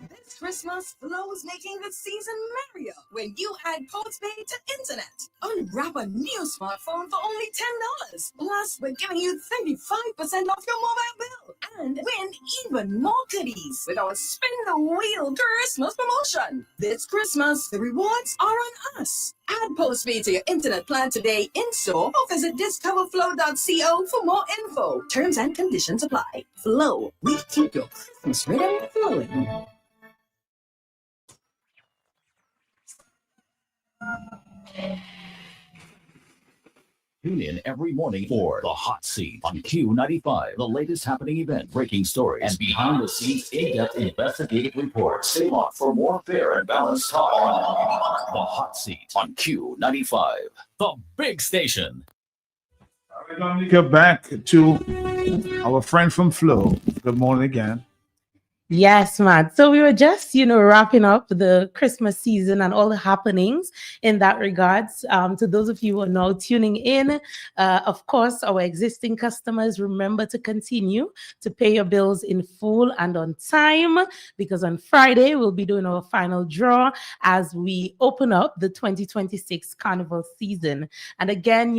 This Christmas, Flow is making the season merrier when you add postpaid to internet. Unwrap a new smartphone for only $10. Plus, we're giving you 35% off your mobile bill and win even more goodies with our Spin the Wheel Christmas promotion. This Christmas, the rewards are on us. Add postpaid to your internet plan today in store or visit discoverflow.co for more info. Terms and conditions apply. Flow, we keep your Christmas rhythm flowing. Tune in every morning for The Hot Seat on Q95, the latest happening event, breaking stories, and behind-the-scenes in-depth investigative reports. Stay locked for more fair and balanced talk on The Hot Seat on Q95, the big station. Get back to our friend from Flo. Good morning again. Yes, man. So we were just, wrapping up the Christmas season and all the happenings in that regards. To those of you who are now tuning in, of course, our existing customers, remember to continue to pay your bills in full and on time, because on Friday, we'll be doing our final draw as we open up the 2026 Carnival season. And again,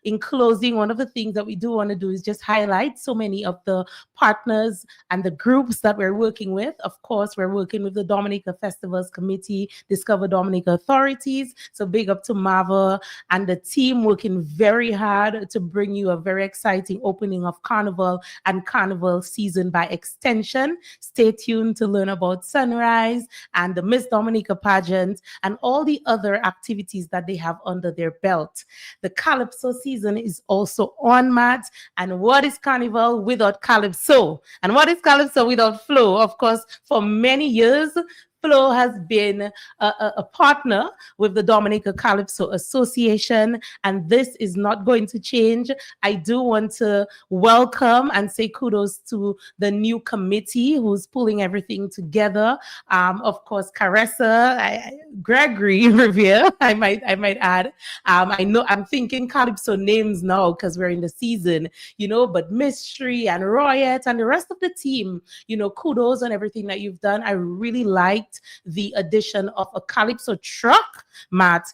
in closing, one of the things that we do want to do is just highlight so many of the partners and the groups that we're working with. Of course, we're working with the Dominica Festivals Committee, Discover Dominica Authorities. So big up to Marva and the team working very hard to bring you a very exciting opening of Carnival and Carnival season by extension. Stay tuned to learn about Sunrise and the Miss Dominica pageant and all the other activities that they have under their belt. The Calypso season is also on, Matt. And what is Carnival without Calypso? And what is Calypso without Flo? Of course, for many years, Flo has been a partner with the Dominica Calypso Association, and this is not going to change. I do want to welcome and say kudos to the new committee who's pulling everything together. Of course, Caressa, Gregory Revere, I might add. I know I'm thinking Calypso names now because we're in the season, but Mystery and Royette and the rest of the team, kudos on everything that you've done. I really liked the addition of a Calypso truck, Matt,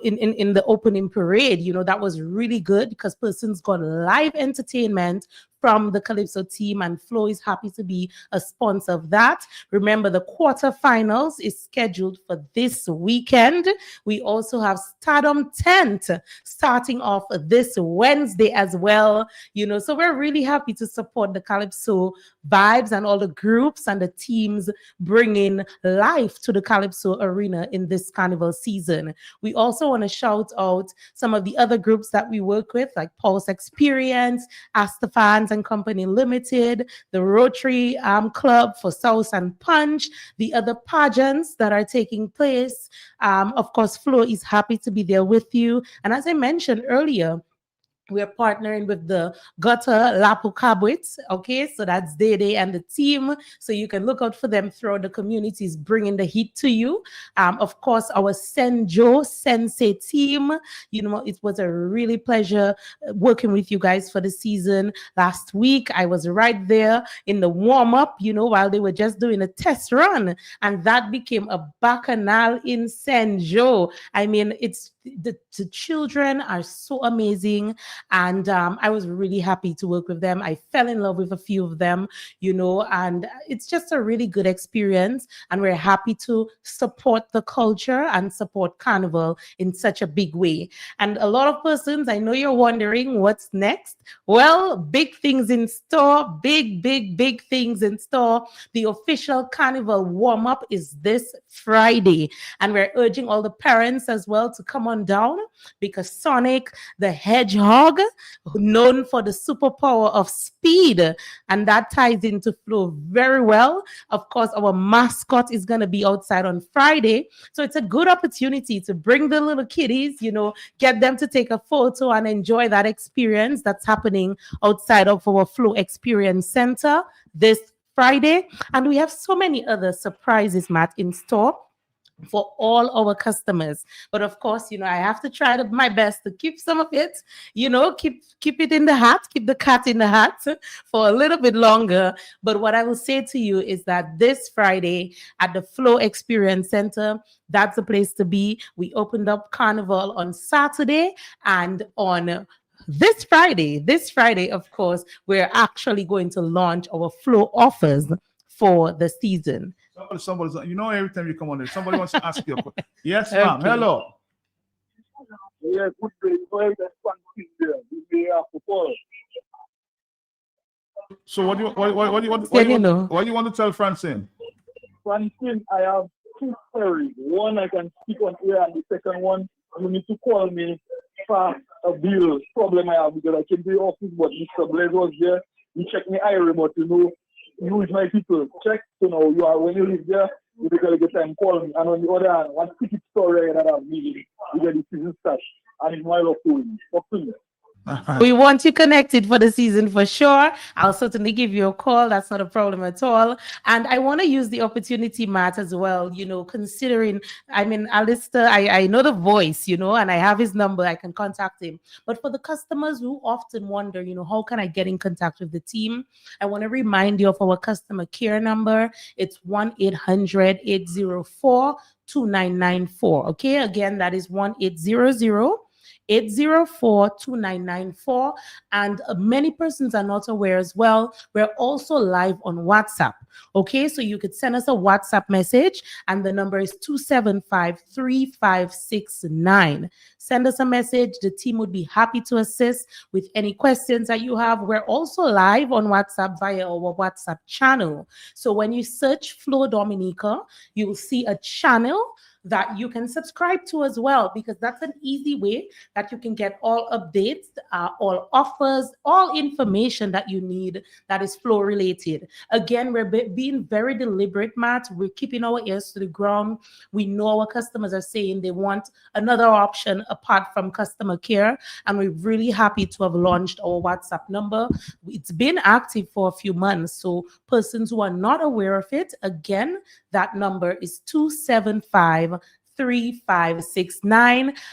in the opening parade. That was really good because persons got live entertainment from the Calypso team, and Flo is happy to be a sponsor of that. Remember, the quarterfinals is scheduled for this weekend. We also have Stardom Tent starting off this Wednesday as well. So we're really happy to support the Calypso vibes and all the groups and the teams bringing life to the Calypso arena in this Carnival season. We also want to shout out some of the other groups that we work with, like Pulse Experience, Astafans and Company Limited, the Rotary Club for Sauce and Punch, the other pageants that are taking place. Of course, Flo is happy to be there with you. And as I mentioned earlier, we're partnering with the Gutter Lapu Cabwits, okay? So that's Dede and the team. So you can look out for them throughout the communities, bringing the heat to you. Of course, our Senjo Sensei team, it was a really pleasure working with you guys for the season. Last week, I was right there in the warm-up, while they were just doing a test run. And that became a bacchanal in Senjo. I mean, the children are so amazing. And I was really happy to work with them. I fell in love with a few of them, and it's just a really good experience. And we're happy to support the culture and support Carnival in such a big way. And a lot of persons, I know you're wondering what's next. Well, big things in store, big things in store. The official Carnival warm-up is this Friday. And we're urging all the parents as well to come on down, because Sonic the Hedgehog, known for the superpower of speed, and that ties into Flo very well. Of course, our mascot is going to be outside on Friday, so it's a good opportunity to bring the little kiddies, get them to take a photo and enjoy that experience that's happening outside of our Flo Experience Center this Friday. And we have so many other surprises, Matt, in store for all our customers. But of course, I have to try my best to keep some of it, keep it in the hat, keep the cat in the hat for a little bit longer. But what I will say to you is that this Friday at the Flo Experience Center, that's the place to be. We opened up Carnival on Saturday, and on this Friday, of course, we're actually going to launch our Flo offers for the season. Somebody, every time you come on there, somebody wants to ask you a question. Yes, ma'am. Okay. Hello. Yeah, good day. So what do you want to tell Francine? Francine, I have two queries. One I can speak on here, and the second one you need to call me fast a bill problem I have because I came to the office, but Mr. Blaze was there. He checked me eye remote to know use my people. Check to know you are when you live there, you gotta get time call me. And on the other hand, one ticket story that I've needed, you get the season start. And it's my love to win. Talk to me. We want you connected for the season for sure. I'll certainly give you a call. That's not a problem at all. And I want to use the opportunity, Matt, as well, you know, considering, I mean, Alistair, I know the voice, you know, and I have his number. I can contact him. But for the customers who often wonder, you know, how can I get in contact with the team? I want to remind you of our customer care number. It's 1-800-804-2994. Okay, again, that is 1-800-804-2994. And many persons are not aware as well. We're also live on WhatsApp. Okay, so you could send us a WhatsApp message and the number is 275-3569. Send us a message. The team would be happy to assist with any questions that you have. We're also live on WhatsApp via our WhatsApp channel. So when you search Flo Dominica, you will see a channel that you can subscribe to as well, because that's an easy way that you can get all updates, all offers, all information that you need that is Flow related. Again, we're being very deliberate, Matt. We're keeping our ears to the ground. We know our customers are saying they want another option apart from customer care, and we're really happy to have launched our WhatsApp number. It's been active for a few months, so persons who are not aware of it, again, that number is 275-3569.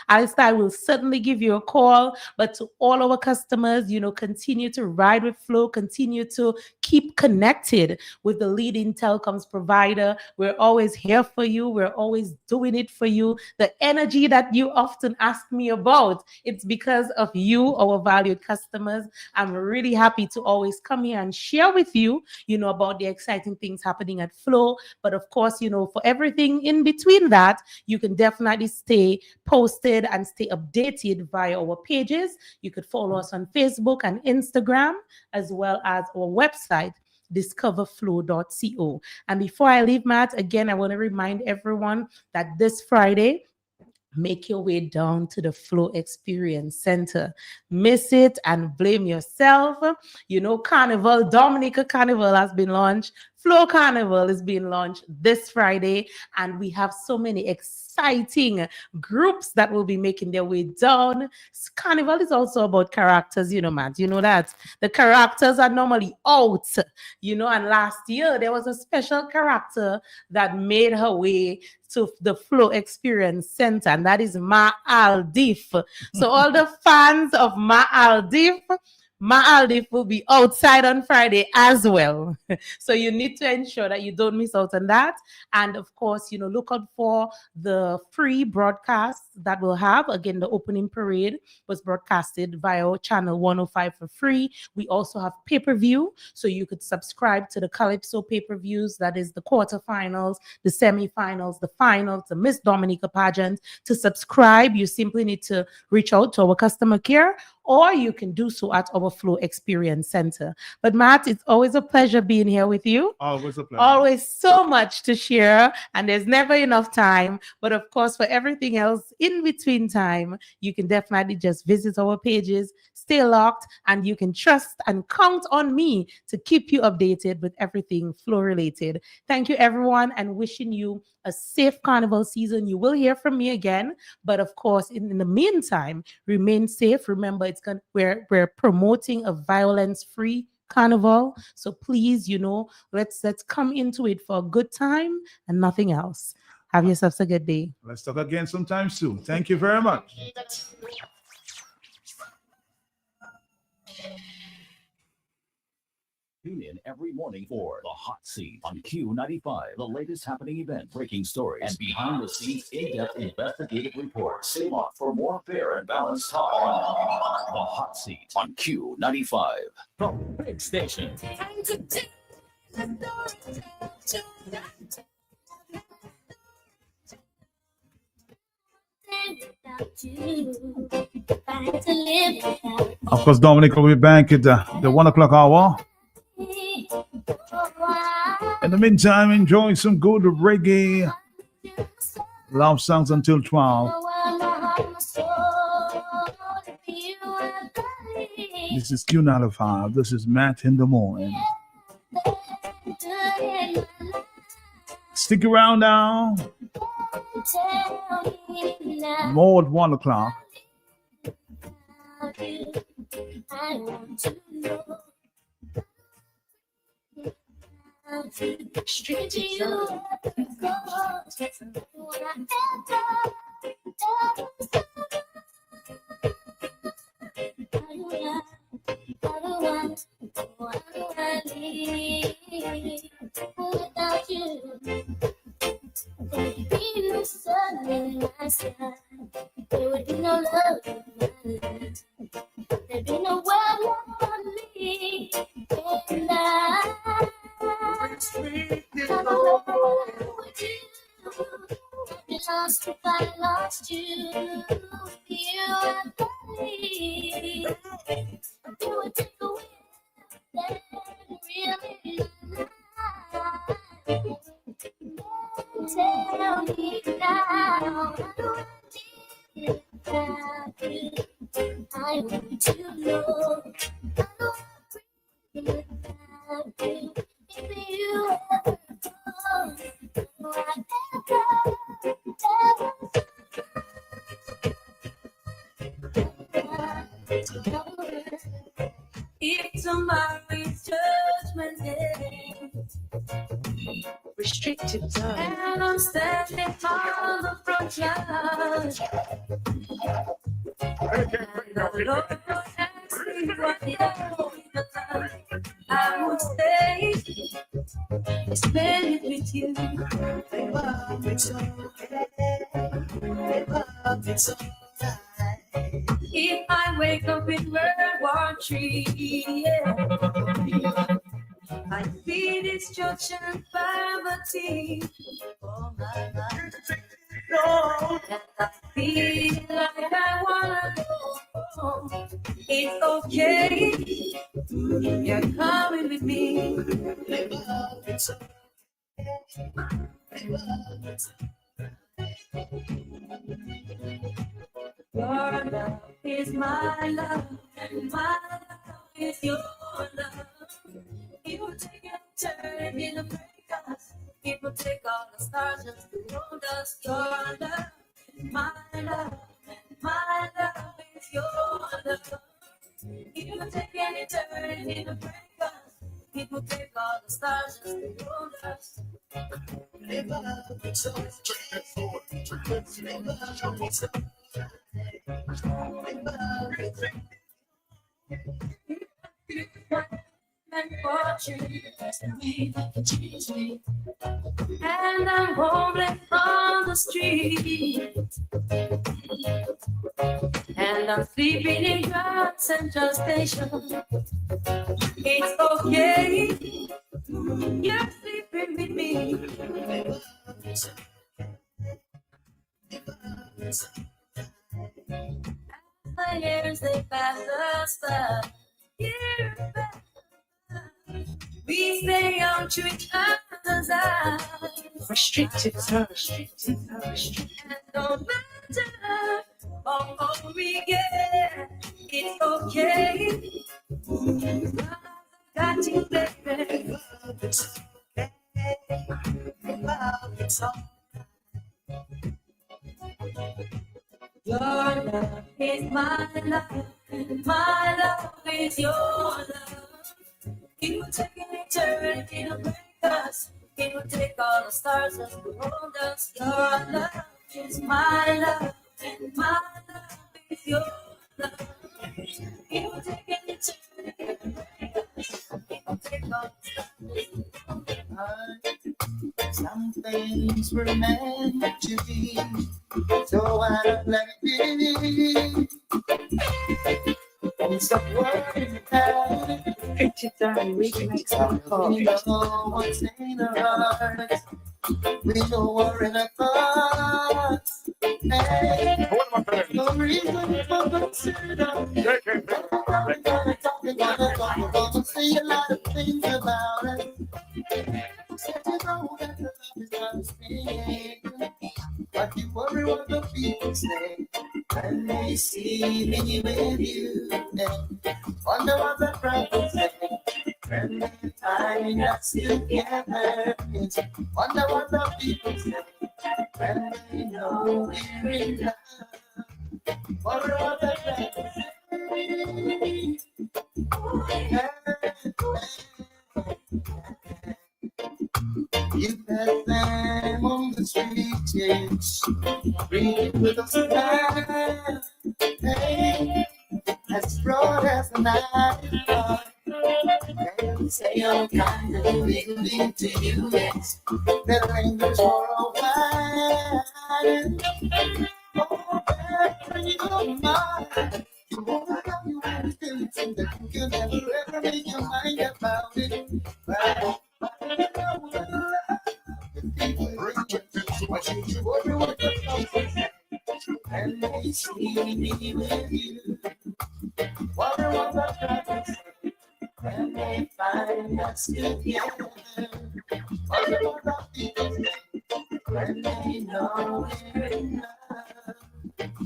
Alistair, I will certainly give you a call, but to all our customers, you know, continue to ride with Flow, continue to keep connected with the leading telecoms provider. We're always here for you. We're always doing it for you. The energy that you often ask me about, it's because of you, our valued customers. I'm really happy to always come here and share with you, you know, about the exciting things happening at Flow. But of course, you know, for everything in between that, you can definitely stay posted and stay updated via our pages. You could follow us on Facebook and Instagram, as well as our website, discoverflow.co. And before I leave, Matt, again, I want to remind everyone that this Friday, make your way down to the Flow Experience Center. Miss it and blame yourself. You know, Carnival, Dominica Carnival has been launched. Flow Carnival is being launched this Friday, and we have so many exciting groups that will be making their way down. Carnival is also about characters, you know, Matt. You know that the characters are normally out, you know, and last year there was a special character that made her way to the Flow Experience Center, and that is Ma Aldif. So all the fans of Ma Aldif will be outside on Friday as well. So you need to ensure that you don't miss out on that. And of course, you know, look out for the free broadcast that we'll have. Again, the opening parade was broadcasted via channel 105 for free. We also have pay-per-view, so you could subscribe to the Calypso pay-per-views. That is the quarterfinals, the semifinals, the finals, the Miss Dominica pageant. To subscribe, you simply need to reach out to our customer care, or you can do so at our Flow Experience Center. But Matt, it's always a pleasure being here with you. Always a pleasure. Always so much to share, and there's never enough time. But of course, for everything else in between time, you can definitely just visit our pages, stay locked, and you can trust and count on me to keep you updated with everything Flow related. Thank you, everyone, and wishing you a safe carnival season. You will hear from me again, but of course, in the meantime, remain safe. Remember, we're promoting a violence-free carnival, so please, you know, let's come into it for a good time and nothing else. Have yourselves a good day. Let's talk again sometime soon. Thank you very much. Tune in every morning for The Hot Seat on Q95. The latest happening event, breaking stories, and behind-the-scenes in-depth investigative reports. Stay on for more fair and balanced talk on The Hot Seat on Q95. The big station. Of course, Dominic will be back at the 1 o'clock hour. In the meantime, enjoy some good reggae love songs until 12. This is Q95. This is Matt in the morning. Stick around now. More at 1 o'clock. I want to know. Straight to you, without you, there'd be no sun in my sky. There would be no love in my life. There'd be no world for me, and I would you be lost if I lost you? You and me, you would take away that really nice. Tell me now, I want to know. Without you, if you ever go, if tomorrow is judgment day, restricted time, and I'm standing on the front line, the Lord asks me what I would say, spend it with you. It's okay. It's alright. If I wake up in World War III, yeah, I feel destruction and poverty. Oh my God. No, I feel like I wanna go. It's okay. You're coming with me. It's okay. Your love is my love, and my love is your love. It will take a turn in the break us. It will take all the stars just to hold us. Your love, my love, and my love is your love. It will take any turn in the break us. It will take all the stars just to hold us. And fortune, that's the way that can change me. And I'm homeless on the street, and I'm sleeping in Grand Central Station. It's okay, you're sleeping with me. The years they pass us by, years back. We stay on to each other's eyes. Restricted time. And no matter all we get, it's okay. Got you, baby. It's okay. It's all. Your love is my love, and my love is your love. It will take an eternity to break us. It will take all the stars just to hold us. Your love is my love, and my love is your love. It will take an eternity to break us. It will take all the stars just to hold us. Some things were meant to be, so I don't let it be. And stop worrying about it. We know what's in our hearts. We know we're in our thoughts. Hey, no reason for concern. We're gonna say a lot of things about it. Said you know that the love is not a mistake. But you worry what the people say. When they see me with you, they wonder what the brothers say. When they find us together, wonder what the people say. When they know we're in love, wonder what the brothers say. You pass them on the street, yes. Bring it with a smile. Hey, as broad as the night. They say all kind of leaving to you, yes. That lingers for a while. Oh, baby, you're mine. You won't have you anything that you can never ever make your mind about it. But and they see me with you. Wonder what the brothers say. When they find us together. Wonder what the people say. When they know we're in love.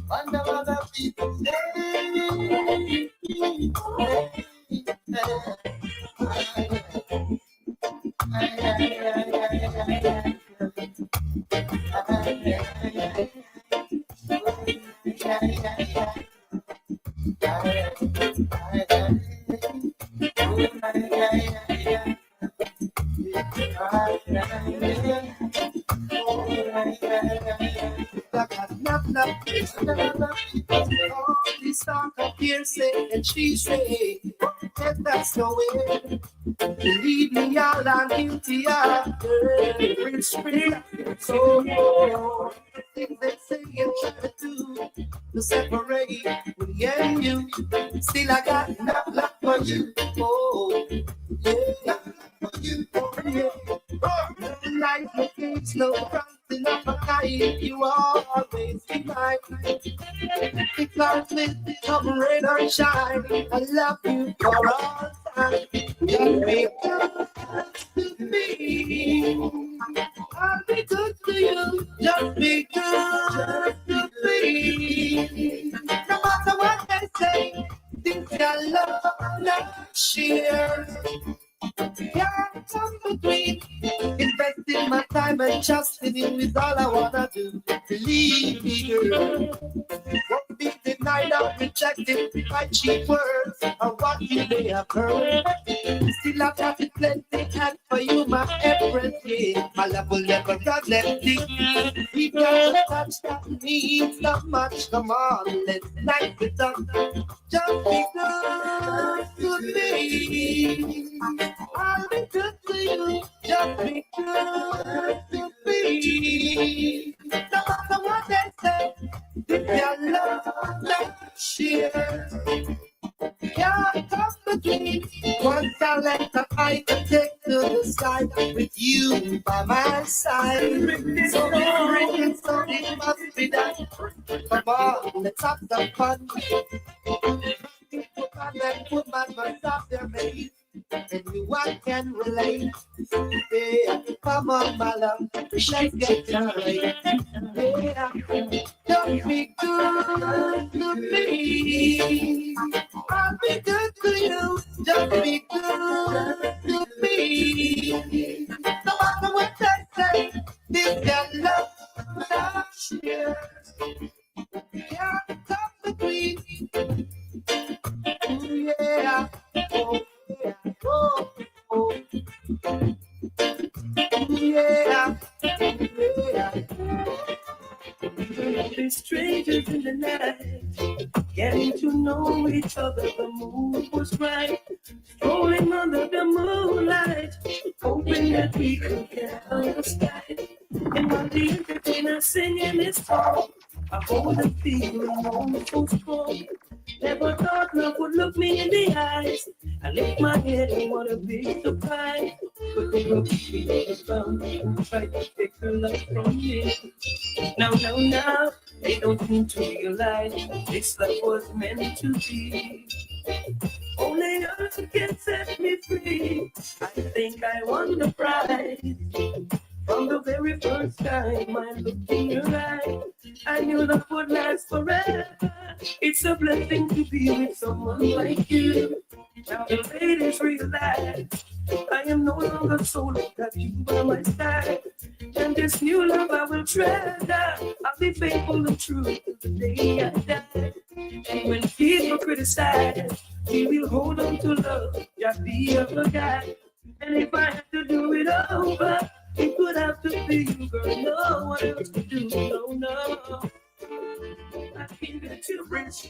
Wonder what the people say. And she say, that's no way. Leave me all I'm guilty of. Rich spirit, so things they say and try to do to separate me and you. Still I got enough love for you. Oh, yeah, for you. Oh, yeah. No life, no gates, no crossing up a kite. You always be mine. It's like this, come rain or shine. I love you for all time. Just be good to me. I'll be good to you. Just be good to me. No matter what they say, think I love not share. Can't come between. Investing my time and trust in you is all I wanna do. Believe me, girl. Won't be denied or rejected by cheap words or what you may have heard. Still I've got it plenty and for you my everything. My love will never run empty. We got a touch that means so much. Come on, let's light it up. Just be good to me. I'll be good to you. Just be good to me. No matter what they say, if your love not share. Can't come between. One talent that I can take to the side with you by my side. So everything so it must be done. Come on, let's have the fun. Woman must stop their mate. Everyone can relate. Yeah, come on, my love, let's get right. Yeah, don't be good to me. I'll be good to you. Just be good to me. No matter what they say, this your love last year. Yeah, come between. Yeah, oh. Oh, oh. Yeah, yeah. Be strangers in the night, getting to know each other. The moon was bright, strolling under the moonlight, hoping that we could get understand. And while the entertainer singing his song, I hold the feeling on so strong. Never thought love would look me in the eyes. I lift my head and what a big surprise. But they look me around and try to take her love from me. Now, they don't seem to realize this love was meant to be. Only earth can set me free. I think I won the prize. From the very first time I looked in your eyes, I knew love would last forever. It's a blessing to be with someone like you. Now the ladies realize I am no longer so that you by my side. And this new love I will treasure. I'll be faithful and true to the day I die. And when people criticize, we will hold on to love, just the other guy. And if I had to do it over, it would have to be you, girl. No one else could do. No. I can't get you rich.